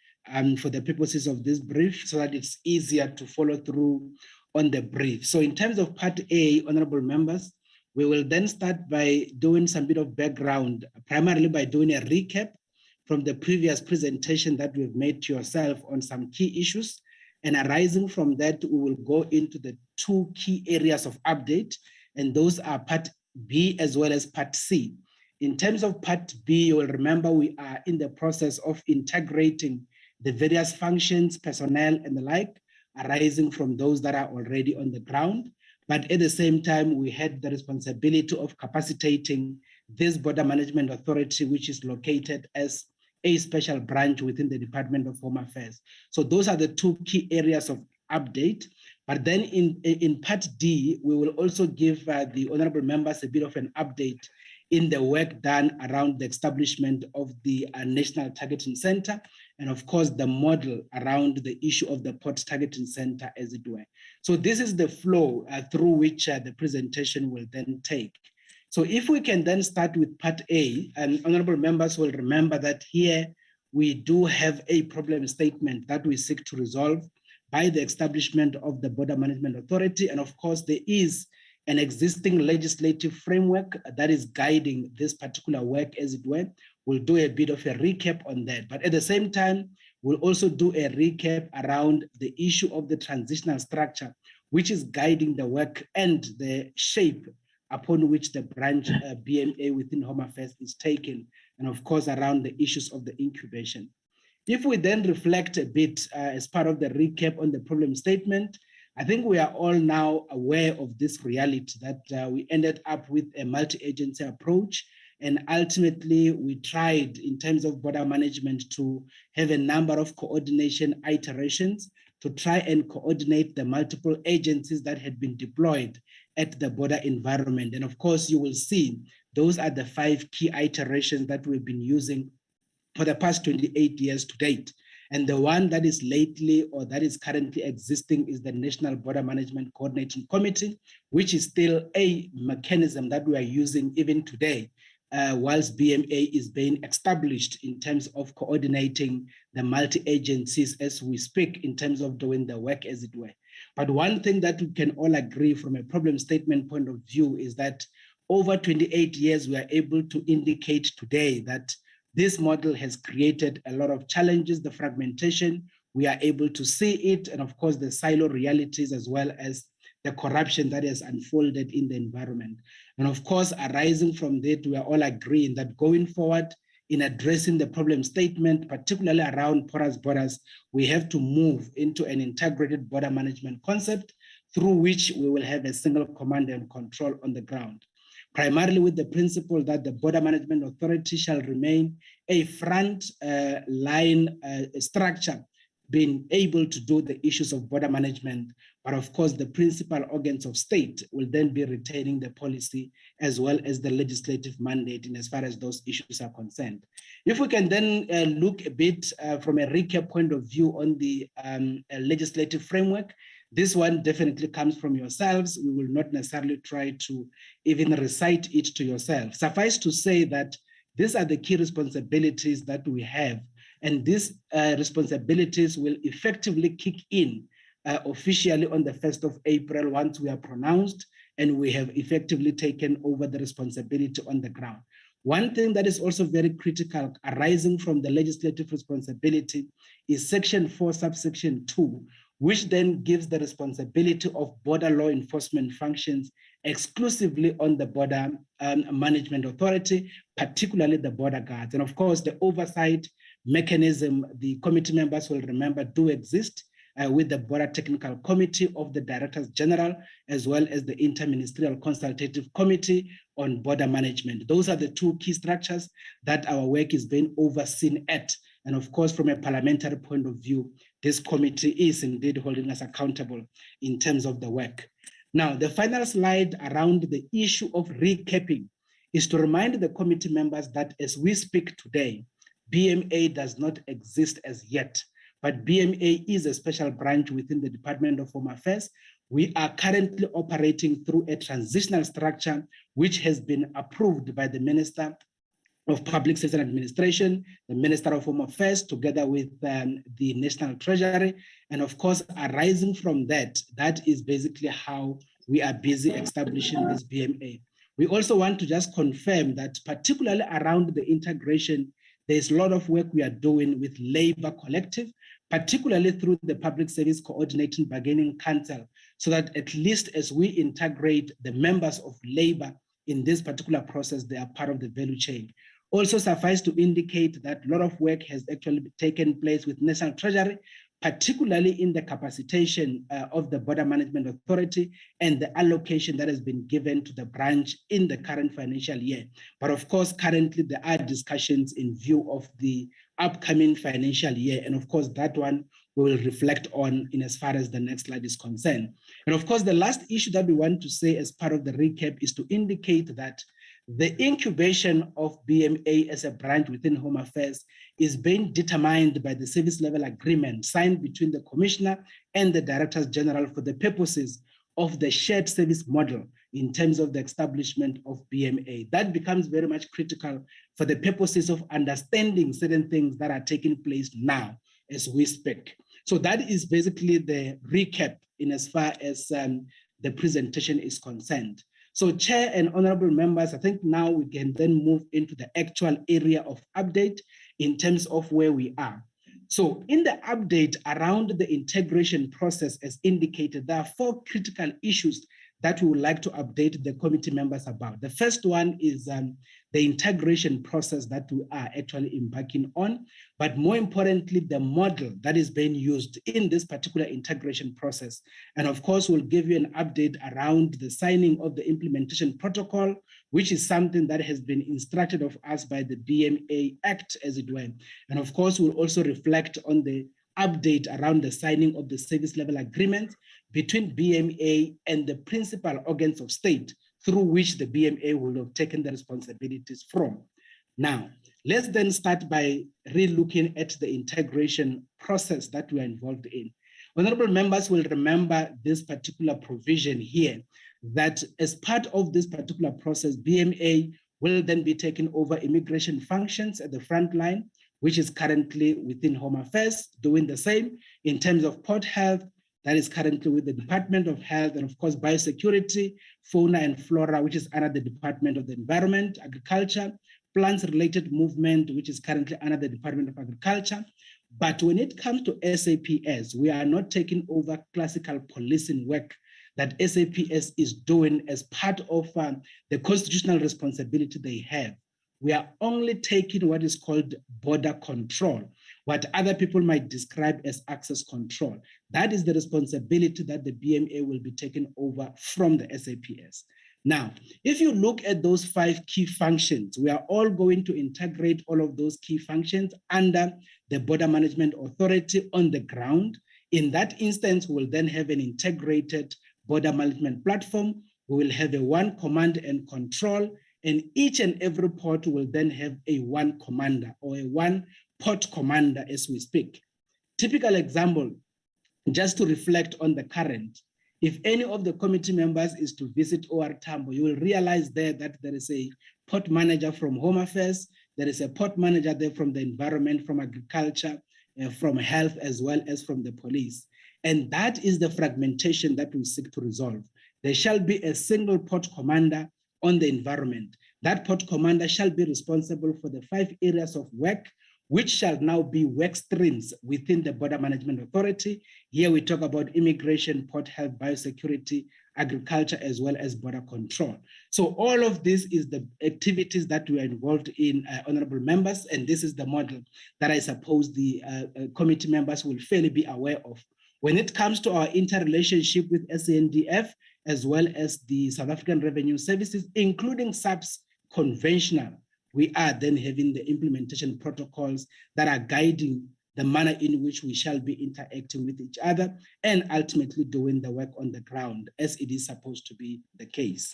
for the purposes of this brief so that it's easier to follow through on the brief. So in terms of Part A, honorable members, we will then start by doing some bit of background, primarily by doing a recap from the previous presentation that we've made to yourself on some key issues. And arising from that, we will go into the 2 key areas of update, and those are Part B as well as Part C. In terms of Part B, you will remember we are in the process of integrating the various functions, personnel, and the like, arising from those that are already on the ground. But at the same time, we had the responsibility of capacitating this Border Management Authority, which is located as a special branch within the Department of Home Affairs. So those are the 2 key areas of update. But then in Part D, we will also give the honorable members a bit of an update in the work done around the establishment of the National Targeting Center, and of course, the model around the issue of the Port Targeting Center, as it were. So this is the flow through which the presentation will then take. So if we can then start with Part A, and honorable members will remember that here we do have a problem statement that we seek to resolve by the establishment of the Border Management Authority. And of course, there is an existing legislative framework that is guiding this particular work, as it were. We'll do a bit of a recap on that. But at the same time, we'll also do a recap around the issue of the transitional structure, which is guiding the work and the shape upon which the branch BMA within Home Affairs is taken, and of course, around the issues of the incubation. If we then reflect a bit as part of the recap on the problem statement, I think we are all now aware of this reality that we ended up with a multi-agency approach, and ultimately we tried in terms of border management to have a number of coordination iterations to try and coordinate the multiple agencies that had been deployed at the border environment. And of course, you will see those are the 5 key iterations that we've been using for the past 28 years to date. And the one that is lately or that is currently existing is the National Border Management Coordinating Committee, which is still a mechanism that we are using even today, whilst BMA is being established in terms of coordinating the multi-agencies as we speak in terms of doing the work, as it were. But one thing that we can all agree from a problem statement point of view is that over 28 years, we are able to indicate today that this model has created a lot of challenges, the fragmentation, we are able to see it, and of course the silo realities as well as the corruption that has unfolded in the environment. And of course, arising from that, we are all agreeing that going forward in addressing the problem statement, particularly around porous borders, we have to move into an integrated border management concept through which we will have a single command and control on the ground, primarily with the principle that the Border Management Authority shall remain a front line structure, being able to do the issues of border management. But of course, the principal organs of state will then be retaining the policy as well as the legislative mandate in as far as those issues are concerned. If we can then look a bit from a recap point of view on the legislative framework, this one definitely comes from yourselves. We will not necessarily try to even recite it to yourself. Suffice to say that these are the key responsibilities that we have, and these responsibilities will effectively kick in officially on the 1st of April once we are pronounced and we have effectively taken over the responsibility on the ground. One thing that is also very critical arising from the legislative responsibility is Section 4, Subsection 2, which then gives the responsibility of border law enforcement functions exclusively on the Border Management Authority, particularly the border guards. And of course, the oversight mechanism, the committee members will remember, do exist with the Border Technical Committee of the Directors General, as well as the Interministerial Consultative Committee on Border Management. Those are the two key structures that our work is being overseen at. And of course, from a parliamentary point of view, this committee is indeed holding us accountable in terms of the work. Now, the final slide around the issue of recapping is to remind the committee members that as we speak today, BMA does not exist as yet, but BMA is a special branch within the Department of Home Affairs. We are currently operating through a transitional structure which has been approved by the Minister of Public Service and Administration, the Minister of Home Affairs, together with the National Treasury. And of course, arising from that, that is basically how we are busy establishing this BMA. We also want to just confirm that particularly around the integration, there's a lot of work we are doing with Labor Collective, particularly through the Public Service Coordinating Bargaining Council, so that at least as we integrate the members of labor in this particular process, they are part of the value chain. Also suffice to indicate that a lot of work has actually taken place with National Treasury, particularly in the capacitation of the Border Management Authority and the allocation that has been given to the branch in the current financial year. But of course, currently there are discussions in view of the upcoming financial year. And of course, that one we will reflect on in as far as the next slide is concerned. And of course, the last issue that we want to say as part of the recap is to indicate that the incubation of BMA as a branch within Home Affairs is being determined by the service level agreement signed between the Commissioner and the Directors General for the purposes of the shared service model in terms of the establishment of BMA. That becomes very much critical for the purposes of understanding certain things that are taking place now as we speak. So that is basically the recap in as far as the presentation is concerned. So Chair and honorable members, I think now we can then move into the actual area of update in terms of where we are. So in the update around the integration process as indicated, there are 4 critical issues that we would like to update the committee members about. The first one is the integration process that we are actually embarking on, but more importantly, the model that is being used in this particular integration process. And of course, we'll give you an update around the signing of the implementation protocol, which is something that has been instructed of us by the BMA Act, as it were. And of course, we'll also reflect on the update around the signing of the service level agreement between BMA and the principal organs of state through which the BMA will have taken the responsibilities from. Now, let's then start by re-looking at the integration process that we are involved in. Honorable members will remember this particular provision here, that as part of this particular process, BMA will then be taking over immigration functions at the front line, which is currently within Home Affairs, doing the same in terms of port health, that is currently with the Department of Health, and of course, biosecurity, fauna and flora, which is under the Department of the Environment, Agriculture, plants-related movement, which is currently under the Department of Agriculture. But when it comes to SAPS, we are not taking over classical policing work that SAPS is doing as part of the constitutional responsibility they have. We are only taking what is called border control, what other people might describe as access control. That is the responsibility that the BMA will be taking over from the SAPS. Now, if you look at those 5 key functions, we are all going to integrate all of those key functions under the Border Management Authority on the ground. In that instance, we'll then have an integrated border management platform. We will have a one command and control, and each and every port will then have a one commander or a one port commander as we speak. Typical example, just to reflect on the current, if any of the committee members is to visit OR Tambo, you will realize there that there is a port manager from Home Affairs, there is a port manager there from the environment, from agriculture, from health, as well as from the police. And that is the fragmentation that we seek to resolve. There shall be a single port commander on the environment. That port commander shall be responsible for the 5 areas of work, which shall now be work streams within the Border Management Authority. Here we talk about immigration, port health, biosecurity, agriculture, as well as border control. So all of this is the activities that we are involved in, honorable members, and this is the model that I suppose the committee members will fairly be aware of. When it comes to our interrelationship with SANDF, as well as the South African Revenue Services, including SAPS conventional, we are then having the implementation protocols that are guiding the manner in which we shall be interacting with each other and ultimately doing the work on the ground as it is supposed to be the case.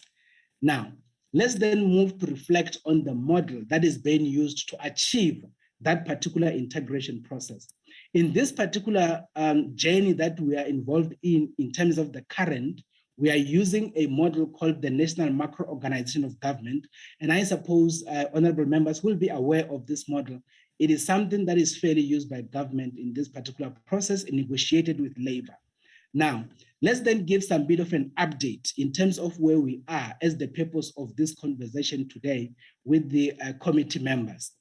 Now, let's then move to reflect on the model that is being used to achieve that particular integration process. In this particular journey that we are involved in terms of the current, we are using a model called the National Macro Organization of Government. And I suppose honorable members will be aware of this model. It is something that is fairly used by government in this particular process and negotiated with labor. Now, let's then give some bit of an update in terms of where we are as the purpose of this conversation today with the committee members.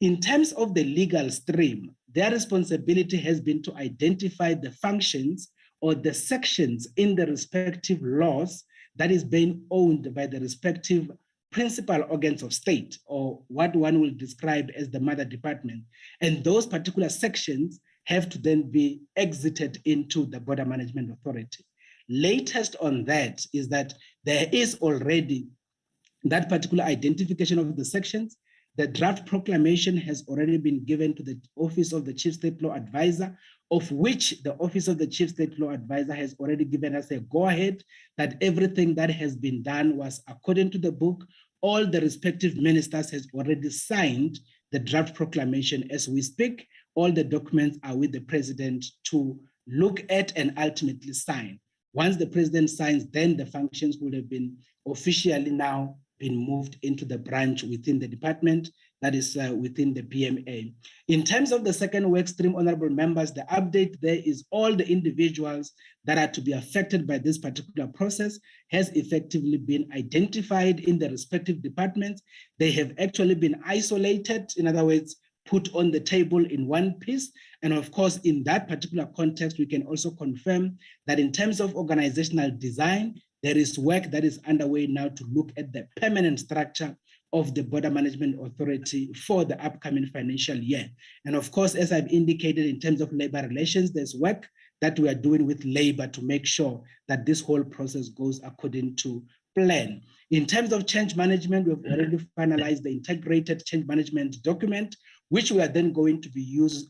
In terms of the legal stream, their responsibility has been to identify the functions or the sections in the respective laws that is being owned by the respective principal organs of state, or what one will describe as the mother department. And those particular sections have to then be exited into the Border Management Authority. Latest on that is that there is already that particular identification of the sections. The draft proclamation has already been given to the Office of the Chief State Law Advisor, of which the Office of the Chief State Law Advisor has already given us a go-ahead that everything that has been done was according to the book. All the respective ministers has already signed the draft proclamation as we speak. All the documents are with the president to look at and ultimately sign. Once the president signs, then the functions would have been officially now been moved into the branch within the department that is within the BMA. In terms of the second work stream, honorable members, the update there is all the individuals that are to be affected by this particular process has effectively been identified in the respective departments. They have actually been isolated, in other words, put on the table in one piece. And of course, in that particular context, we can also confirm that in terms of organizational design, there is work that is underway now to look at the permanent structure of the Border Management Authority for the upcoming financial year. And of course, as I've indicated in terms of labor relations, there's work that we are doing with labor to make sure that this whole process goes according to plan. In terms of change management, we've already finalized the integrated change management document, which we are then going to be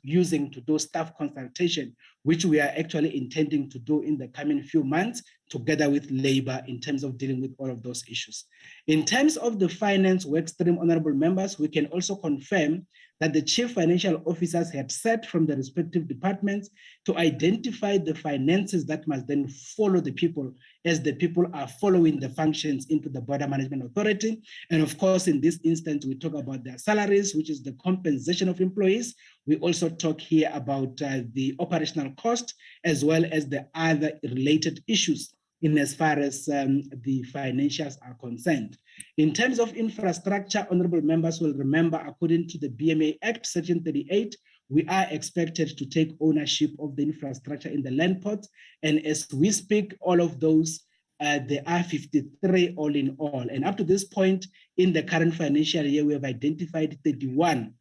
using to do staff consultation, which we are actually intending to do in the coming few months together with labor in terms of dealing with all of those issues. In terms of the finance work stream, honorable members, we can also confirm that the chief financial officers had set from the respective departments to identify the finances that must then follow the people as the people are following the functions into the Border Management Authority. And of course, in this instance, we talk about their salaries, which is the compensation of employees. We also talk here about the operational cost, as well as the other related issues in as far as the financials are concerned. In terms of infrastructure, honorable members will remember, according to the BMA Act, Section 38, we are expected to take ownership of the infrastructure in the land ports. And as we speak, all of those there are 53 all in all. And up to this point in the current financial year, we have identified 31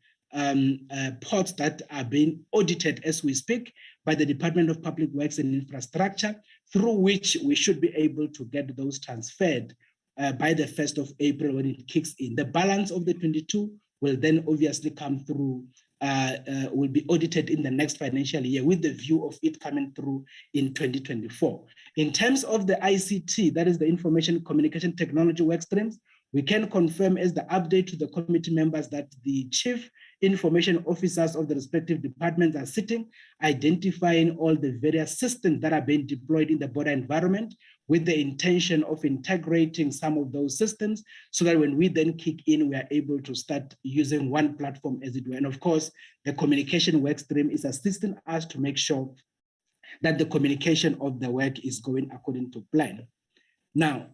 ports that are being audited as we speak by the Department of Public Works and Infrastructure, through which we should be able to get those transferred by the 1st of April when it kicks in. The balance of the 22 will then obviously come through, will be audited in the next financial year with the view of it coming through in 2024. In terms of the ICT, that is the Information Communication Technology work streams, we can confirm as the update to the committee members that the chief information officers of the respective departments are sitting, identifying all the various systems that are being deployed in the border environment with the intention of integrating some of those systems so that when we then kick in, we are able to start using one platform as it were. And of course, the communication work stream is assisting us to make sure that the communication of the work is going according to plan. Now,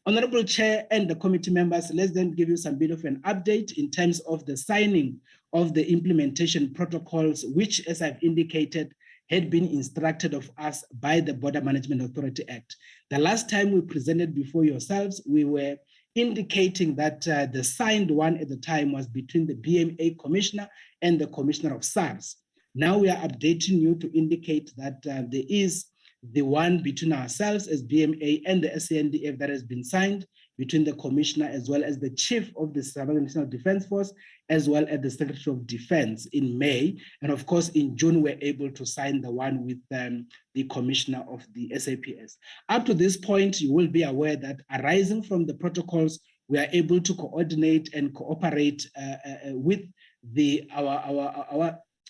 Honorable Chair and the committee members, let's then give you some bit of an update in terms of the signing of the implementation protocols, which, as I've indicated, had been instructed of us by the Border Management Authority Act. The last time we presented before yourselves, we were indicating that the signed one at the time was between the BMA Commissioner and the Commissioner of SARS. Now we are updating you to indicate that there is the one between ourselves as BMA and the SANDF that has been signed between the Commissioner as well as the Chief of the South African National Defence Force, as well as the Secretary of Defence in May. And of course, in June, we're able to sign the one with the Commissioner of the SAPS. Up to this point, you will be aware that arising from the protocols, we are able to coordinate and cooperate with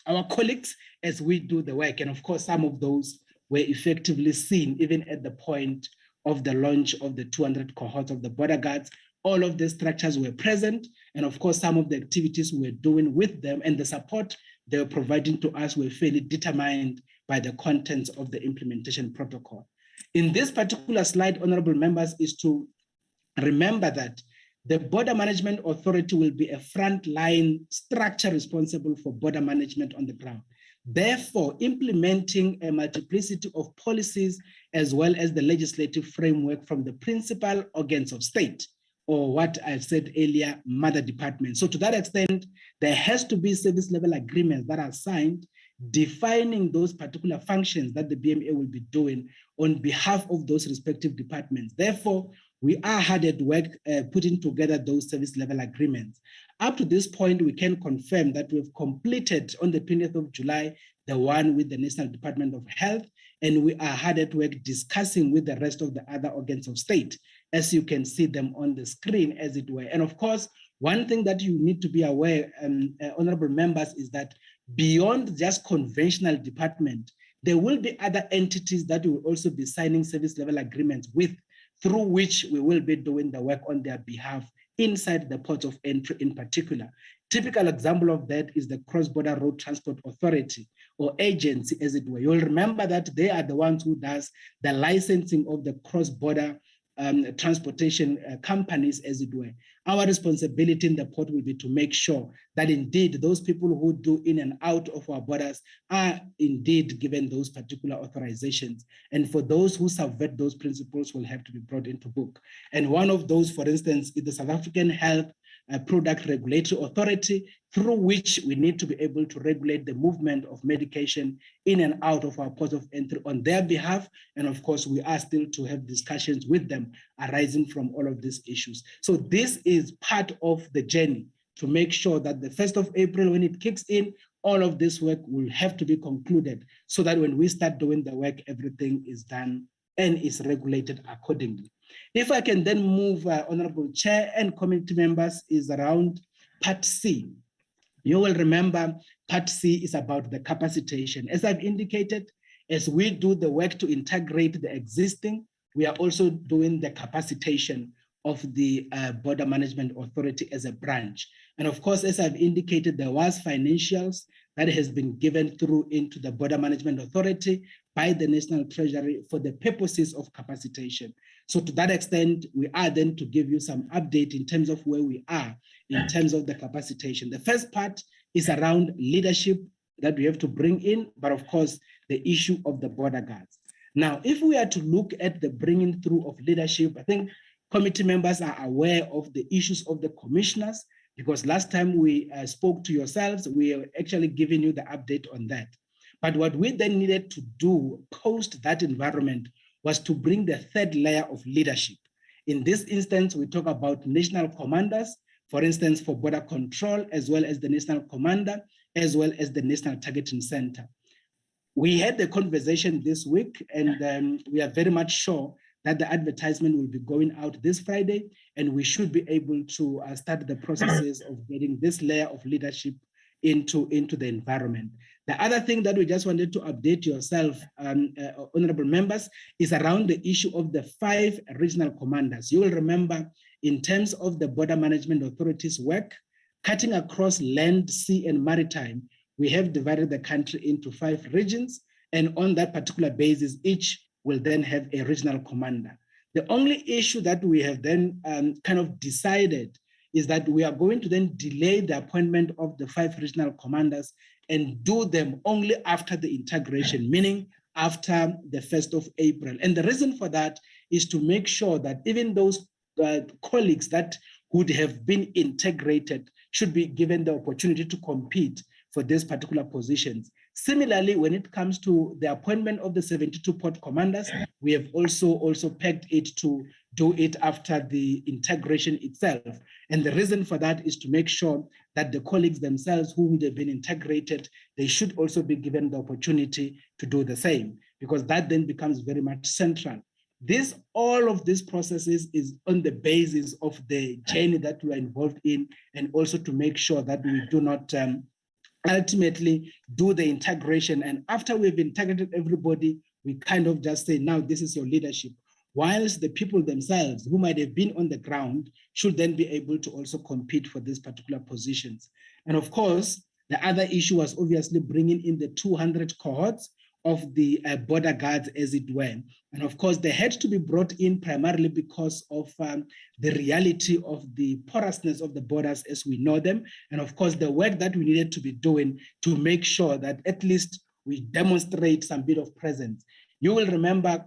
our colleagues as we do the work. And of course, some of those were effectively seen even at the point of the launch of the 200 cohorts of the border guards. All of the structures were present. And of course, some of the activities we were doing with them and the support they were providing to us were fairly determined by the contents of the implementation protocol. In this particular slide, honorable members, is to remember that the Border Management Authority will be a frontline structure responsible for border management on the ground. Therefore, implementing a multiplicity of policies as well as the legislative framework from the principal organs of state, or what I've said earlier, mother department. So to that extent, there has to be service level agreements that are signed defining those particular functions that the BMA will be doing on behalf of those respective departments. Therefore, we are hard at work putting together those service level agreements. Up to this point, we can confirm that we've completed on the 20th of July, the one with the National Department of Health, and we are hard at work discussing with the rest of the other organs of state, as you can see them on the screen, as it were. And of course, one thing that you need to be aware, honorable members, is that beyond just conventional department, there will be other entities that will also be signing service level agreements with, through which we will be doing the work on their behalf inside the ports of entry in particular. Typical example of that is the Cross-Border Road Transport Authority, or agency as it were. You'll remember that they are the ones who does the licensing of the cross-border transportation companies as it were. Our responsibility in the port will be to make sure that indeed those people who do in and out of our borders are indeed given those particular authorizations. And for those who subvert those principles will have to be brought into book. And one of those, for instance, is the South African Health Product Regulatory Authority, through which we need to be able to regulate the movement of medication in and out of our ports of entry on their behalf. And of course, we are still to have discussions with them arising from all of these issues. So this is part of the journey to make sure that the 1st of April, when it kicks in, all of this work will have to be concluded so that when we start doing the work, everything is done and is regulated accordingly. If I can then move, Honorable Chair and committee members, is around Part C. You will remember Part C is about the capacitation. As I've indicated, as we do the work to integrate the existing, we are also doing the capacitation of the Border Management Authority as a branch. And of course, as I've indicated, there was financials that has been given through into the Border Management Authority by the National Treasury for the purposes of capacitation. So to that extent, we are then to give you some update in terms of where we are in terms of the capacitation. The first part is around leadership that we have to bring in, but of course, the issue of the border guards. Now, if we are to look at the bringing through of leadership, I think committee members are aware of the issues of the commissioners, because last time we spoke to yourselves, we are actually giving you the update on that. But what we then needed to do post that environment was to bring the third layer of leadership. In this instance, we talk about national commanders, for instance, for border control, as well as the national commander, as well as the National Targeting Center. We had the conversation this week, and we are very much sure that the advertisement will be going out this Friday, and we should be able to start the processes of getting this layer of leadership into the environment. The other thing that we just wanted to update yourself, honorable members, is around the issue of the 5 regional commanders. You will remember, in terms of the border management authorities' work, cutting across land, sea, and maritime, we have divided the country into 5 regions, and on that particular basis, each will then have a regional commander. The only issue that we have then kind of decided is that we are going to then delay the appointment of the 5 regional commanders and do them only after the integration, meaning after the 1st of April. And the reason for that is to make sure that even those colleagues that would have been integrated should be given the opportunity to compete for these particular positions. Similarly, when it comes to the appointment of the 72 port commanders, we have also pegged it to do it after the integration itself. And the reason for that is to make sure that the colleagues themselves who would have been integrated, they should also be given the opportunity to do the same, because that then becomes very much central. All of these processes is on the basis of the journey that we are involved in, and also to make sure that we do not ultimately do the integration. And after we've integrated everybody, we kind of just say, now this is your leadership. Whilst the people themselves who might have been on the ground should then be able to also compete for these particular positions. And of course, the other issue was obviously bringing in the 200 cohorts of the border guards, as it were. And of course, they had to be brought in primarily because of the reality of the porousness of the borders as we know them. And of course, the work that we needed to be doing to make sure that at least we demonstrate some bit of presence. You will remember,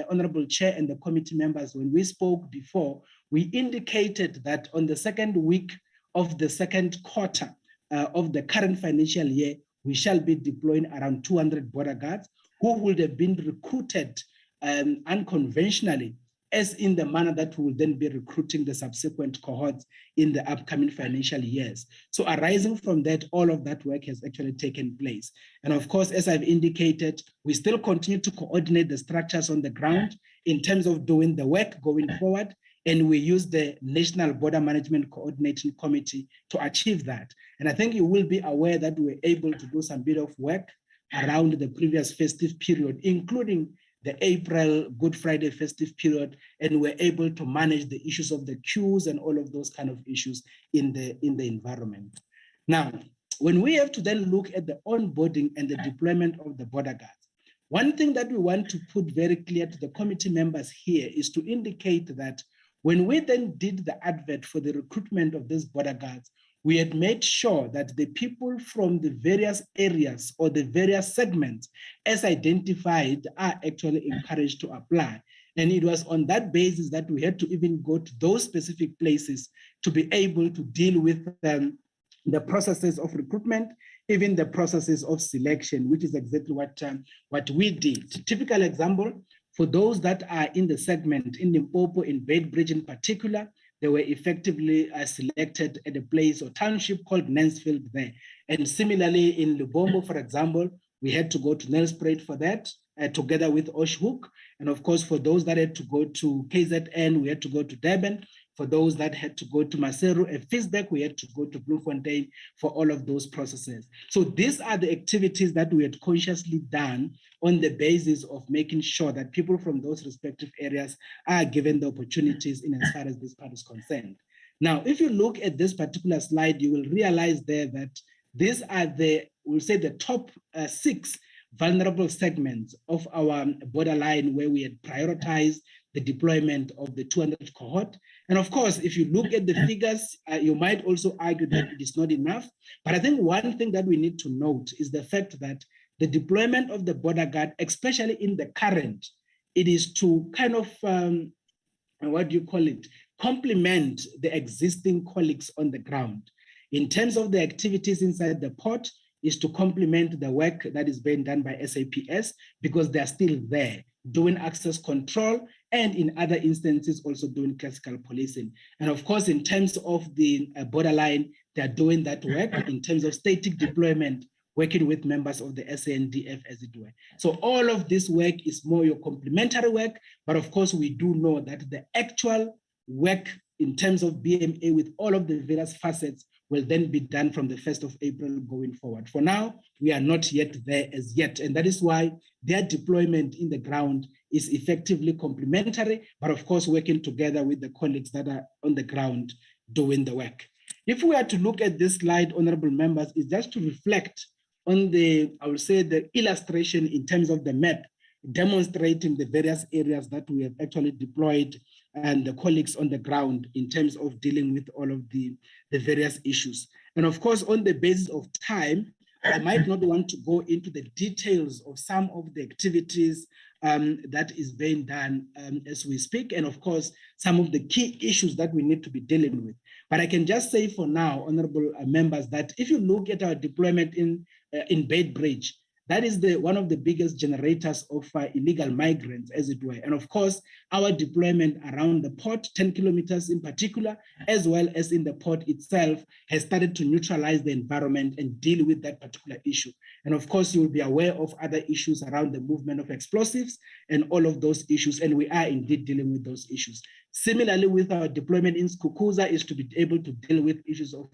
Honorable Chair and the committee members, when we spoke before, we indicated that on the second week of the second quarter of the current financial year, we shall be deploying around 200 border guards who would have been recruited unconventionally, as in the manner that we will then be recruiting the subsequent cohorts in the upcoming financial years. So arising from that, all of that work has actually taken place. And of course, as I've indicated, we still continue to coordinate the structures on the ground in terms of doing the work going forward. And we use the National Border Management Coordinating Committee to achieve that. And I think you will be aware that we were able to do some bit of work around the previous festive period, including the April Good Friday festive period, and we're able to manage the issues of the queues and all of those kind of issues in the environment. Now, when we have to then look at the onboarding and the deployment of the border guards, one thing that we want to put very clear to the committee members here is to indicate that when we then did the advert for the recruitment of these border guards, we had made sure that the people from the various areas or the various segments as identified are actually encouraged to apply. And it was on that basis that we had to even go to those specific places to be able to deal with the processes of recruitment, even the processes of selection, which is exactly what we did. Typical example, for those that are in the segment, in Limpopo, in Beitbridge in particular, they were effectively selected at a place or township called Mansfield there. And similarly in Lubombo, for example, we had to go to Nelspruit for that, together with Oshhoek. And of course, for those that had to go to KZN, we had to go to Durban. For those that had to go to Maseru and Fitzbach, we had to go to Bloemfontein for all of those processes. So these are the activities that we had consciously done on the basis of making sure that people from those respective areas are given the opportunities in as far as this part is concerned. Now, if you look at this particular slide, you will realize there that these are we'll say the top 6 vulnerable segments of our borderline where we had prioritized the deployment of the 200 cohort. And of course, if you look at the figures, you might also argue that it is not enough. But I think one thing that we need to note is the fact that the deployment of the border guard, especially in the current, it is to kind of, complement the existing colleagues on the ground. In terms of the activities inside the port, is to complement the work that is being done by SAPS, because they are still there doing access control, and in other instances also doing classical policing. And of course, in terms of the borderline, they are doing that work in terms of static deployment, working with members of the SANDF, as it were. So all of this work is more your complementary work, but of course we do know that the actual work in terms of BMA with all of the various facets will then be done from the 1st of April going forward. For now, we are not yet there as yet, and that is why their deployment in the ground is effectively complementary, but of course working together with the colleagues that are on the ground doing the work. If we are to look at this slide, honorable members, is just to reflect on the, I would say, the illustration in terms of the map, demonstrating the various areas that we have actually deployed and the colleagues on the ground in terms of dealing with all of the various issues. And of course, on the basis of time, I might not want to go into the details of some of the activities that is being done as we speak, and of course, some of the key issues that we need to be dealing with. But I can just say for now, honorable members, that if you look at our deployment in Beitbridge, that is one of the biggest generators of illegal migrants, as it were. And of course, our deployment around the port, 10 kilometers in particular, as well as in the port itself, has started to neutralize the environment and deal with that particular issue. And of course, you'll be aware of other issues around the movement of explosives and all of those issues, and we are indeed dealing with those issues. Similarly, with our deployment in Skukuza is to be able to deal with issues of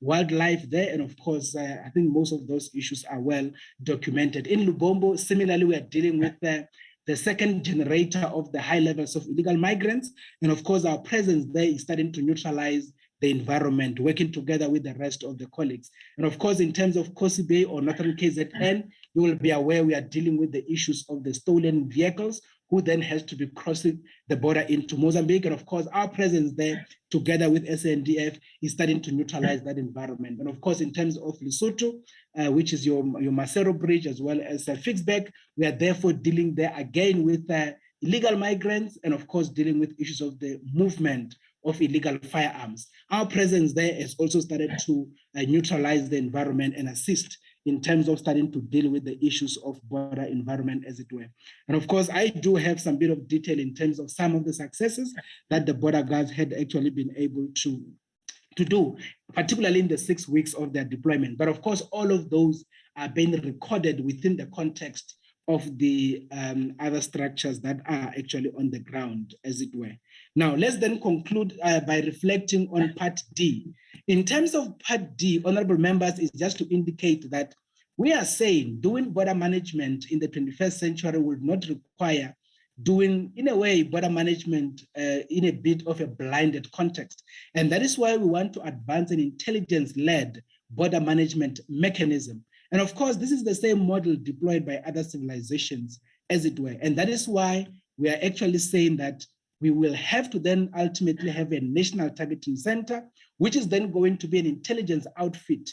wildlife there. And of course, I think most of those issues are well documented. In Lubombo, similarly, we are dealing with the second generator of the high levels of illegal migrants. And of course, our presence there is starting to neutralize the environment, working together with the rest of the colleagues. And of course, in terms of Kosi Bay or Northern KZN, you will be aware we are dealing with the issues of the stolen vehicles, who then has to be crossing the border into Mozambique. And of course, our presence there, together with SANDF, is starting to neutralize that environment. And of course, in terms of Lesotho, which is your Macero Bridge, as well as Fixbeck, we are therefore dealing there again with illegal migrants, and of course, dealing with issues of the movement of illegal firearms. Our presence there has also started to neutralize the environment and assist in terms of starting to deal with the issues of border environment, as it were. And of course, I do have some bit of detail in terms of some of the successes that the border guards had actually been able to do, particularly in the 6 weeks of their deployment. But of course, all of those are being recorded within the context of the other structures that are actually on the ground, as it were. Now, let's then conclude by reflecting on Part D. In terms of Part D, honorable members, is just to indicate that we are saying doing border management in the 21st century will not require doing, in a way, border management in a bit of a blinded context. And that is why we want to advance an intelligence-led border management mechanism. And of course, this is the same model deployed by other civilizations, as it were. And that is why we are actually saying that we will have to then ultimately have a national targeting center, which is then going to be an intelligence outfit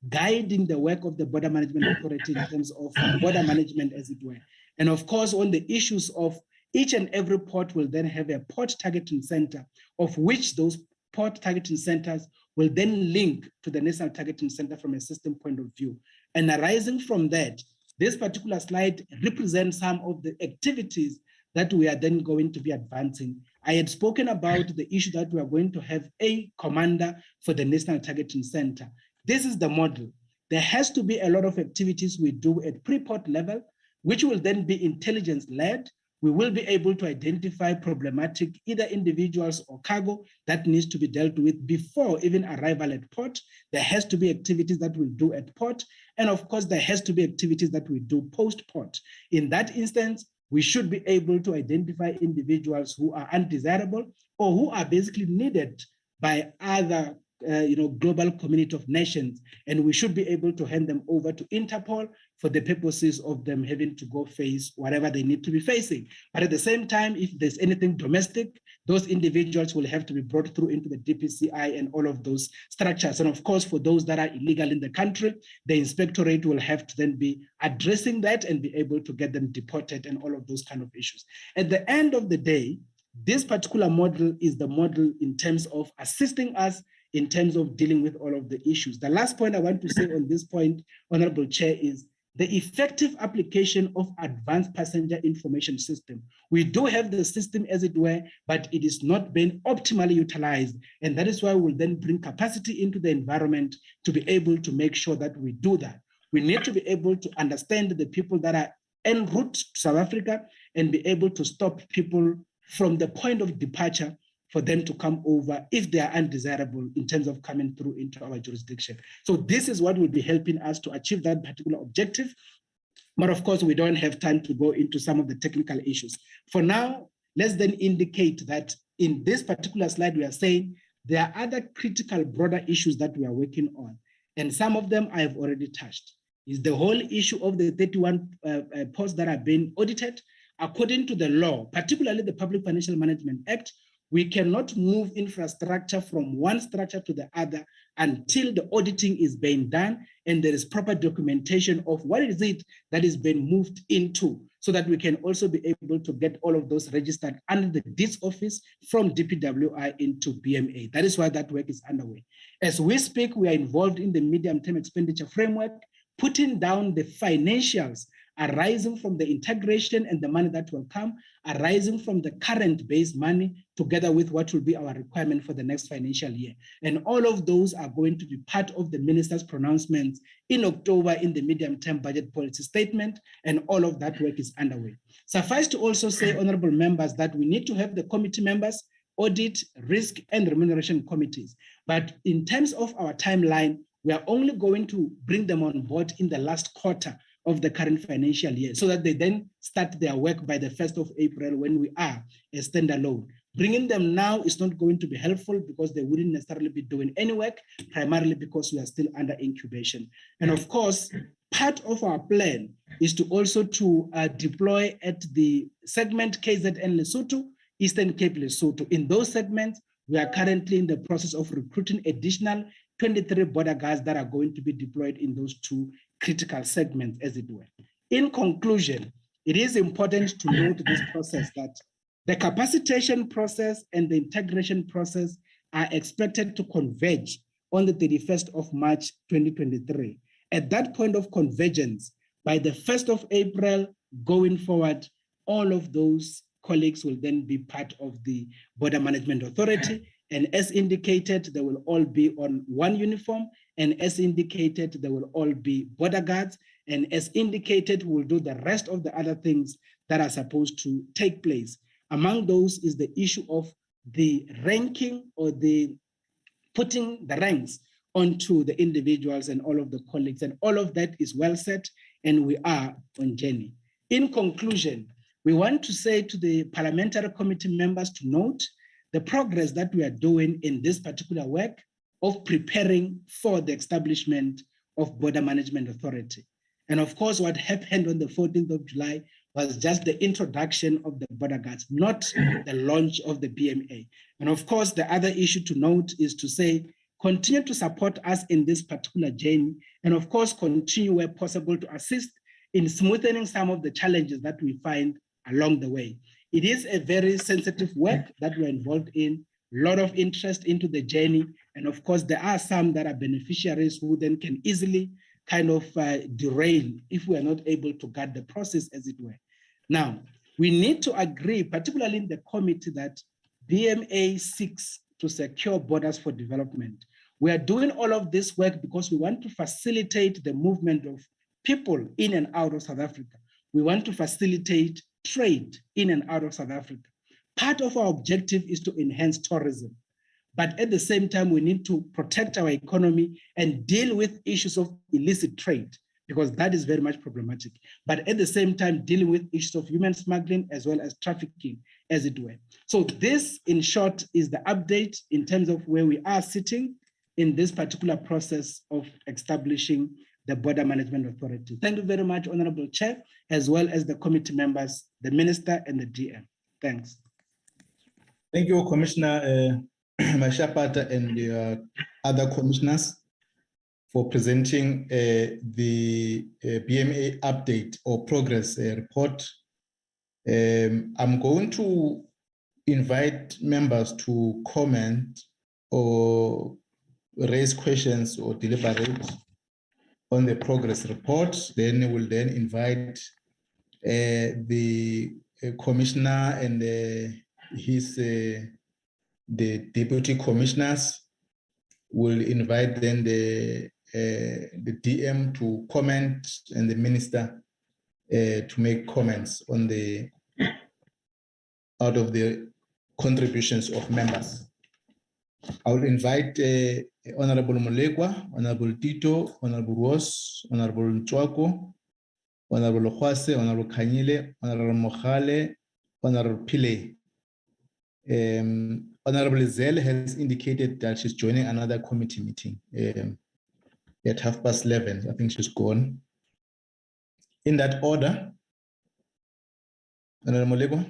guiding the work of the border management authority in terms of border management, as it were. And of course, on the issues of each and every port will then have a port targeting center, of which those port targeting centers will then link to the national targeting center from a system point of view. And arising from that, this particular slide represents some of the activities that we are then going to be advancing. I had spoken about the issue that we are going to have a commander for the National Targeting Center. This is the model. There has to be a lot of activities we do at pre-port level, which will then be intelligence-led. We will be able to identify problematic either individuals or cargo that needs to be dealt with before even arrival at port. There has to be activities that we do at port. And of course, there has to be activities that we do post-port. In that instance, we should be able to identify individuals who are undesirable or who are basically needed by other global community of nations, and we should be able to hand them over to Interpol for the purposes of them having to go face whatever they need to be facing. But at the same time, if there's anything domestic those individuals will have to be brought through into the DPCI and all of those structures. And of course, for those that are illegal in the country, the inspectorate will have to then be addressing that and be able to get them deported and all of those kind of issues. At the end of the day, this particular model is the model in terms of assisting us in terms of dealing with all of the issues. The last point I want to say on this point, Honorable Chair, is the effective application of advanced passenger information system. We do have the system as it were, but it is not being optimally utilized. And that is why we'll then bring capacity into the environment to be able to make sure that we do that. We need to be able to understand the people that are en route to South Africa and be able to stop people from the point of departure for them to come over if they are undesirable in terms of coming through into our jurisdiction. So this is what will be helping us to achieve that particular objective. But of course, we don't have time to go into some of the technical issues. For now, let's then indicate that in this particular slide, we are saying there are other critical broader issues that we are working on. And some of them I have already touched. Is the whole issue of the 31 posts that are being audited. According to the law, particularly the Public Financial Management Act, we cannot move infrastructure from one structure to the other until the auditing is being done and there is proper documentation of what is it that is being moved into, so that we can also be able to get all of those registered under the deeds office from DPWI into BMA. That is why that work is underway. As we speak, we are involved in the medium-term expenditure framework, putting down the financials arising from the integration and the money that will come, arising from the current base money, together with what will be our requirement for the next financial year. And all of those are going to be part of the minister's pronouncements in October in the medium-term budget policy statement, and all of that work is underway. Suffice to also say, honorable members, that we need to have the committee members, audit, risk, and remuneration committees. But in terms of our timeline, we are only going to bring them on board in the last quarter of the current financial year, so that they then start their work by the 1st of April when we are a standalone. Bringing them now is not going to be helpful because they wouldn't necessarily be doing any work, primarily because we are still under incubation. And of course, part of our plan is to also to deploy at the segment KZN Lesotho, Eastern Cape Lesotho. In those segments, we are currently in the process of recruiting additional 23 border guards that are going to be deployed in those two critical segments, as it were. In conclusion, it is important to note this process that the capacitation process and the integration process are expected to converge on the 31st of March, 2023. At that point of convergence, by the 1st of April going forward, all of those colleagues will then be part of the Border Management Authority. And as indicated, they will all be on one uniform. And as indicated, they will all be border guards. And as indicated, we'll do the rest of the other things that are supposed to take place. Among those is the issue of the ranking or the putting the ranks onto the individuals and all of the colleagues. And all of that is well set, and we are on journey. In conclusion, we want to say to the parliamentary committee members to note the progress that we are doing in this particular work of preparing for the establishment of Border Management Authority. And of course, what happened on the 14th of July was just the introduction of the border guards, not the launch of the BMA. And of course, the other issue to note is to say, continue to support us in this particular journey, and of course, continue where possible to assist in smoothing some of the challenges that we find along the way. It is a very sensitive work that we're involved in, a lot of interest into the journey. And of course, there are some that are beneficiaries who then can easily kind of derail if we are not able to guide the process, as it were. Now, we need to agree, particularly in the committee, that BMA seeks to secure borders for development. We are doing all of this work because we want to facilitate the movement of people in and out of South Africa. We want to facilitate trade in and out of South Africa. Part of our objective is to enhance tourism. But at the same time, we need to protect our economy and deal with issues of illicit trade, because that is very much problematic. But at the same time, dealing with issues of human smuggling as well as trafficking, as it were. So this, in short, is the update in terms of where we are sitting in this particular process of establishing the Border Management Authority. Thank you very much, Honorable Chair, as well as the committee members, the Minister and the DM. Thanks. Thank you, Commissioner Mashapata and other commissioners for presenting the BMA update or progress report. I'm going to invite members to comment or raise questions or deliberate on the progress report. Then we'll then invite the commissioner and the deputy commissioners. Will invite then the DM to comment and the minister to make comments on the out of the contributions of members. I will invite Honorable Molegwa, Honorable Tito, Honorable Ross, Honorable Nchwako, Honorable Hwase, Honorable Kanyile, Honorable Mohale, Honorable Pile. Honorable Zell has indicated that she's joining another committee meeting at 11:30. I think she's gone. In that order, Honorable Molegwa.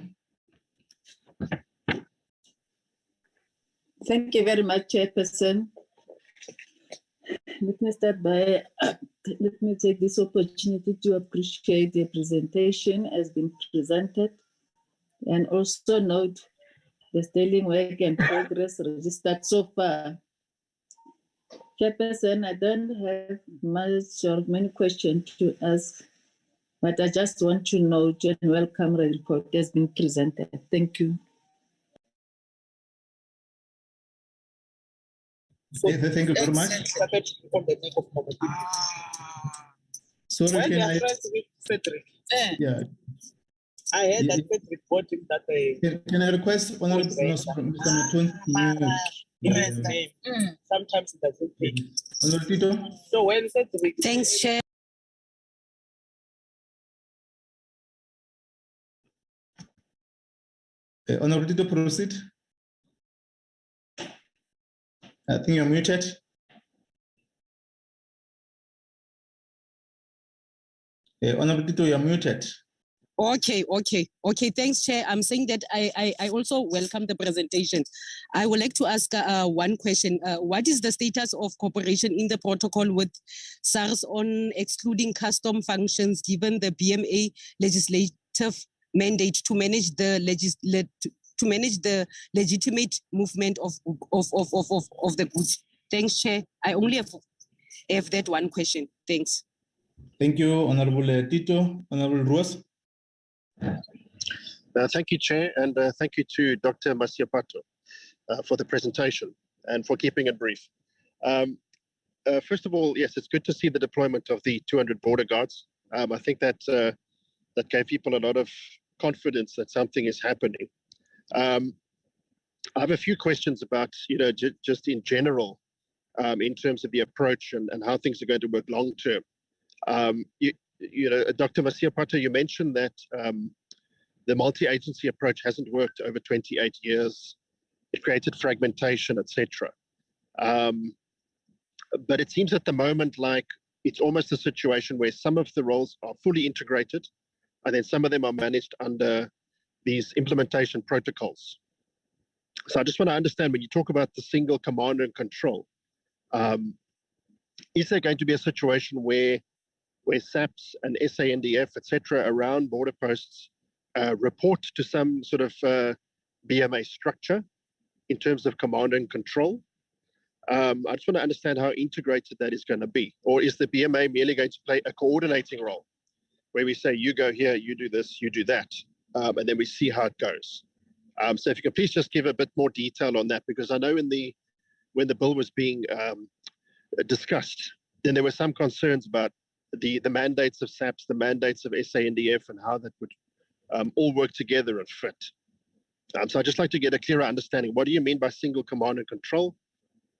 Thank you very much, Chairperson. Let me start by, let me take this opportunity to appreciate the presentation has been presented and also note the sterling work and progress registered so far. Chairperson, I don't have much or many questions to ask, but I just want to note and welcome the report has been presented. Thank you. Thank you very much. Sorry, can I? Yeah. I heard that Cedric bought him that Can I request Honorable Mr. Maton his name. Sometimes it doesn't take. Honorable Tito? So when Cedric. Thanks, Chair. Honorable Tito, proceed. I think you're muted. Honorable Tito, you're muted. Okay. Thanks, Chair. I'm saying that I also welcome the presentation. I would like to ask one question. What is the status of cooperation in the protocol with SARS on excluding custom functions given the BMA legislative mandate to manage the legitimate movement of the goods? Thanks, Chair. I only have that one question. Thanks. Thank you, Honorable Tito. Honorable Ross. Thank you, Chair, and thank you to Dr. Masiapato for the presentation and for keeping it brief. First of all, yes, it's good to see the deployment of the 200 border guards. I think that that gave people a lot of confidence that something is happening. I have a few questions about, just in general, in terms of the approach and how things are going to work long term. Dr. Masiapato, you mentioned that the multi-agency approach hasn't worked over 28 years. It created fragmentation, etc. But it seems at the moment like it's almost a situation where some of the roles are fully integrated, and then some of them are managed under these implementation protocols. So I just want to understand, when you talk about the single command and control, is there going to be a situation where SAPS and SANDF, etc., around border posts report to some sort of BMA structure in terms of command and control? I just want to understand how integrated that is going to be. Or is the BMA merely going to play a coordinating role where we say, you go here, you do this, you do that, and then we see how it goes? So if you could please just give a bit more detail on that, because I know when the bill was being discussed, then there were some concerns about the mandates of SAPS, the mandates of SANDF, and how that would all work together and fit. So I'd just like to get a clearer understanding. What do you mean by single command and control?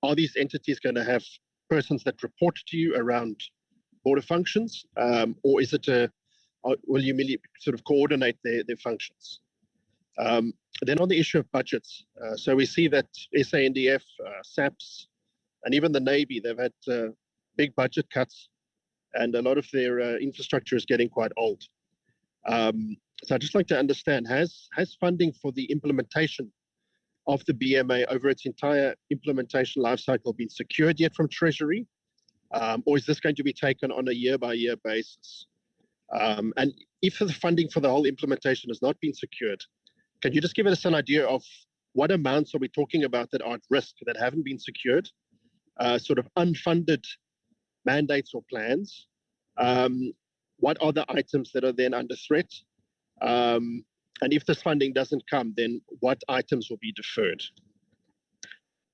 Are these entities going to have persons that report to you around border functions, or is it will you merely sort of coordinate their functions? Then on the issue of budgets, so we see that SANDF, SAPS, and even the Navy, they've had big budget cuts, and a lot of their infrastructure is getting quite old. So I'd just like to understand, has funding for the implementation of the BMA over its entire implementation lifecycle been secured yet from Treasury? Or is this going to be taken on a year-by-year basis? And if the funding for the whole implementation has not been secured, can you just give us an idea of what amounts are we talking about that are at risk, that haven't been secured, sort of unfunded mandates or plans? What are the items that are then under threat? And if this funding doesn't come, then what items will be deferred?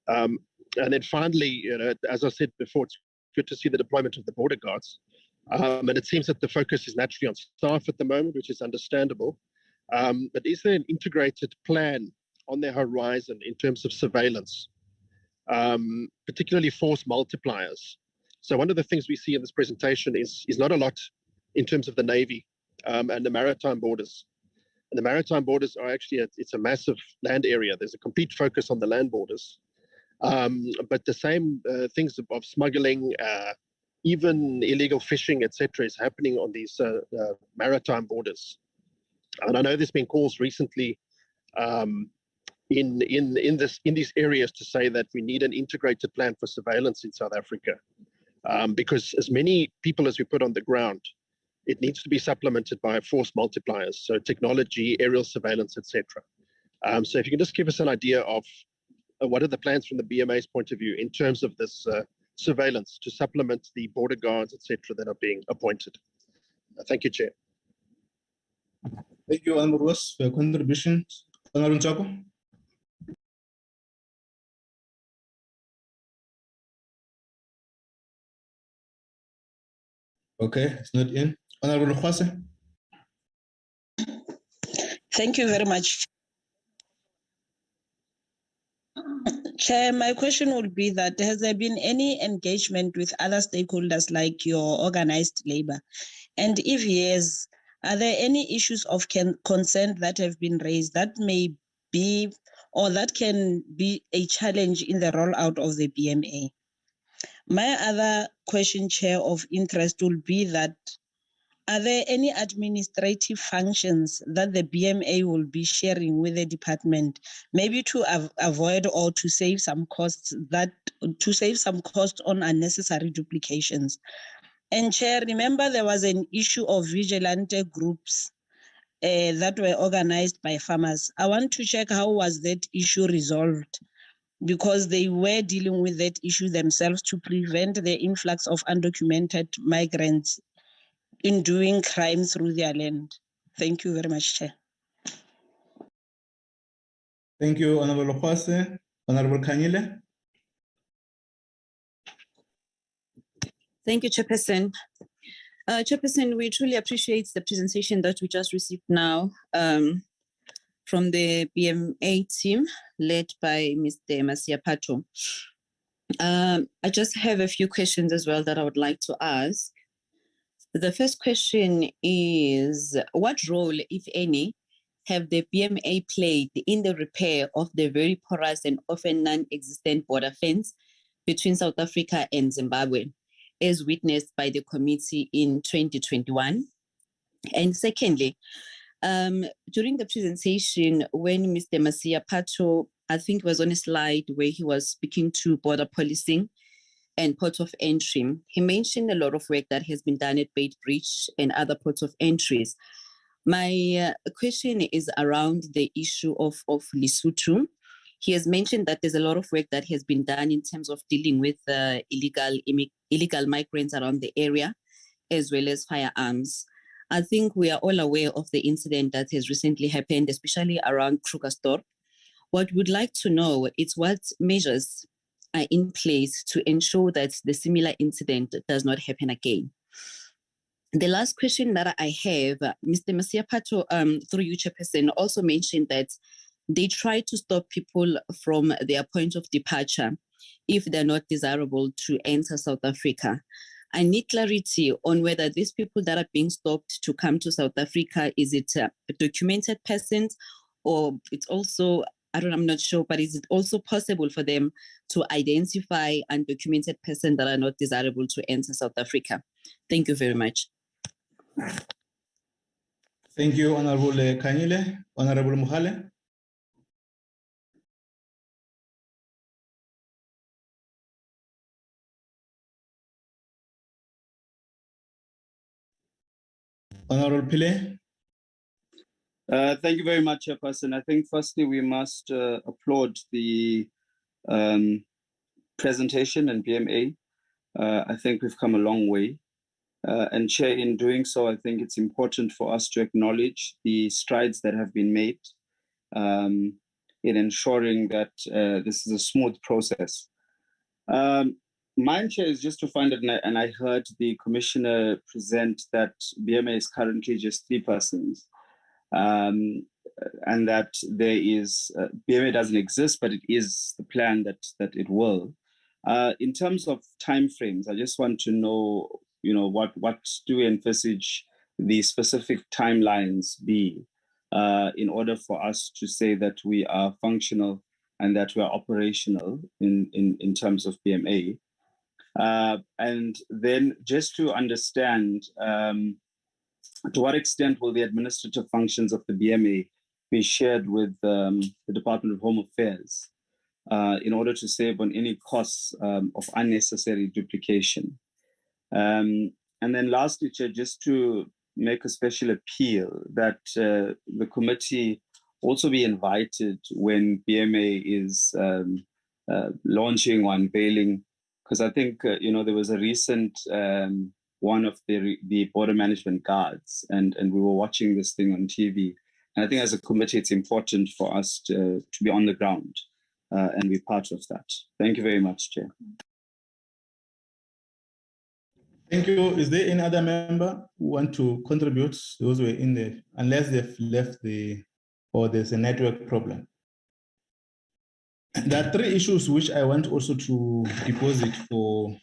And then finally, you know, as I said before, it's good to see the deployment of the border guards. And it seems that the focus is naturally on staff at the moment, which is understandable. But is there an integrated plan on the horizon in terms of surveillance, particularly force multipliers? So one of the things we see in this presentation is not a lot in terms of the Navy and the maritime borders. And the maritime borders are actually, it's a massive land area. There's a complete focus on the land borders. But the same things of smuggling, even illegal fishing, etc., is happening on these maritime borders. And I know there's been calls recently in these areas to say that we need an integrated plan for surveillance in South Africa, because as many people as we put on the ground, it needs to be supplemented by force multipliers, so technology, aerial surveillance, etc. So if you can just give us an idea of what are the plans from the BMA's point of view in terms of this surveillance to supplement the border guards, etc., that are being appointed. Thank you, Chair. Thank you, Honorable Ross, for your contribution. Honorable Nchako. Okay, it's not in. Honorable Khwase. Thank you very much. Chair, my question would be that has there been any engagement with other stakeholders like your organized labor? And if yes, are there any issues of concern that have been raised that may be or that can be a challenge in the rollout of the BMA? My other question, Chair, of interest will be that are there any administrative functions that the BMA will be sharing with the department, maybe to avoid or to save some costs on unnecessary duplications? And Chair, remember there was an issue of vigilante groups that were organized by farmers. I want to check how was that issue resolved, because they were dealing with that issue themselves to prevent the influx of undocumented migrants in doing crime through their land. Thank you very much, Chair. Thank you, Honorable Khwase. Honorable Kanyile. Thank you, Chairperson. Chairperson, we truly appreciate the presentation that we just received now from the BMA team led by Mr. Masiapato. I just have a few questions as well that I would like to ask. The first question is, what role, if any, have the BMA played in the repair of the very porous and often non-existent border fence between South Africa and Zimbabwe, as witnessed by the committee in 2021? And secondly, during the presentation, when Mr. Masiapato, I think was on a slide where he was speaking to border policing and port of entry, he mentioned a lot of work that has been done at Beitbridge and other ports of entries. My question is around the issue of Lesotho. He has mentioned that there's a lot of work that has been done in terms of dealing with illegal migrants around the area, as well as firearms. I think we are all aware of the incident that has recently happened, especially around Krugersdorp. What we'd like to know is what measures are in place to ensure that the similar incident does not happen again. The last question that I have, Mr. Masiapato, through you, Chairperson, also mentioned that they try to stop people from their point of departure if they're not desirable to enter South Africa. I need clarity on whether these people that are being stopped to come to South Africa, is it documented persons, or it's also, I'm not sure, but is it also possible for them to identify undocumented persons that are not desirable to enter South Africa? Thank you very much. Thank you, Honorable Kanyile. Honorable Muhale. Honorable Pillay. Thank you very much, Chairperson. I think firstly we must applaud the presentation and BMA. I think we've come a long way. And Chair, in doing so, I think it's important for us to acknowledge the strides that have been made in ensuring that this is a smooth process. Mine, Chair, is just to find out, and I heard the Commissioner present that BMA is currently just 3 persons. And that there is BMA doesn't exist, but it is the plan that it will. In terms of timeframes, I just want to know, what do we envisage the specific timelines be in order for us to say that we are functional and that we are operational in terms of BMA. And then just to understand, to what extent will the administrative functions of the BMA be shared with the Department of Home Affairs in order to save on any costs of unnecessary duplication? And then lastly, Chair, just to make a special appeal that the committee also be invited when BMA is launching or unveiling, because I think, there was a recent one of the border management guards, and we were watching this thing on TV. And I think as a committee, it's important for us to be on the ground and be part of that. Thank you very much, Chair. Thank you. Is there any other member who want to contribute? Those were in the, unless they've left or there's a network problem. There are 3 issues which I want also to deposit for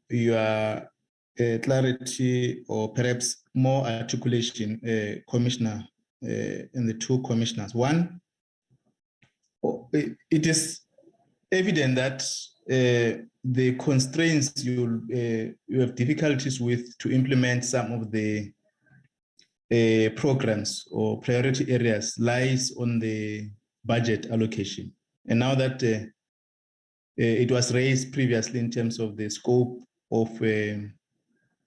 your clarity or perhaps more articulation, Commissioner, and the 2 commissioners. One, it is evident that the constraints you have difficulties with to implement some of the programs or priority areas lies on the budget allocation. And now that it was raised previously in terms of the scope of the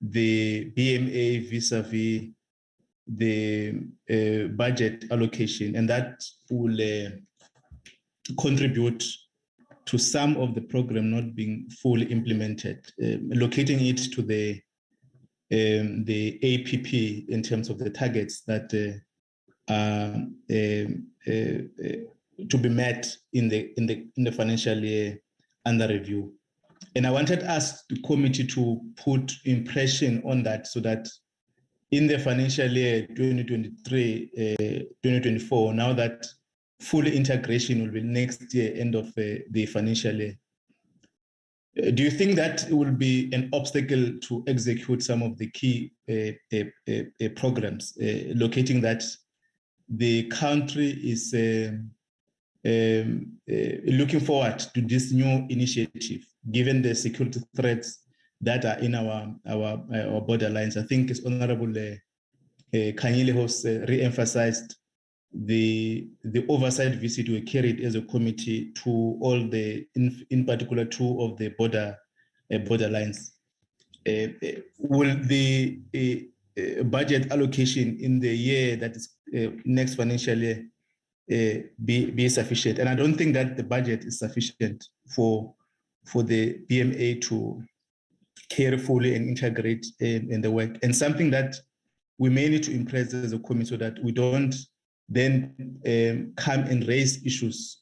BMA vis-a-vis the budget allocation, and that will contribute to some of the program not being fully implemented, locating it to the APP in terms of the targets that are to be met in the financial year under review. And I wanted us, the committee, to put impression on that so that in the financial year 2023-2024, now that full integration will be next year, end of the financial year. Do you think that it will be an obstacle to execute some of the key programs, locating that the country is looking forward to this new initiative, given the security threats that are in our borderlines? I think it's Honorable Kanyile has re-emphasized the oversight visit we carried as a committee to all the, in particular, 2 of the borderlines. Will the budget allocation in the year that is next financial year be sufficient? And I don't think that the budget is sufficient for the BMA to carefully and integrate in the work, and something that we may need to impress as a committee so that we don't then come and raise issues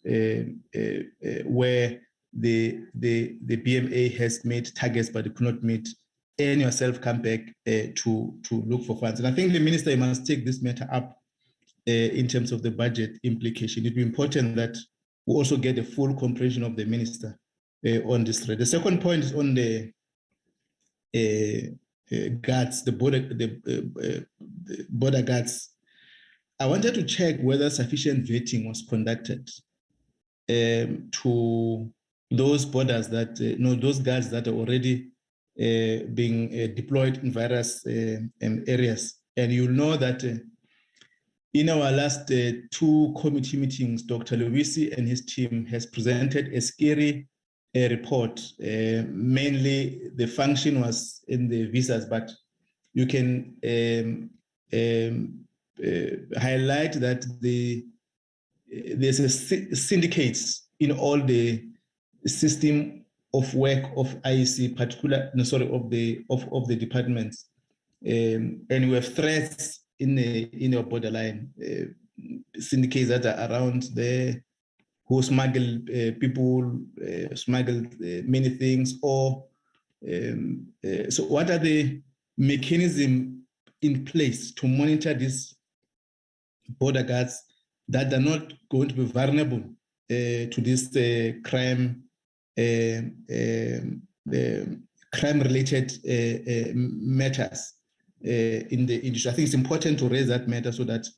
where the BMA has made targets but it could not meet, and yourself come back to look for funds. And I think the minister must take this matter up in terms of the budget implication. It'd be important that we also get a full comprehension of the minister on this thread. The second point is on the guards, the border guards. I wanted to check whether sufficient vetting was conducted to those borders that, those guards that are already being deployed in various areas. And you'll know that in our last 2 committee meetings, Dr. Lewisi and his team has presented a scary report. Mainly the function was in the visas, but you can highlight that there's a syndicates in all the system of work of IEC, of the departments, and we have threats in your borderline syndicates that are around there who smuggle people, smuggle many things. Or so, what are the mechanisms in place to monitor these border guards that are not going to be vulnerable to this crime-related matters in the industry? I think it's important to raise that matter so that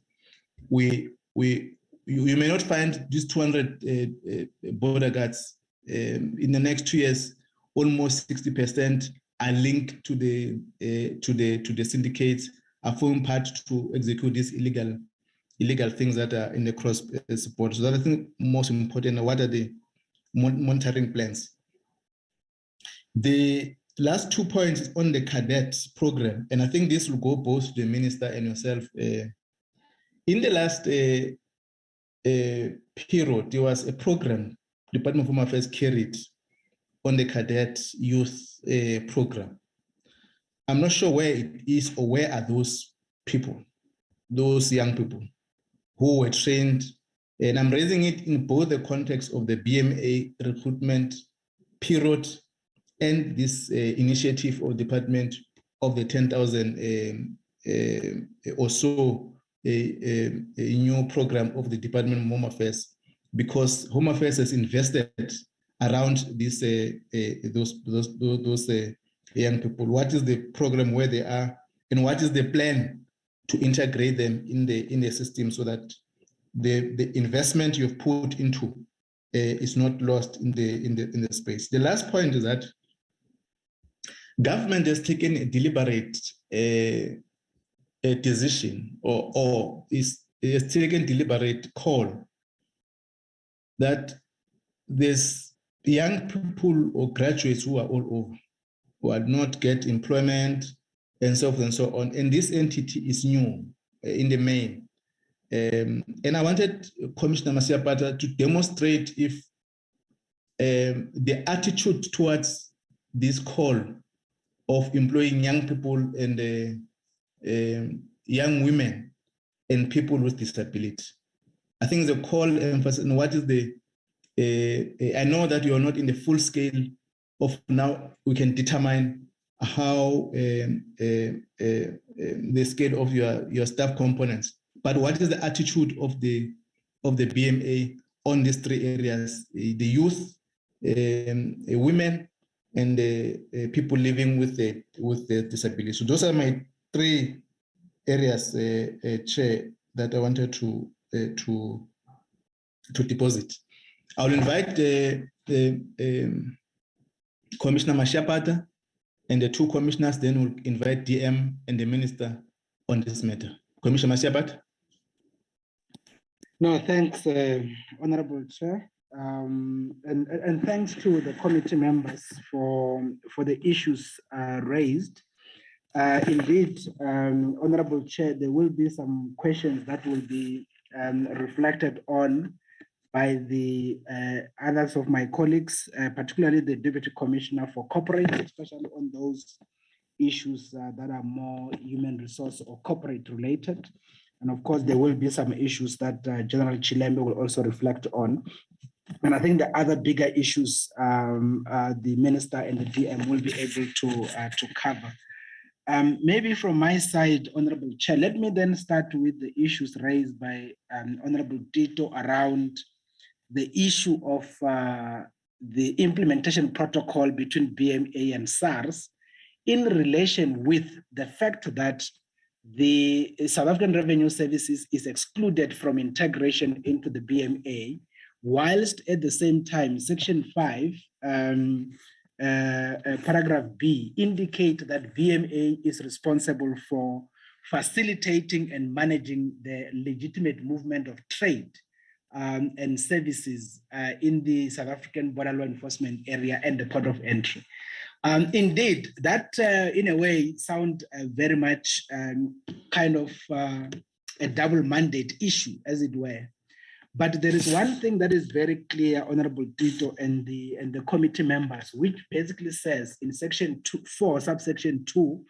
you may not find these 200 border guards in the next 2 years. Almost 60% are linked to the syndicates, are forming part to execute these illegal things that are in the cross support. So that I think most important. What are the monitoring plans? The last 2 points is on the cadet program, and I think this will go both to the minister and yourself. In the last period, there was a program Department of Home Affairs carried on the cadet youth program. I'm not sure where it is or where are those people, those young people who were trained. And I'm raising it in both the context of the BMA recruitment period and this initiative or department of the 10,000 or so a new program of the Department of Home Affairs, because Home Affairs has invested around these those young people. What is the program where they are, and what is the plan to integrate them in the system so that the investment you've put into is not lost in the space? The last point is that government has taken a deliberate decision or is taken deliberate call that there's young people or graduates who are all over, who are not get employment and so forth and so on. And this entity is new in the main. And I wanted Commissioner Masiapata to demonstrate if the attitude towards this call of employing young people and young women and people with disability. I think the call emphasis on what is the I know that you are not in the full scale of now we can determine how the scale of your staff components, but what is the attitude of the BMA on these three areas: the youth, women, and people living with the disability. So those are my three areas, Chair, that I wanted to deposit. I'll invite Commissioner Masiapata and the two commissioners, then we'll invite DM and the minister on this matter. Commissioner Masiapata. No, thanks, Honorable Chair. And thanks to the committee members for the issues raised. Indeed, Honorable Chair, there will be some questions that will be reflected on by the others of my colleagues, particularly the Deputy Commissioner for Corporate, especially on those issues that are more human resource or corporate related. And of course, there will be some issues that General Chilembe will also reflect on. And I think the other bigger issues the Minister and the DM will be able to cover. Maybe from my side, Honorable Chair, let me then start with the issues raised by Honorable Tito around the issue of the implementation protocol between BMA and SARS in relation with the fact that the South African Revenue Services is excluded from integration into the BMA, whilst at the same time, Section 5, paragraph B, indicate that BMA is responsible for facilitating and managing the legitimate movement of trade and services in the South African border law enforcement area and the port of entry. Indeed, that in a way sound very much kind of a double mandate issue, as it were. But there is one thing that is very clear, Honorable Tito and the committee members, which basically says in section 4, subsection 2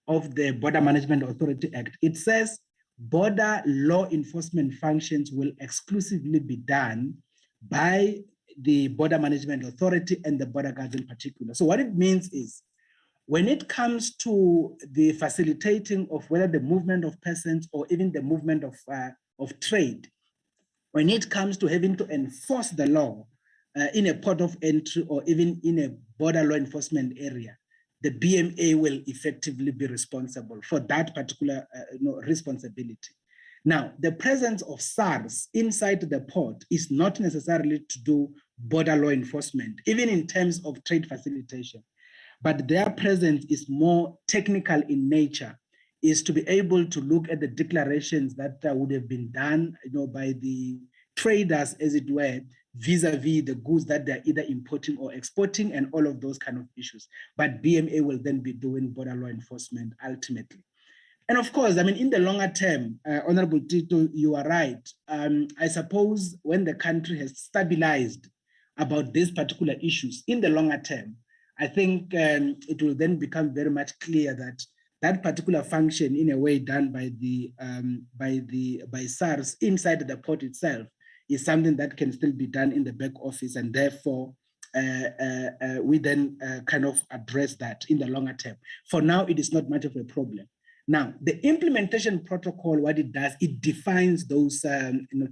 of the Border Management Authority Act, it says border law enforcement functions will exclusively be done by the Border Management Authority and the border guards in particular. So what it means is, when it comes to the facilitating of whether the movement of persons or even the movement of trade, when it comes to having to enforce the law in a port of entry or even in a border law enforcement area, the BMA will effectively be responsible for that particular responsibility. Now, the presence of SARS inside the port is not necessarily to do border law enforcement, even in terms of trade facilitation, but their presence is more technical in nature, is to be able to look at the declarations that would have been done by the traders, as it were, vis-a-vis the goods that they're either importing or exporting and all of those kind of issues. But BMA will then be doing border law enforcement ultimately. And of course, I mean, in the longer term, Honorable Tito, you are right. I suppose when the country has stabilized about these particular issues in the longer term, I think it will then become very much clear that that particular function, in a way done by SARS inside the port itself, is something that can still be done in the back office, and therefore we then kind of address that in the longer term. For now, it is not much of a problem. Now, the implementation protocol, what it does, it defines those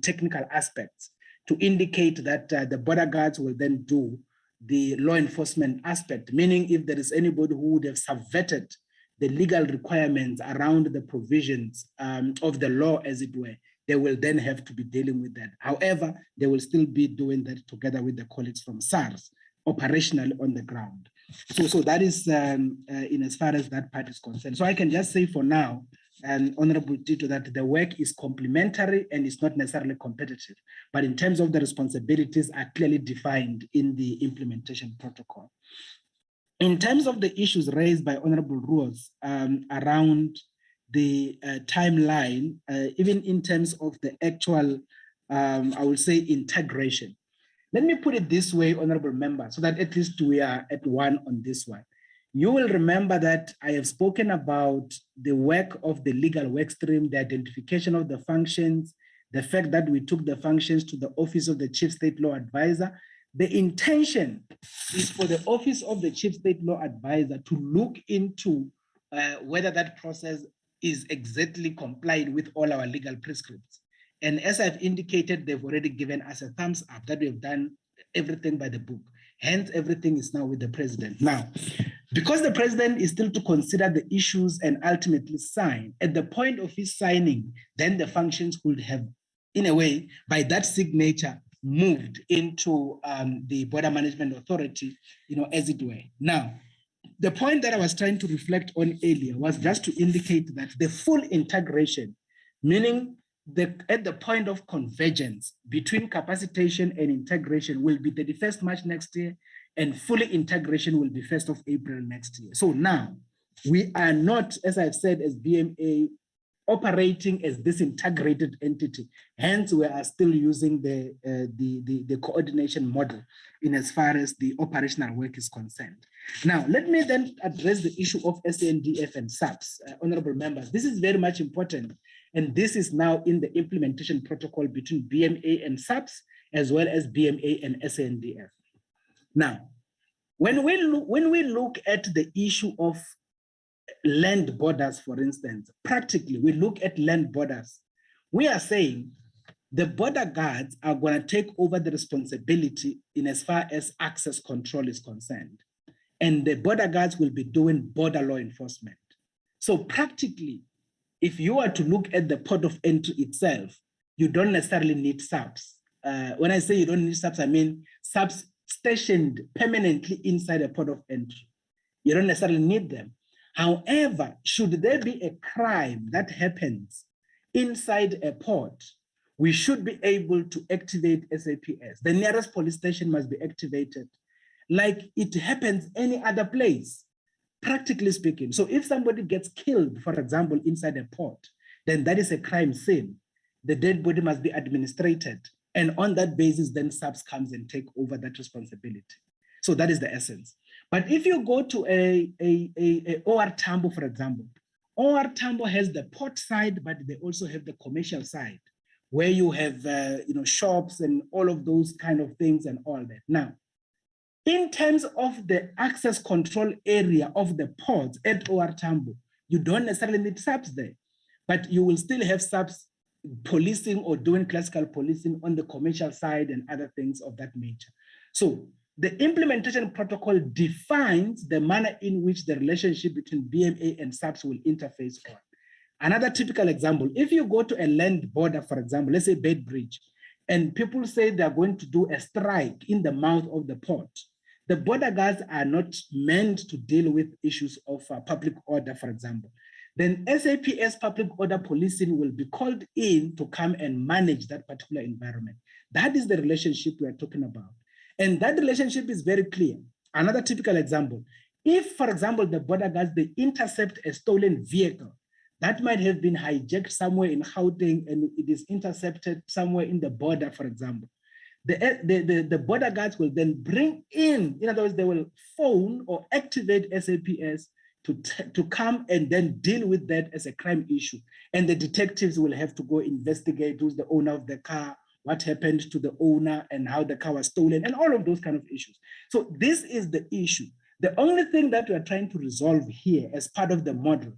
technical aspects to indicate that the border guards will then do the law enforcement aspect, meaning if there is anybody who would have subverted the legal requirements around the provisions of the law, as it were, they will then have to be dealing with that. However, they will still be doing that together with the colleagues from SARS, operationally on the ground. So that is in as far as that part is concerned. So I can just say for now, Honorable Tito, that the work is complementary and it's not necessarily competitive, but in terms of the responsibilities are clearly defined in the implementation protocol. In terms of the issues raised by Honorable Ruos around the timeline, even in terms of the actual, I would say, integration. Let me put it this way, Honorable Member, so that at least we are at one on this one. You will remember that I have spoken about the work of the legal work stream, the identification of the functions, the fact that we took the functions to the Office of the Chief State Law Advisor. The intention is for the Office of the Chief State Law Advisor to look into whether that process is exactly complied with all our legal prescripts. And as I've indicated, they've already given us a thumbs up that we've done everything by the book. Hence, everything is now with the president. Now, because the president is still to consider the issues and ultimately sign, at the point of his signing, then the functions would have, in a way, by that signature, moved into the Border Management Authority, as it were. Now, the point that I was trying to reflect on earlier was just to indicate that the full integration, meaning at the point of convergence between capacitation and integration, will be 31st March next year, and fully integration will be 1st of April next year. So now we are not, as I've said, as BMA, operating as this integrated entity. Hence, we are still using the coordination model in as far as the operational work is concerned. Now, let me then address the issue of SANDF and SAPS, honorable members. This is very much important. And this is now in the implementation protocol between BMA and SAPS, as well as BMA and SANDF. Now, when we look at the issue of land borders, for instance, practically, we look at land borders, we are saying the border guards are going to take over the responsibility in as far as access control is concerned. And the border guards will be doing border law enforcement. So practically, if you are to look at the port of entry itself, you don't necessarily need SAPs. When I say you don't need SAPs, I mean SAPs stationed permanently inside a port of entry. You don't necessarily need them. However, should there be a crime that happens inside a port, we should be able to activate SAPS. The nearest police station must be activated. like it happens any other place, practically speaking. So if somebody gets killed, for example, inside a port, then that is a crime scene. The dead body must be administrated. And on that basis, then SAPS comes and take over that responsibility. So that is the essence. But if you go to a OR Tambo, for example, OR Tambo has the port side, but they also have the commercial side, where you have shops and all of those kind of things and all that. Now, in terms of the access control area of the ports at OR Tambo, you don't necessarily need SAPS there, but you will still have SAPS policing or doing classical policing on the commercial side and other things of that nature. So the implementation protocol defines the manner in which the relationship between BMA and SAPS will interface on. Another typical example, if you go to a land border, for example, let's say Bedbridge, and people say they're going to do a strike in the mouth of the port, the border guards are not meant to deal with issues of public order, for example. Then SAPS public order policing will be called in to come and manage that particular environment. That is the relationship we are talking about. And that relationship is very clear. Another typical example, if, for example, the border guards, they intercept a stolen vehicle that might have been hijacked somewhere in Gauteng and it is intercepted somewhere in the border, for example, the border guards will then bring in other words, they will phone or activate SAPS to come and then deal with that as a crime issue. And the detectives will have to go investigate who's the owner of the car, what happened to the owner and how the car was stolen and all of those kind of issues. So this is the issue. The only thing that we are trying to resolve here as part of the model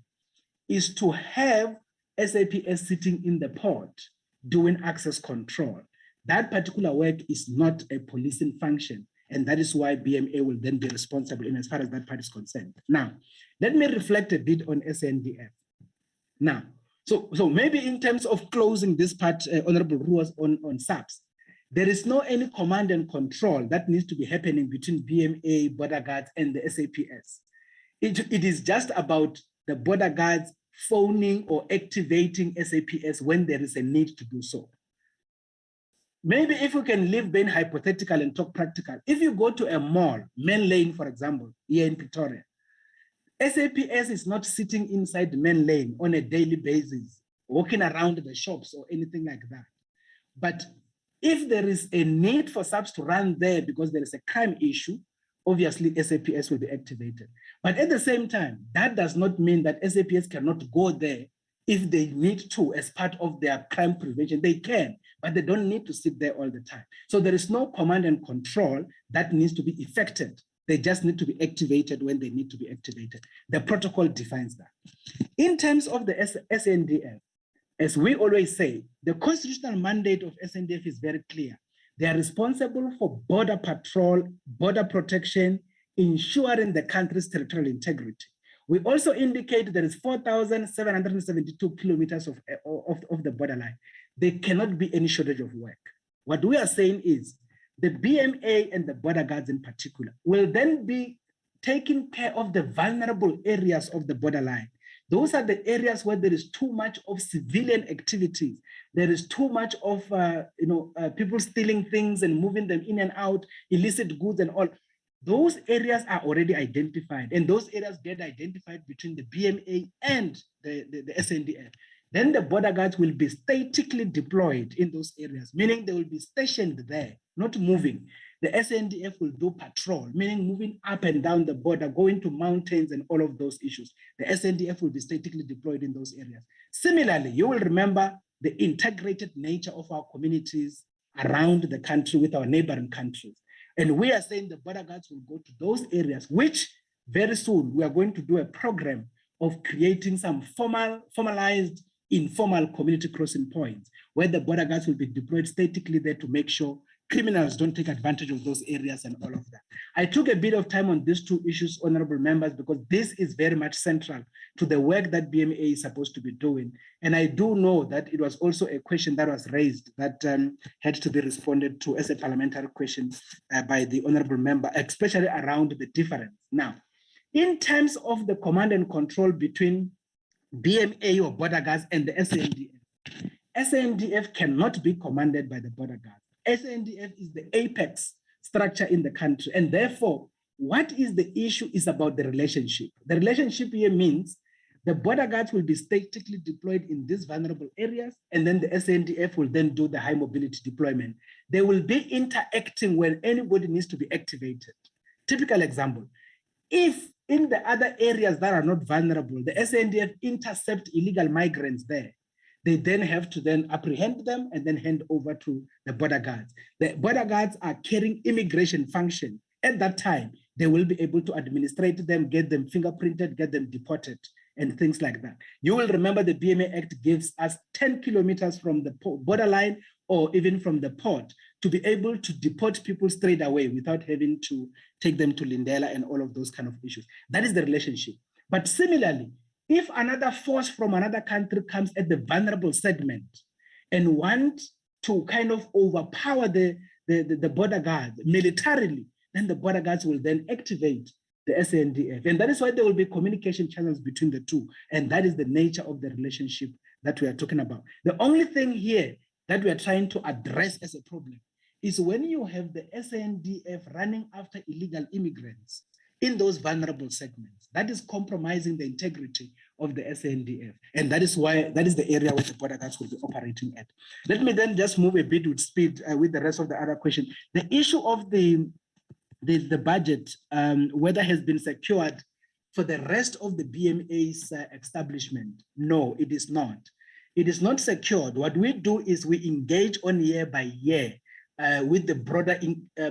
is to have SAPS sitting in the port doing access control. That particular work is not a policing function. And that is why BMA will then be responsible in as far as that part is concerned. Now, let me reflect a bit on SNDF. Now, so maybe in terms of closing this part, Honorable Ruas, on SAPS, there is no any command and control that needs to be happening between BMA, border guards, and the SAPS. It is just about the border guards phoning or activating SAPS when there is a need to do so. Maybe if we can leave being hypothetical and talk practical, if you go to a mall, Main Lane, for example, here in Pretoria, SAPS is not sitting inside the Main Lane on a daily basis, walking around the shops or anything like that. But if there is a need for SAPS to run there because there is a crime issue, obviously SAPS will be activated. But at the same time, that does not mean that SAPS cannot go there if they need to as part of their crime prevention. They can, but they don't need to sit there all the time. So there is no command and control that needs to be effected. They just need to be activated when they need to be activated. The protocol defines that. In terms of the SNDF, as we always say, the constitutional mandate of SNDF is very clear. They are responsible for border patrol, border protection, ensuring the country's territorial integrity. We also indicate there is 4,772 kilometers of the borderline. There cannot be any shortage of work. What we are saying is the BMA and the border guards in particular will then be taking care of the vulnerable areas of the borderline. Those are the areas where there is too much of civilian activities. There is too much of people stealing things and moving them in and out, illicit goods and all. Those areas are already identified, and those areas get identified between the BMA and the SNDF. Then the border guards will be statically deployed in those areas, meaning they will be stationed there, not moving. The SNDF will do patrol, meaning moving up and down the border, going to mountains and all of those issues. The SNDF will be statically deployed in those areas. Similarly, you will remember the integrated nature of our communities around the country with our neighboring countries. And we are saying the border guards will go to those areas, which very soon we are going to do a program of creating some formalized, informal community crossing points where the border guards will be deployed statically there to make sure criminals don't take advantage of those areas and all of that. I took a bit of time on these two issues, honorable members, because this is very much central to the work that BMA is supposed to be doing. And I do know that it was also a question that was raised that had to be responded to as a parliamentary question by the honorable member, especially around the difference. Now, in terms of the command and control between BMA or border guards and the SNDF, SNDF cannot be commanded by the border guards. SNDF is the apex structure in the country. And therefore, what is the issue is about the relationship. The relationship here means the border guards will be statically deployed in these vulnerable areas, and then the SANDF will then do the high mobility deployment. They will be interacting when anybody needs to be activated. Typical example, if in the other areas that are not vulnerable, the SANDF intercept illegal migrants there, they then have to then apprehend them and then hand over to the border guards. The border guards are carrying immigration function. At that time, they will be able to administrate them, get them fingerprinted, get them deported, and things like that. You will remember the BMA Act gives us 10 kilometers from the borderline or even from the port to be able to deport people straight away without having to take them to Lindela and all of those kind of issues. That is the relationship. But similarly, if another force from another country comes at the vulnerable segment and want to kind of overpower the border guard militarily, then the border guards will then activate the SANDF. And that is why there will be communication channels between the two. And that is the nature of the relationship that we are talking about. The only thing here that we are trying to address as a problem is when you have the SANDF running after illegal immigrants in those vulnerable segments, that is compromising the integrity of the SANDF. And that is why, that is the area where the border guards will be operating at. Let me then just move a bit with speed with the rest of the other question. The issue of the budget, whether has been secured for the rest of the BMA's establishment. No, it is not. It is not secured. What we do is we engage on year by year with the broader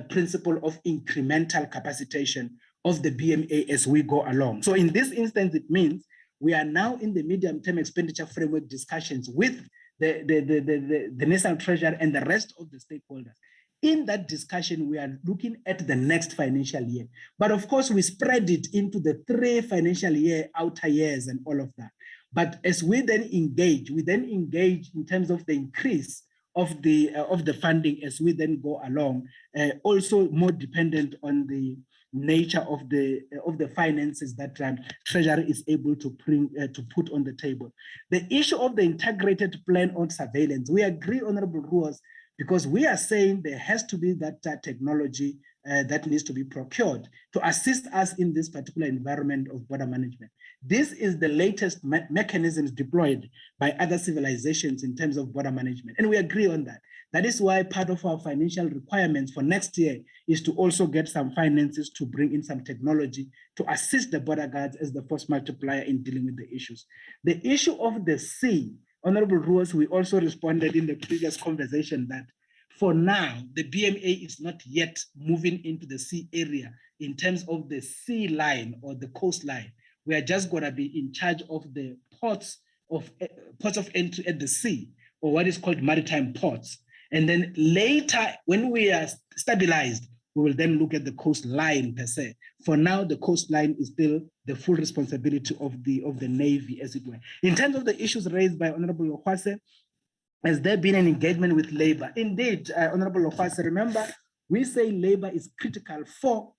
principle of incremental capacitation of the BMA as we go along. So in this instance, it means we are now in the medium-term expenditure framework discussions with the National Treasury and the rest of the stakeholders. In that discussion, we are looking at the next financial year. But of course, we spread it into the 3 financial year outer years and all of that. But as we then engage in terms of the increase of the funding as we then go along, also more dependent on the nature of the finances that Treasury is able to bring to put on the table. The issue of the integrated plan on surveillance, we agree, Honorable Ruas, because we are saying there has to be that technology that needs to be procured to assist us in this particular environment of border management. This is the latest mechanisms deployed by other civilizations in terms of border management, and we agree on that. That is why part of our financial requirements for next year is to also get some finances to bring in some technology to assist the border guards as the force multiplier in dealing with the issues. The issue of the sea, Honorable Ruas, we also responded in the previous conversation that for now, the BMA is not yet moving into the sea area in terms of the sea line or the coastline. We are just going to be in charge of the ports of entry at the sea, or what is called maritime ports. And then later, when we are stabilized, we will then look at the coastline per se. For now, the coastline is still the full responsibility of the Navy, as it were. In terms of the issues raised by Honorable Lokwase, has there been an engagement with labor? Indeed, Honorable Lokwase, remember, we say labor is critical for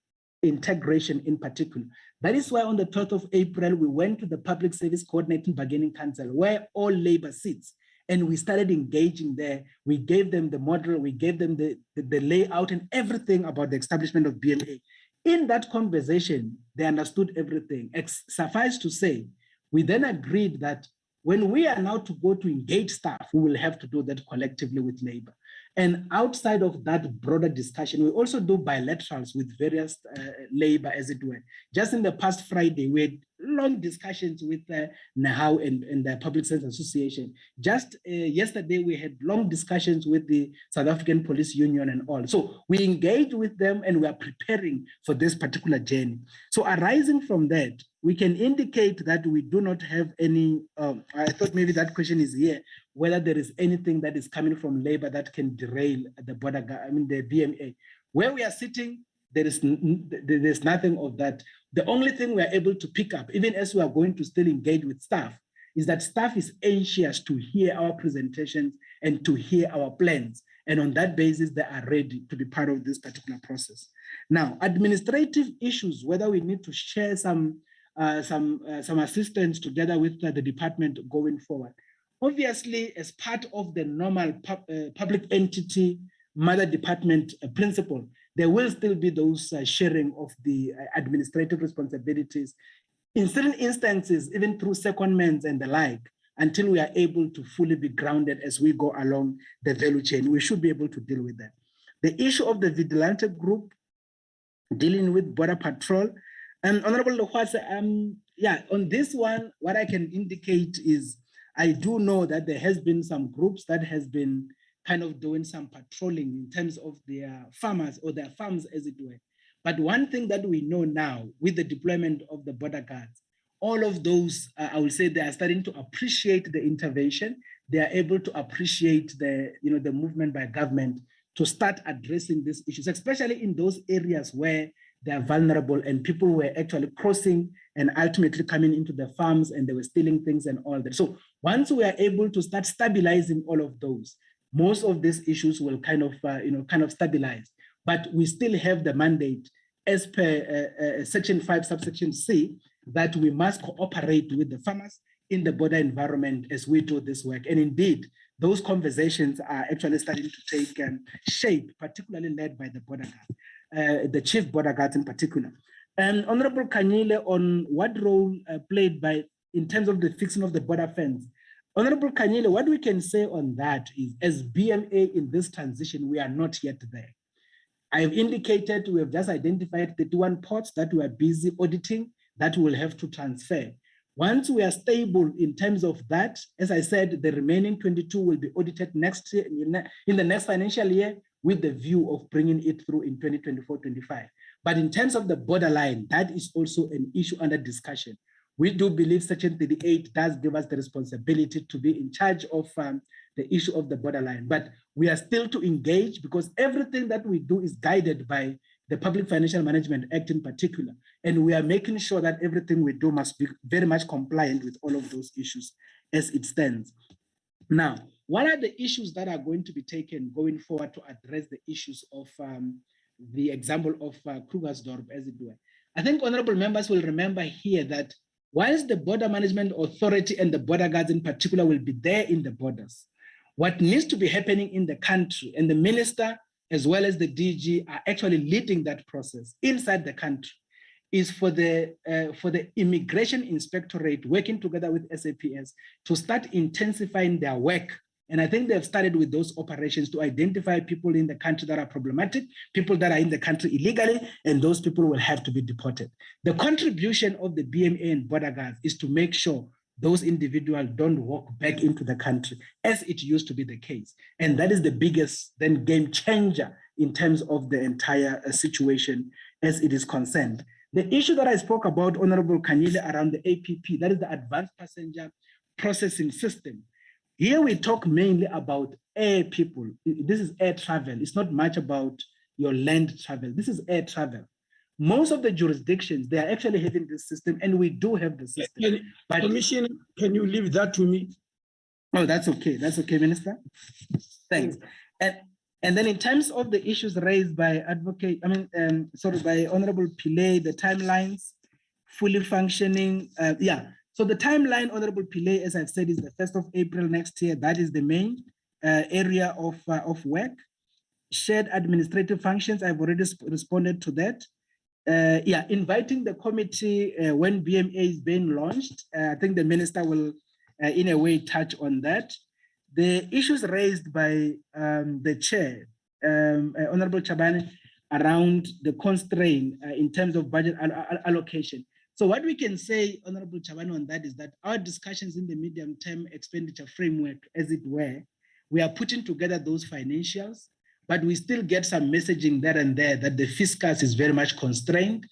integration in particular. That is why on the 12th of April, we went to the Public Service Coordinating Bargaining Council, where all labor sits, and we started engaging there. We gave them the model, we gave them the layout and everything about the establishment of BMA. In that conversation, they understood everything. Suffice to say, we then agreed that when we are now to go to engage staff, we will have to do that collectively with labor. And outside of that broader discussion, we also do bilaterals with various labor, as it were. Just in the past Friday, we had long discussions with NAHAU and the Public Service Association. Just yesterday, we had long discussions with the South African Police Union and all. So we engage with them and we are preparing for this particular journey. So arising from that, we can indicate that we do not have any, I thought maybe that question is here, whether there is anything that is coming from labor that can derail the border, the BMA. Where we are sitting, there's nothing of that. The only thing we are able to pick up, even as we are going to still engage with staff, is that staff is anxious to hear our presentations and to hear our plans. And on that basis, they are ready to be part of this particular process. Now, administrative issues, whether we need to share some assistance together with the department going forward. Obviously, as part of the normal public entity mother department principle, there will still be those sharing of the administrative responsibilities in certain instances, even through secondments and the like, until we are able to fully be grounded as we go along the value chain. We should be able to deal with that. The issue of the vigilante group dealing with border patrol, and Honorable Lohwase, yeah, on this one, what I can indicate is I do know that there has been some groups that has been kind of doing some patrolling in terms of their farmers or their farms, as it were. But one thing that we know now with the deployment of the border guards, all of those, I would say, they are starting to appreciate the intervention. They are able to appreciate the, the movement by government to start addressing these issues, especially in those areas where they are vulnerable and people were actually crossing and ultimately coming into the farms and they were stealing things and all that. So once we are able to start stabilizing all of those, most of these issues will kind of stabilize. But we still have the mandate as per Section 5, Subsection C, that we must cooperate with the farmers in the border environment as we do this work. And indeed, those conversations are actually starting to take shape, particularly led by the border guard, the chief border guards in particular. And Honorable Kanyile, on what role played by, in terms of the fixing of the border fence. Honorable Kanyile, what we can say on that is, as BMA in this transition, we are not yet there. I have indicated we have just identified 31 ports that we are busy auditing that will have to transfer. Once we are stable in terms of that, as I said, the remaining 22 will be audited next year, in the next financial year, with the view of bringing it through in 2024-25. But in terms of the borderline, that is also an issue under discussion. We do believe Section 38 does give us the responsibility to be in charge of the issue of the borderline, but we are still to engage because everything that we do is guided by the Public Financial Management Act in particular. And we are making sure that everything we do must be very much compliant with all of those issues as it stands. Now, what are the issues that are going to be taken going forward to address the issues of the example of Krugersdorp, as it were? I think honorable members will remember here that whilst the Border Management Authority and the border guards in particular will be there in the borders, what needs to be happening in the country, and the minister as well as the DG are actually leading that process inside the country, is for the Immigration Inspectorate working together with SAPS to start intensifying their work. And I think they've started with those operations to identify people in the country that are problematic, people that are in the country illegally, and those people will have to be deported. The contribution of the BMA and border guards is to make sure those individuals don't walk back into the country as it used to be the case. And that is the biggest then game changer in terms of the entire situation as it is concerned. The issue that I spoke about, Honorable Kanyile, around the APP, that is the Advanced Passenger Processing System. Here we talk mainly about air people. This is air travel. It's not much about your land travel. This is air travel. Most of the jurisdictions, they are actually having this system, and we do have the system. But Commissioner, can you leave that to me? Oh, that's okay. That's okay, Minister. Thanks. And then in terms of the issues raised by by Honorable Pillay, the timelines, fully functioning, So the timeline, Honorable Pillay, as I've said, is the 1st of April next year. That is the main area of work. Shared administrative functions, I've already responded to that. Inviting the committee when BMA is being launched. I think the minister will, in a way, touch on that. The issues raised by the chair, Honorable Chabane, around the constraint in terms of budget allocation. So what we can say, Honorable Chabane, on that is that our discussions in the medium-term expenditure framework, as it were, we are putting together those financials, but we still get some messaging there and there that the fiscus is very much constrained.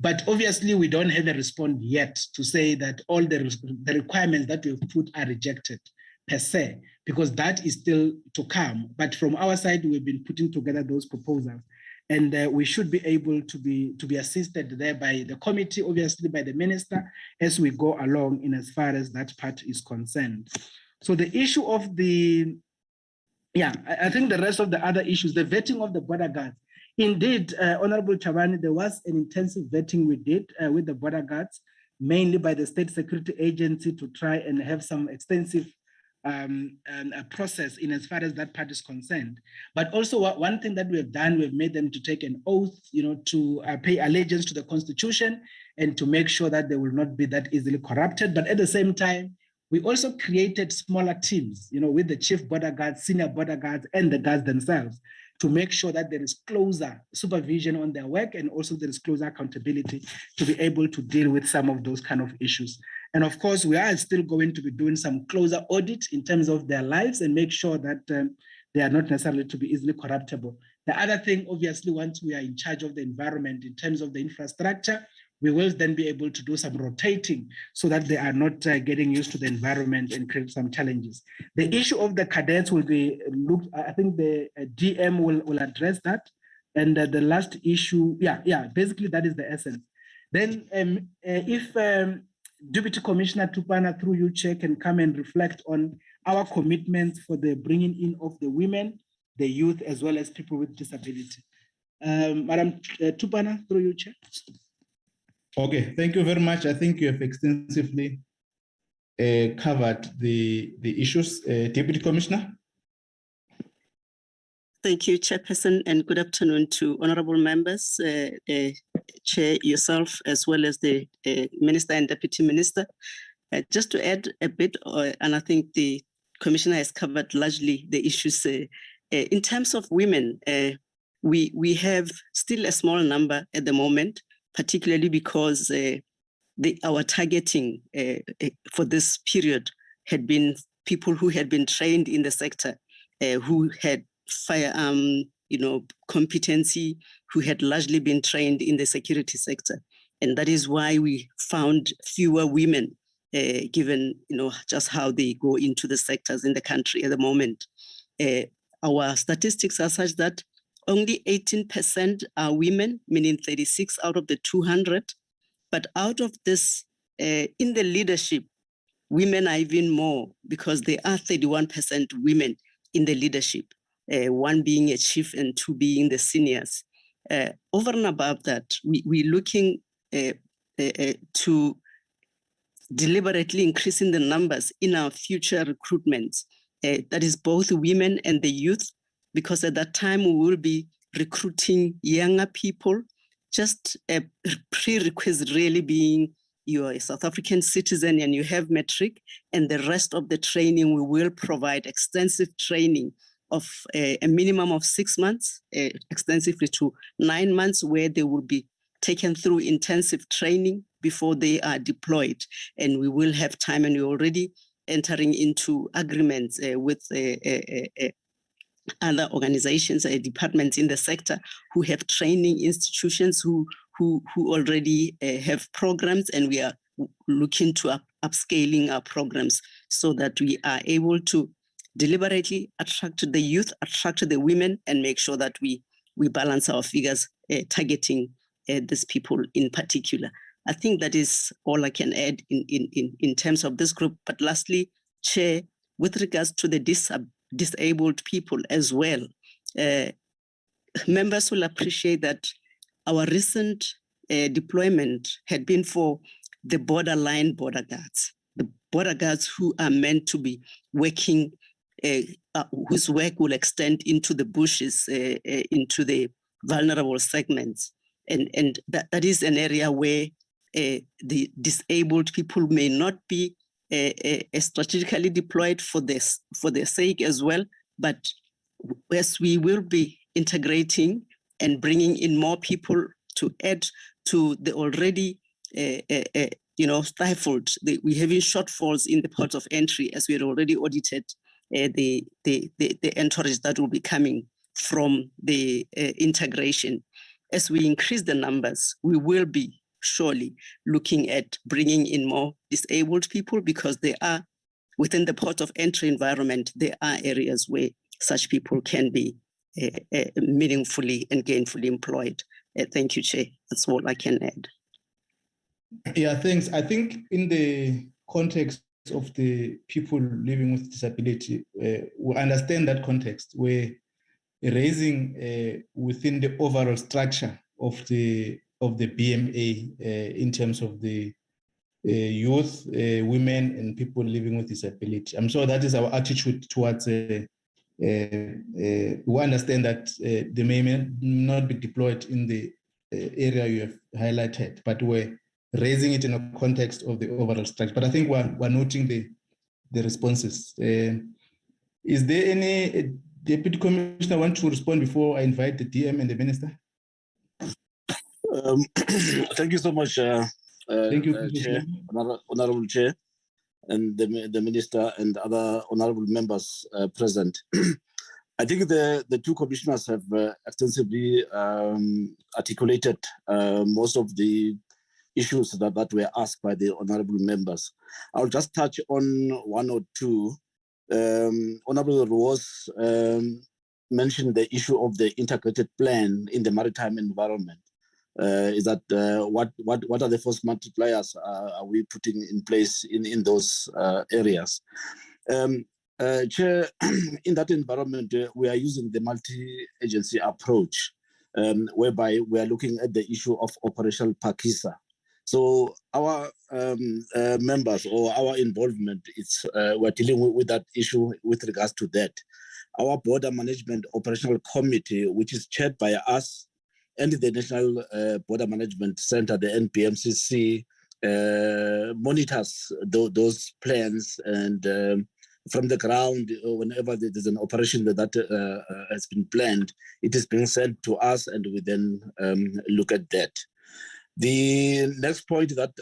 But obviously, we don't have a response yet to say that all the requirements that we've put are rejected per se, because that is still to come. But from our side, we've been putting together those proposals. And we should be able to be assisted there by the committee, obviously by the minister, as we go along in as far as that part is concerned. So the issue of the, I think the rest of the other issues, the vetting of the border guards. Indeed, Honorable Chabane, there was an intensive vetting we did with the border guards, mainly by the State Security Agency, to try and have some extensive process in as far as that part is concerned. But also one thing that we have done, we've made them to take an oath, to pay allegiance to the Constitution and to make sure that they will not be that easily corrupted. But at the same time, we also created smaller teams, with the chief border guards, senior border guards, and the guards themselves, to make sure that there is closer supervision on their work, and also there is closer accountability to be able to deal with some of those kind of issues. And of course, we are still going to be doing some closer audit in terms of their lives and make sure that they are not necessarily to be easily corruptible. The other thing, obviously, once we are in charge of the environment in terms of the infrastructure, we will then be able to do some rotating so that they are not getting used to the environment and create some challenges. The issue of the cadets will be looked, I think the DM will address that. And the last issue, basically that is the essence. Then if Deputy Commissioner Tupana, through you, Chair, can come and reflect on our commitments for the bringing in of the women, the youth, as well as people with disability. Madam Tupana, through you, Chair. Okay, thank you very much. I think you have extensively covered the issues. Deputy Commissioner. Thank you, Chairperson, and good afternoon to honorable members, Chair, yourself, as well as the Minister and Deputy Minister. Just to add a bit, and I think the Commissioner has covered largely the issues. In terms of women, we have still a small number at the moment, particularly because our targeting for this period had been people who had been trained in the sector, who had firearm, competency, who had largely been trained in the security sector. And that is why we found fewer women, given, just how they go into the sectors in the country at the moment. Our statistics are such that only 18% are women, meaning 36 out of the 200. But out of this, in the leadership, women are even more because there are 31% women in the leadership, one being a chief and two being the seniors. Over and above that, we're looking to deliberately increasing the numbers in our future recruitments. That is both women and the youth, because at that time we will be recruiting younger people, just a prerequisite really being you're a South African citizen and you have matric, and the rest of the training we will provide extensive training of a minimum of 6 months, extensively to 9 months, where they will be taken through intensive training before they are deployed. And we will have time, and we're already entering into agreements with other organizations, departments in the sector who have training institutions who already have programs, and we are looking to upscaling our programs so that we are able to deliberately attract the youth, attract the women, and make sure that we balance our figures targeting these people in particular. I think that is all I can add in terms of this group. But lastly, Chair, with regards to the disabled people as well, members will appreciate that our recent deployment had been for the borderline border guards, the border guards who are meant to be working, whose work will extend into the bushes, into the vulnerable segments. And that is an area where the disabled people may not be strategically deployed for their sake as well, but as we will be integrating and bringing in more people to add to the already stifled, we're having shortfalls in the ports of entry, as we had already audited the entourage that will be coming from the integration. As we increase the numbers, we will be surely looking at bringing in more disabled people, because they are within the port of entry environment. There are areas where such people can be meaningfully and gainfully employed. Thank you, Chair. That's all I can add. Yeah, thanks. I think in the context of the people living with disability, we understand that context. We're raising within the overall structure of the BMA in terms of the youth, women, and people living with disability. I'm sure that is our attitude towards. We understand that they may not be deployed in the area you have highlighted, but we're raising it in a context of the overall structure. But I think we're noting the responses. Is there any Deputy Commissioner want to respond before I invite the DM and the Minister? Thank you so much, Thank you, Chair, Honorable Chair, and the Minister and other honorable members present. I think the two commissioners have extensively articulated most of the issues that were asked by the honorable members. I'll just touch on one or two. Honorable Roos mentioned the issue of the integrated plan in the maritime environment. Is that what are the force multipliers are we putting in place in those areas? Chair, in that environment, we are using the multi-agency approach, whereby we are looking at the issue of operational pakisa. So our members or our involvement, we're dealing with that issue with regards to that. Our Border Management Operational Committee, which is chaired by us and the National Border Management Center, the NPMCC, monitors those plans, and from the ground, whenever there's an operation that has been planned, it is being sent to us, and we then look at that. The next point that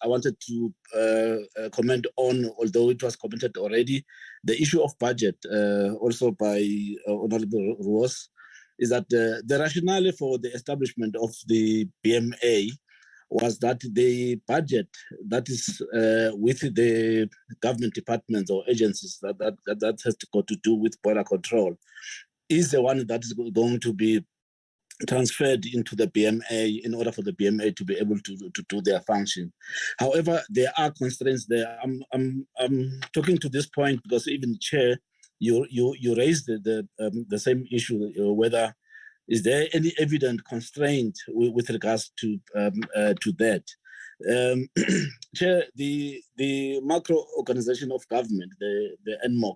I wanted to comment on, although it was commented already, the issue of budget, also by Honorable Roos, is that the rationale for the establishment of the BMA was that the budget that is with the government departments or agencies that has got to do with border control is the one that is going to be transferred into the BMA in order for the BMA to be able to do their function. However, there are constraints there. I'm talking to this point because even Chair, you raised the same issue, whether is there any evident constraint with regards to that. Chair, the macro organization of government, the NMOC,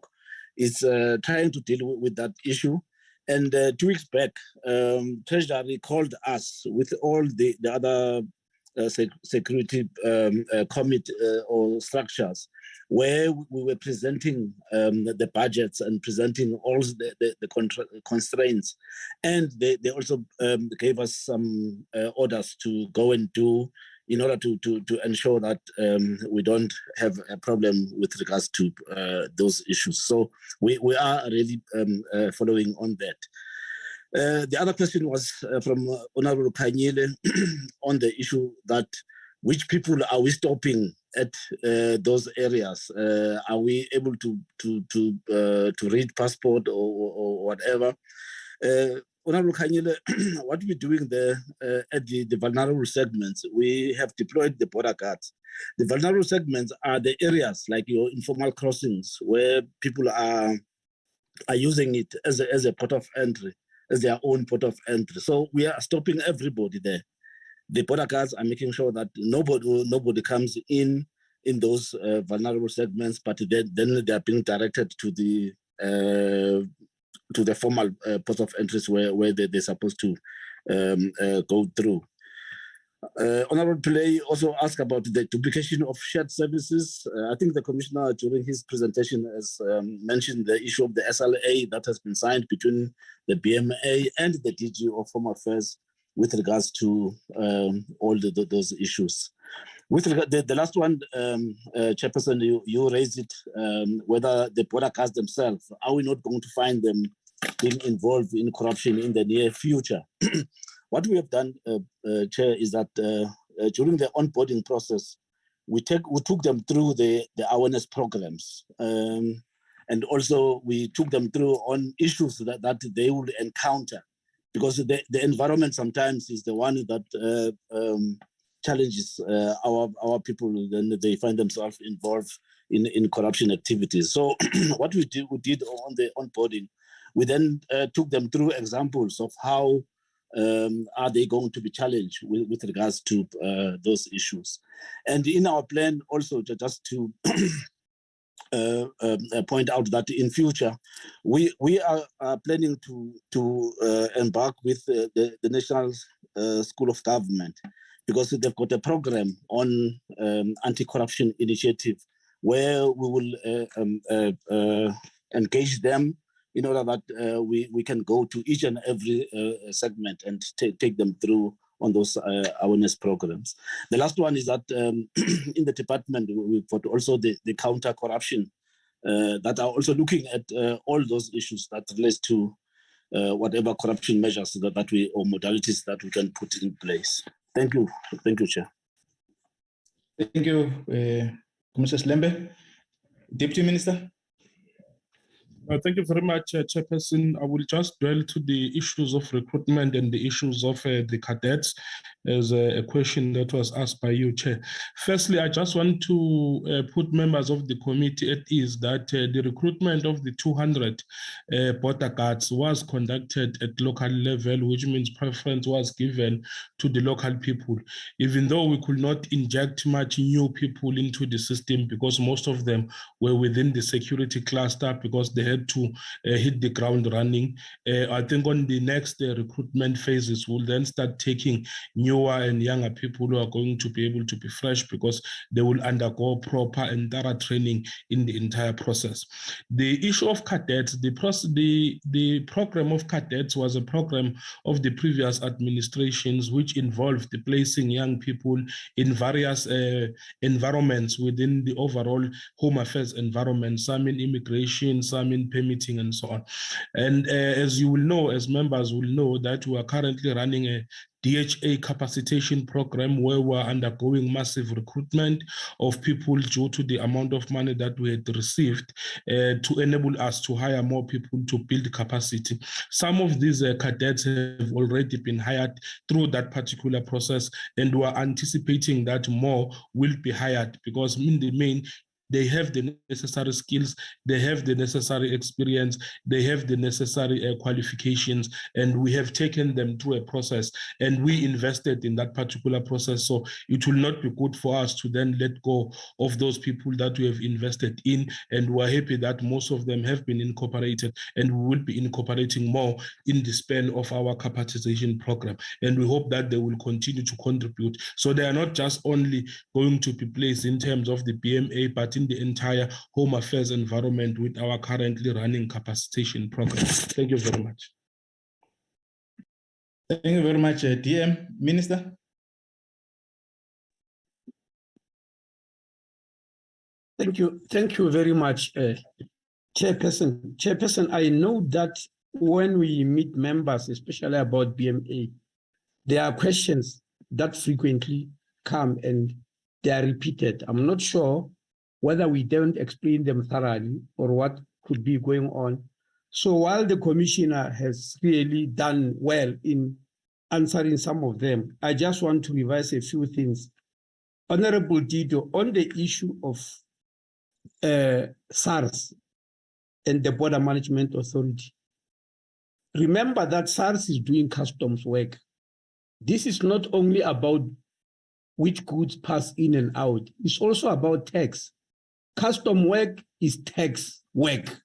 is trying to deal with that issue. And 2 weeks back, Treasury called us with all the other security committee or structures, where we were presenting the budgets and presenting all the constraints. And they also gave us some orders to go and do in order to ensure that we don't have a problem with regards to those issues. So we are really following on that. The other question was from Honorable Kanyile on the issue that which people are we stopping at those areas? Are we able to read passport or whatever? Honorable Kanyile, what we're doing there at the vulnerable segments, we have deployed the border guards. The vulnerable segments are the areas like your informal crossings where people are using it as a port of entry, as their own port of entry. So we are stopping everybody there. The border guards are making sure that nobody comes in those vulnerable segments, but then they are being directed to the formal ports of entries where they're supposed to go through. Honorable Pillay also asked about the duplication of shared services. I think the Commissioner during his presentation has mentioned the issue of the SLA that has been signed between the BMA and the DG of Home Affairs with regards to all those issues. With regard, the last one, Chairperson, you raised it, whether the border guards themselves, are we not going to find them being involved in corruption in the near future? What we have done, Chair, is that during the onboarding process, we took them through the awareness programs. And also we took them through on issues that they will encounter, because the environment sometimes is the one that challenges our people, then they find themselves involved in corruption activities. So what we did on the onboarding, we then took them through examples of how are they going to be challenged with regards to those issues? And in our plan also, just to point out that in future, we are planning to embark with the National School of Government, because they've got a program on anti-corruption initiative where we will engage them in order that we can go to each and every segment and take them through on those awareness programs. The last one is that in the department, we've got also the counter-corruption that are also looking at all those issues that relates to whatever corruption measures that we, or modalities that we can put in place. Thank you. Thank you, Chair. Thank you, Commissioner Slembe. Deputy Minister. Thank you very much, Chairperson. I will just dwell to the issues of recruitment and the issues of the cadets as a question that was asked by you, Chair. Firstly, I just want to put members of the committee at ease that the recruitment of the 200 border guards was conducted at local level, which means preference was given to the local people, even though we could not inject much new people into the system because most of them were within the security cluster because they had to hit the ground running. I think on the next recruitment phases, we'll then start taking newer and younger people who are going to be able to be fresh because they will undergo proper and thorough training in the entire process. The issue of cadets, the program of cadets was a program of the previous administrations which involved the placing young people in various environments within the overall Home Affairs environment, some in immigration, some in permitting and so on. And as you will know, as members will know, that we are currently running a DHA capacitation program where we're undergoing massive recruitment of people due to the amount of money that we had received to enable us to hire more people to build capacity. Some of these cadets have already been hired through that particular process, and we're anticipating that more will be hired because in the main, they have the necessary skills, they have the necessary experience, they have the necessary qualifications, and we have taken them through a process and we invested in that particular process. So it will not be good for us to then let go of those people that we have invested in, and we're happy that most of them have been incorporated, and we will be incorporating more in the span of our capacitization program. And we hope that they will continue to contribute. So they are not just only going to be placed in terms of the BMA, but in the entire Home Affairs environment with our currently running capacitation program. Thank you very much. Thank you very much, DM. Minister. Thank you. Thank you very much, Chairperson. Chairperson, I know that when we meet members, especially about BMA, there are questions that frequently come and they are repeated. I'm not sure whether we don't explain them thoroughly or what could be going on. So while the Commissioner has really done well in answering some of them, I just want to revise a few things. Honorable Dido, on the issue of SARS and the Border Management Authority, remember that SARS is doing customs work. This is not only about which goods pass in and out, it's also about tax. Custom work is tax work.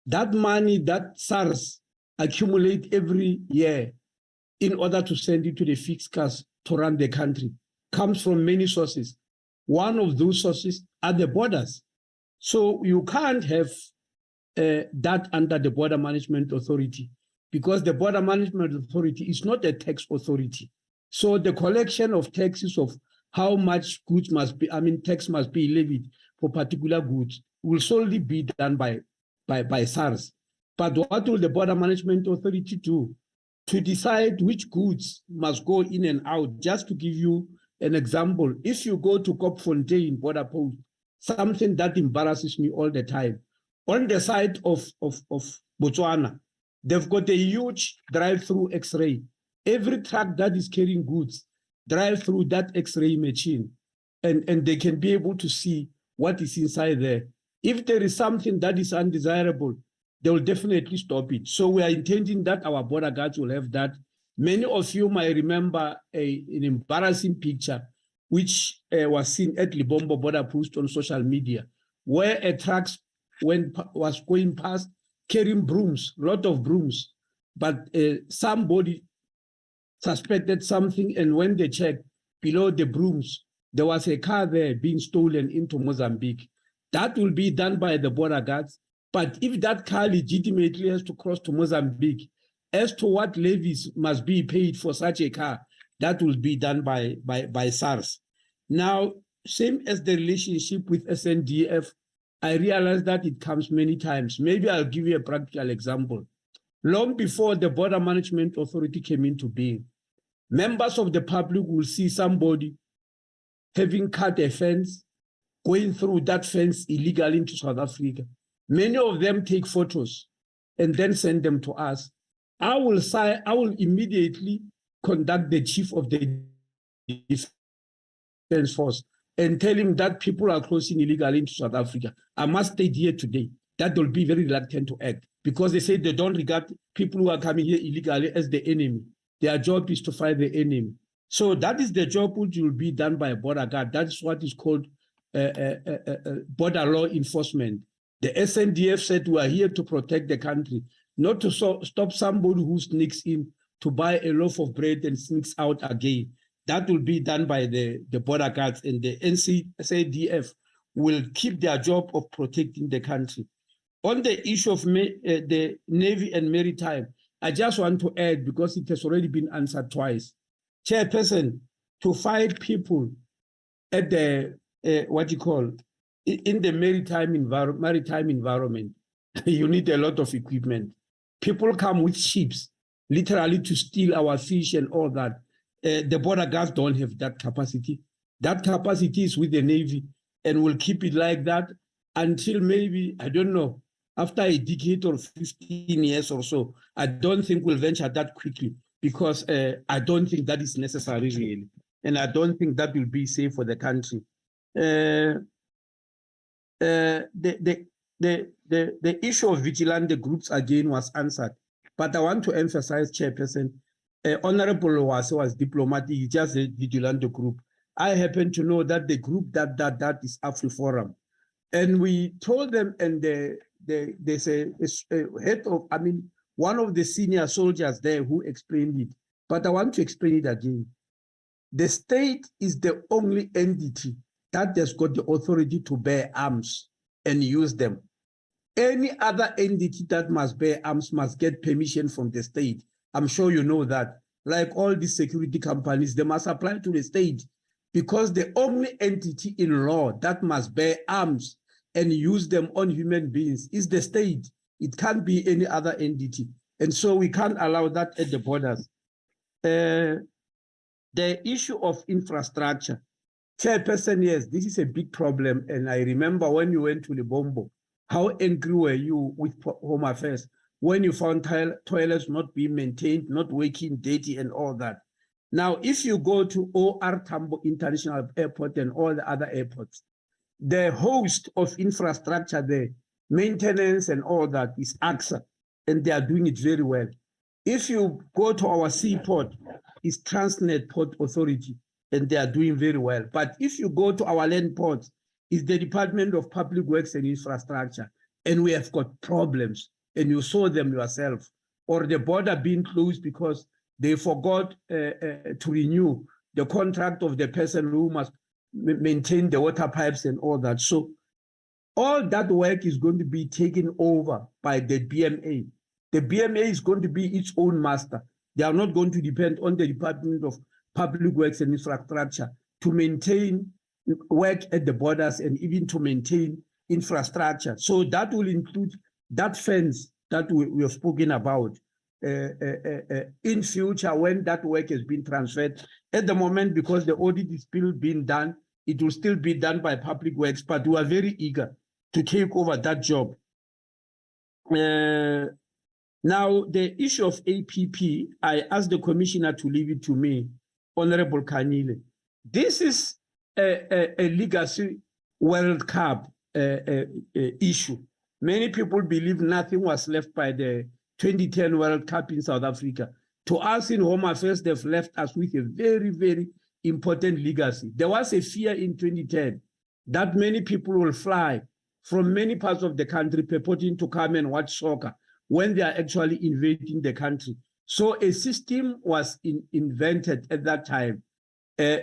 That money that SARS accumulate every year in order to send it to the fixed cost to run the country comes from many sources. One of those sources are the borders. So you can't have that under the Border Management Authority because the Border Management Authority is not a tax authority. So the collection of taxes of how much goods must be, tax must be levied for particular goods will solely be done by SARS. But what will the Border Management Authority do? To decide which goods must go in and out. Just to give you an example, if you go to Kopfontein border post, something that embarrasses me all the time, on the side of Botswana, they've got a huge drive-through X-ray. Every truck that is carrying goods drive through that X-ray machine, and they can be able to see what is inside there. If there is something that is undesirable, they will definitely stop it. So we are intending that our border guards will have that Many of you might remember an embarrassing picture which was seen at Libombo border post on social media, where a truck was going past carrying brooms, lot of brooms, but somebody suspected something, and when they checked below the brooms, there was a car there being stolen into Mozambique. That will be done by the border guards, but if that car legitimately has to cross to Mozambique, as to what levies must be paid for such a car, that will be done by SARS. Now, same as the relationship with SNDF, I realize that it comes many times. Maybe I'll give you a practical example. Long before the Border Management Authority came into being, members of the public will see somebody having cut a fence, going through that fence illegally into South Africa. Many of them take photos and then send them to us. I will immediately contact the chief of the defense force and tell him that people are crossing illegally into South Africa. I must stay here today. That will be very reluctant to act because they say they don't regard people who are coming here illegally as the enemy. Their job is to fight the enemy. So that is the job which will be done by a border guard. That is what is called border law enforcement. The SNDF said we are here to protect the country, not to stop somebody who sneaks in to buy a loaf of bread and sneaks out again. That will be done by the border guards, and the SNDF will keep their job of protecting the country. On the issue of the Navy and Maritime, I just want to add, because it has already been answered twice. Chairperson, to fight people at the, in the maritime environment, you need a lot of equipment. People come with ships, literally to steal our fish and all that. The border guards don't have that capacity. That capacity is with the Navy, and we'll keep it like that until maybe, I don't know, after a decade or 15 years or so. I don't think we'll venture that quickly because I don't think that is necessary really. And I don't think that will be safe for the country. The issue of vigilante groups again was answered, but I want to emphasize, Chairperson, Honorable Wase was diplomatic, just a vigilante group. I happen to know that the group that is AfriForum, and we told them, and there's a head of, one of the senior soldiers there who explained it, but I want to explain it again. The state is the only entity that has got the authority to bear arms and use them. Any other entity that must bear arms must get permission from the state. I'm sure you know that. Like all these security companies, they must apply to the state because the only entity in law that must bear arms and use them on human beings is the state. It can't be any other entity. And so we can't allow that at the borders. The issue of infrastructure. Chairperson, yes, this is a big problem. And I remember when you went to Libombo, how angry were you with Home Affairs when you found toilets not being maintained, not working, dirty, and all that. Now, if you go to OR Tambo International Airport and all the other airports, the host of infrastructure there, maintenance and all that, is AXA, and they are doing it very well. If you go to our seaport, it's Transnet Port Authority, and they are doing very well. But if you go to our land ports, it's the Department of Public Works and Infrastructure, and we have got problems, and you saw them yourself, or the border being closed because they forgot to renew the contract of the person who must maintain the water pipes and all that. So all that work is going to be taken over by the BMA. The BMA is going to be its own master. They are not going to depend on the Department of Public Works and Infrastructure to maintain work at the borders and even to maintain infrastructure. So that will include that fence that we have spoken about in future when that work has been transferred. At the moment, because the audit is still being done, it will still be done by Public Works, but we are very eager to take over that job. Now, the issue of APP, I asked the commissioner to leave it to me, Honorable Kanile. This is a legacy World Cup issue. Many people believe nothing was left by the 2010 World Cup in South Africa To us in Home Affairs, they've left us with a very, very important legacy. There was a fear in 2010 that many people will fly from many parts of the country purporting to come and watch soccer when they are actually invading the country. So a system was invented at that time.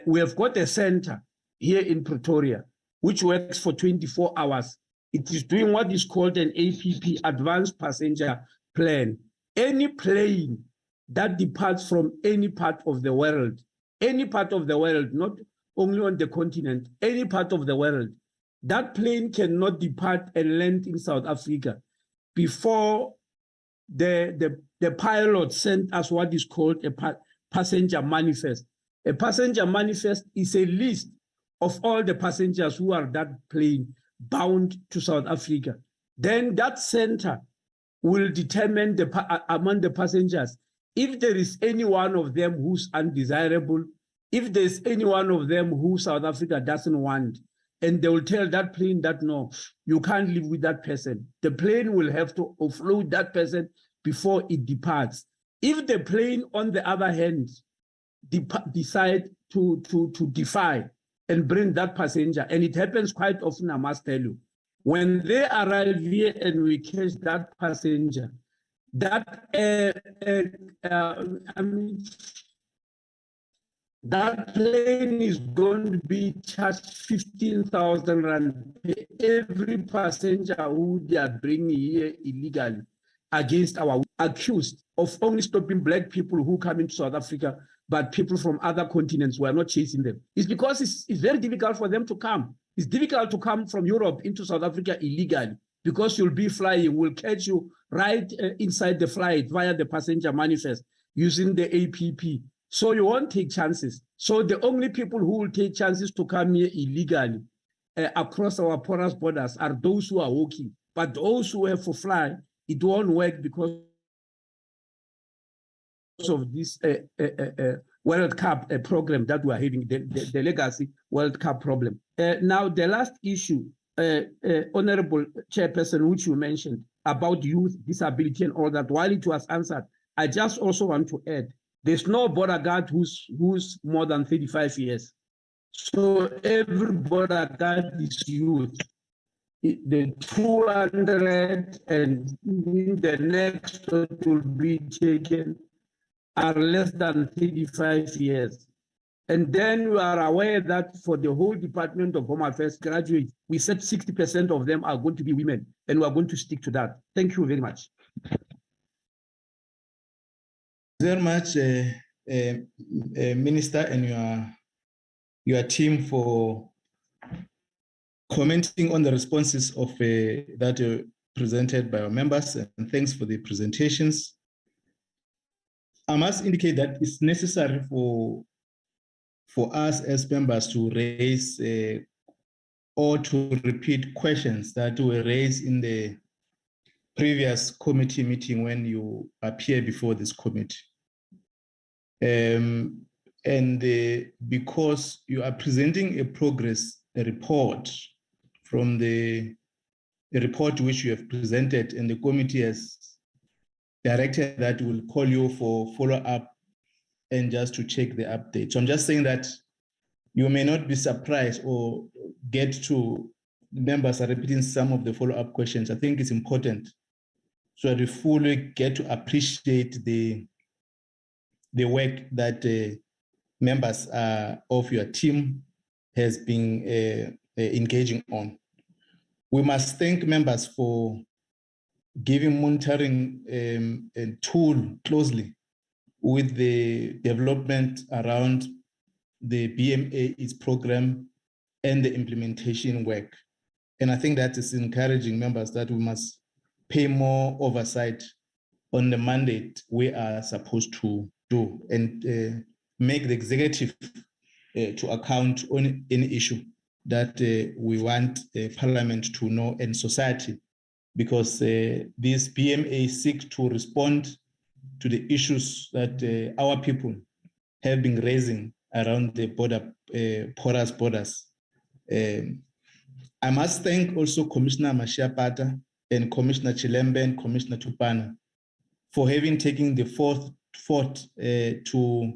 We have got a center here in Pretoria, which works for 24 hours. It is doing what is called an APP, Advanced Passenger Plan. Any plane that departs from any part of the world, not only on the continent, any part of the world, that plane cannot depart and land in South Africa before the pilot sent us what is called a passenger manifest. A passenger manifest is a list of all the passengers who are that plane bound to South Africa. Then that center will determine among the passengers if there is any one of them who's undesirable, if there's any one of them who South Africa doesn't want, and they will tell that plane that no, you can't live with that person. The plane will have to offload that person before it departs. If the plane, on the other hand, decide to defy and bring that passenger, and it happens quite often, I must tell you, when they arrive here and we catch that passenger, that that plane is going to be charged 15,000 rand every passenger who they are bringing here illegally against our accused of only stopping black people who come into South Africa, but people from other continents were not chasing them. It's because it's very difficult for them to come. It's difficult to come from Europe into South Africa illegally because you'll be flying, we'll catch you right inside the flight via the passenger manifest using the APP. So you won't take chances. So the only people who will take chances to come here illegally across our porous borders are those who are walking. But those who have to fly, it won't work because of this World Cup program that we are having, the legacy World Cup problem. Now, the last issue, Honorable Chairperson, which you mentioned about youth, disability and all that, while it was answered, I just also want to add, there's no border guard who's more than 35 years. So every border guard is youth. The 200 and the next that will be taken are less than 35 years. And then we are aware that for the whole Department of Home Affairs graduates, we said 60% of them are going to be women, and we are going to stick to that. Thank you very much. Very much, Minister, and your team for commenting on the responses of that presented by our members, and thanks for the presentations. I must indicate that it's necessary for us as members to raise or to repeat questions that were raised in the previous committee meeting when you appear before this committee. Because you are presenting a progress report from the report which you have presented, and the committee has directed that will call you for follow-up and just to check the update. So I'm just saying that you may not be surprised or get to members are repeating some of the follow-up questions. I think it's important so that we fully get to appreciate the work that members of your team has been engaging on. We must thank members for giving monitoring a tool closely with the development around the BMA, its program, and the implementation work. And I think that is encouraging members that we must pay more oversight on the mandate we are supposed to do and make the executive to account on any issue that we want Parliament to know and society, because this BMA seeks to respond to the issues that our people have been raising around the border, porous borders. I must thank also Commissioner Mashiapata and Commissioner Chilembe and Commissioner Tupana for having taken the forth to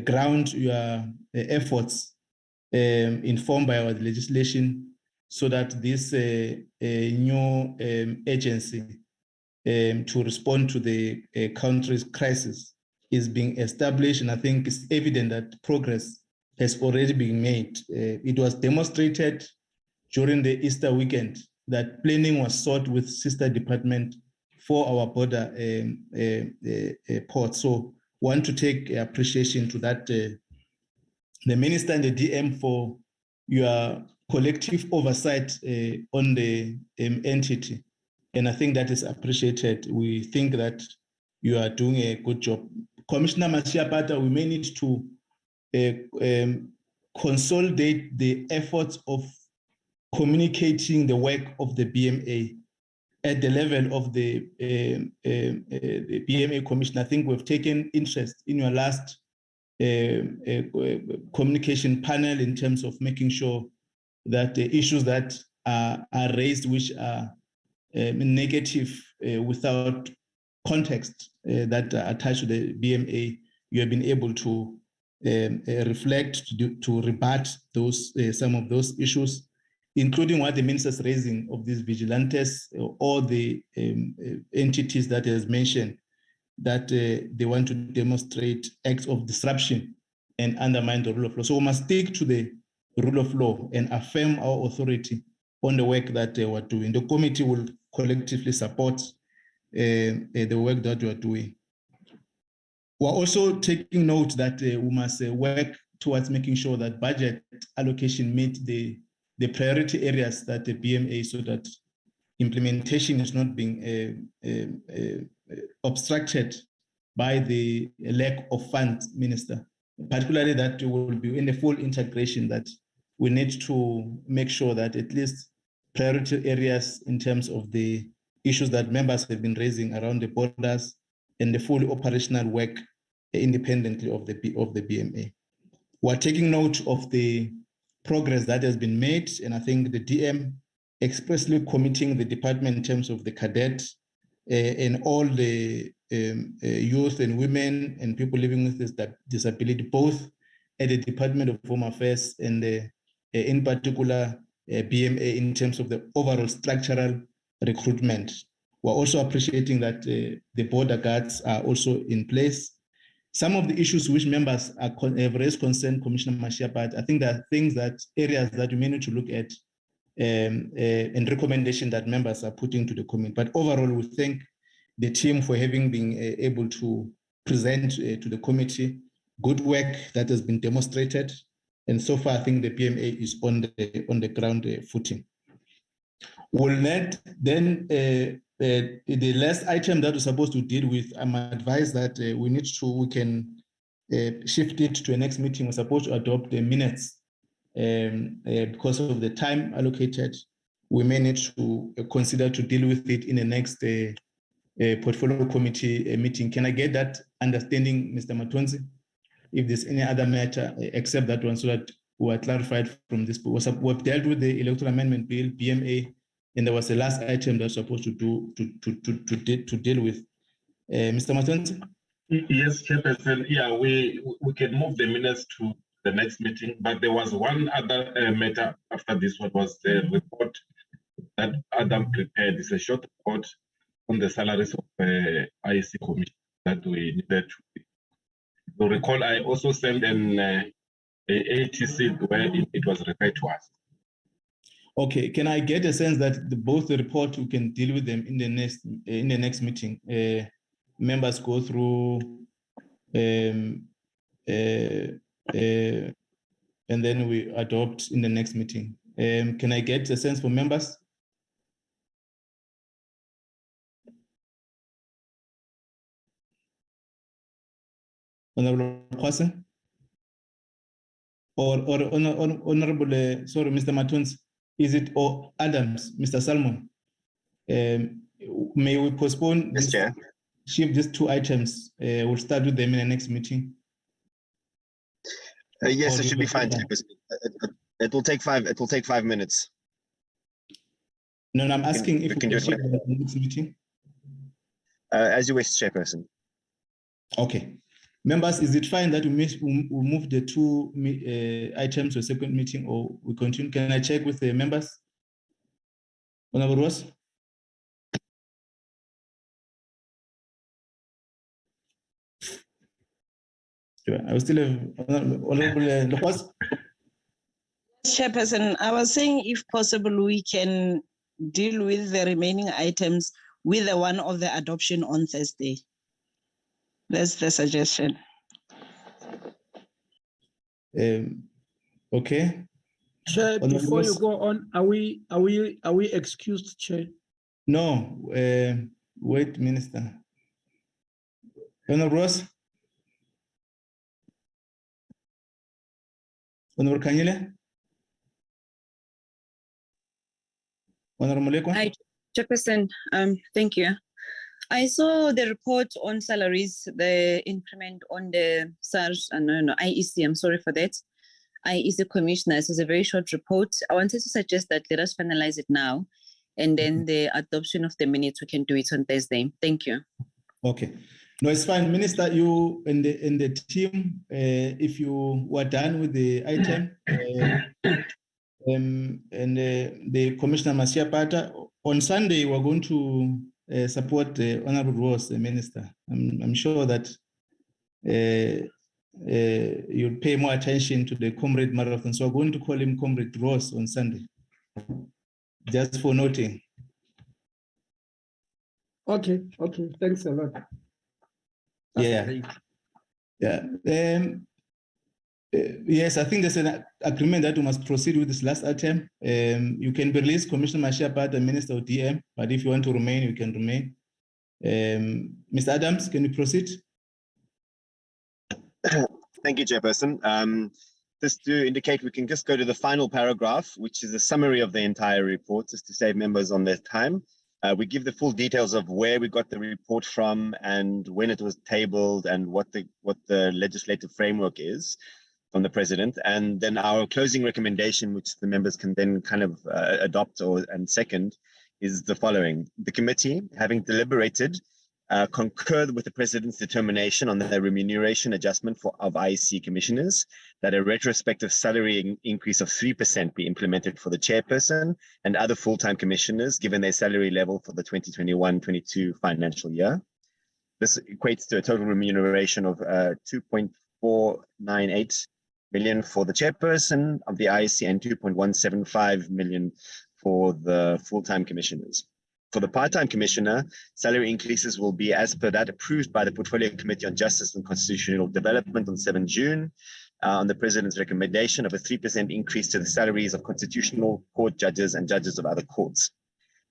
ground your efforts informed by our legislation, so that this new agency to respond to the country's crisis is being established. And I think it's evident that progress has already been made. It was demonstrated during the Easter weekend that planning was sought with sister department for our border ports. So want to take appreciation to that, the minister and the DM for your collective oversight on the entity. And I think that is appreciated. We think that you are doing a good job. Commissioner Mashiapata, we may need to consolidate the efforts of communicating the work of the BMA at the level of the BMA Commission. I think we've taken interest in your last communication panel in terms of making sure that the issues that are raised, which are negative without context that are attached to the BMA, you have been able to reflect, to rebut those some of those issues, including what the minister is raising of these vigilantes or the entities that has mentioned, that they want to demonstrate acts of disruption and undermine the rule of law. So we must stick to the rule of law and affirm our authority on the work that we're doing. The committee will collectively support the work that we are doing. We're also taking note that we must work towards making sure that budget allocation meet the priority areas that the BMA, so that implementation is not being obstructed by the lack of funds, Minister. Particularly that we will be in the full integration, that we need to make sure that at least priority areas in terms of the issues that members have been raising around the borders and the fully operational work independently of the BMA. We're taking note of the progress that has been made, and I think the DM expressly committing the department in terms of the cadet and all the youth and women and people living with this disability, both at the Department of Home Affairs and in particular BMA in terms of the overall structural recruitment. We're also appreciating that the border guards are also in place. Some of the issues which members have raised concern, Commissioner Mashiapata, I think there are areas that we may need to look at and recommendation that members are putting to the committee. But overall, we thank the team for having been able to present to the committee good work that has been demonstrated. And so far, I think the BMA is on the ground footing. We'll then the last item that we're supposed to deal with, I'm advised that we can shift it to a next meeting. We're supposed to adopt the minutes because of the time allocated. We may need to consider to deal with it in the next portfolio committee meeting. Can I get that understanding, Mr. Matonzi? If there's any other matter except that one, so that we are clarified from this. We've dealt with the Electoral Amendment Bill, BMA, and there was the last item that's supposed to deal with. Mr. Matonzi? Yes, Chairperson. Yeah, we can move the minutes to the next meeting, but there was one other matter after this one, was the report that Adam prepared. It's a short report on the salaries of IEC Commission that we needed to. So recall, I also sent an ATC where it was referred to us. Okay, can I get a sense that both the report, we can deal with them in the next meeting? Members go through and then we adopt in the next meeting. Can I get a sense from members? Honorable Kwase? Or Honorable, sorry, Mr. Matuns, is it, or Adams, Mr. Salmon? May we postpone this, shift these two items? We'll start with them in the next meeting. Yes, it should be fine. It will take 5 minutes. No, I'm asking if we can shift the next meeting. As you wish, Chairperson. Okay. Members, is it fine that we move the two items to a second meeting, or we continue? Can I check with the members? Honorable Ross? I will still have Honorable Ross. Chairperson, I was saying if possible, we can deal with the remaining items with the one of the adoption on Thursday. That's the suggestion. Okay. Chair, before you go on, are we excused, Chair? No, wait, Minister. Honorable Ross? Honorable Kanyile? Honorable Mulekwa? Hi, Chairperson. Thank you. I saw the report on salaries, the increment on the SARS, IEC, I'm sorry for that. IEC commissioners is a very short report. I wanted to suggest that let us finalize it now, and then the adoption of the minutes, we can do it on Thursday. Thank you. Okay. No, it's fine. Minister, you and the team, if you were done with the item, and the Commissioner Masia Pata, on Sunday, we're going to support the Honorable Ross, the Minister. I'm sure that you'll pay more attention to the Comrade Marathon. So we're going to call him Comrade Ross on Sunday, just for noting. Okay, thanks a lot. That's great. Yes, I think there's an agreement that we must proceed with this last item. You can be released, Commissioner Mashiapat, the Minister of DM, but if you want to remain, you can remain. Mr. Adams, can you proceed? Thank you, Chairperson. Just to indicate, we can just go to the final paragraph, which is a summary of the entire report, just to save members on their time. We give the full details of where we got the report from and when it was tabled and what the legislative framework is from the President. And then our closing recommendation, which the members can then kind of adopt and second, is the following. The committee, having deliberated, concurred with the President's determination on the remuneration adjustment of IEC commissioners, that a retrospective salary increase of 3% be implemented for the chairperson and other full-time commissioners, given their salary level for the 2021-22 financial year. This equates to a total remuneration of 2.498 million for the chairperson of the IEC and 2.175 million for the full-time commissioners. For the part-time commissioner, salary increases will be as per that approved by the Portfolio Committee on Justice and Constitutional Development on 7 June, on the President's recommendation of a 3% increase to the salaries of constitutional court judges and judges of other courts.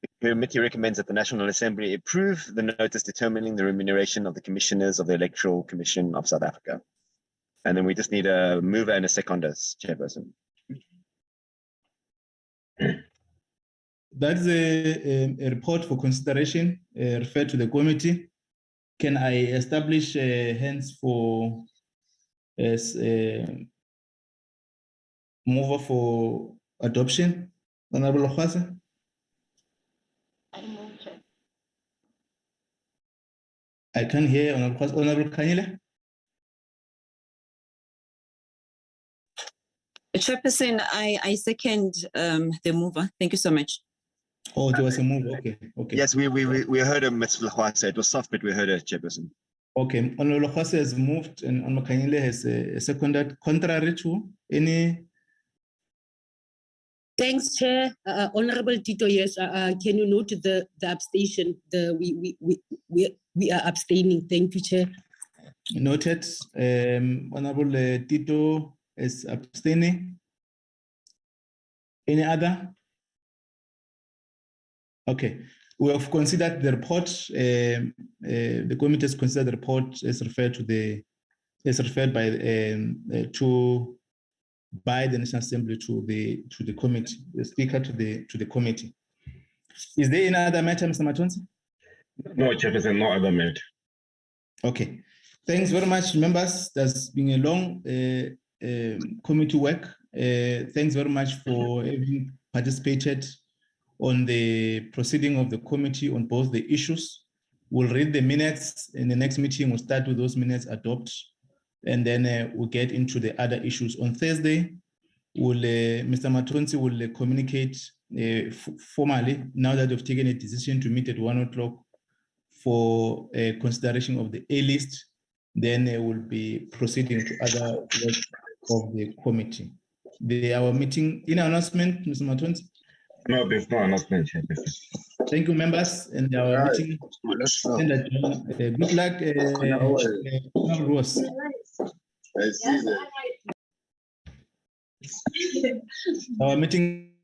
The committee recommends that the National Assembly approve the notice determining the remuneration of the commissioners of the Electoral Commission of South Africa. And then we just need a mover and a seconder, Chairperson. That's a report for consideration, referred to the committee. Can I establish hands for mover for adoption? Honorable Okwase? I can't hear Honorable Okwase. Honorable Kanyile? Chairperson, I second the mover. Thank you so much. Oh, there was a move. Okay. Yes, we heard him, Mr. Lachwase. It was soft, but we heard it, Chairperson. Okay. Honorable Lachwase has moved and Honorable Kanyile has seconded. Contrary to any? Thanks, Chair. Honorable Tito, yes. Can you note the abstention? We are abstaining. Thank you, Chair. Noted. Honorable Tito is abstaining. Any other? Okay. We have considered the report. The committee has considered the report as referred by the National Assembly to the committee, the Speaker to the committee. Is there any other matter, Mr. Matonsi? No, Chairperson, no other matter. Okay. Thanks very much, members. There's been a long committee work. Thanks very much for having participated on the proceeding of the committee on both the issues. We'll read the minutes in the next meeting. We'll start with those minutes, adopt, and then we'll get into the other issues. On Thursday, Mr. Matonsi will communicate formally, now that we've taken a decision to meet at 1 o'clock for consideration of the A list, then we'll be proceeding to other work of the committee. Our meeting in announcement, Mr. Matonsi? No, there's no announcement. Thank you, members, and our meeting. Good luck, Rose. Our meeting.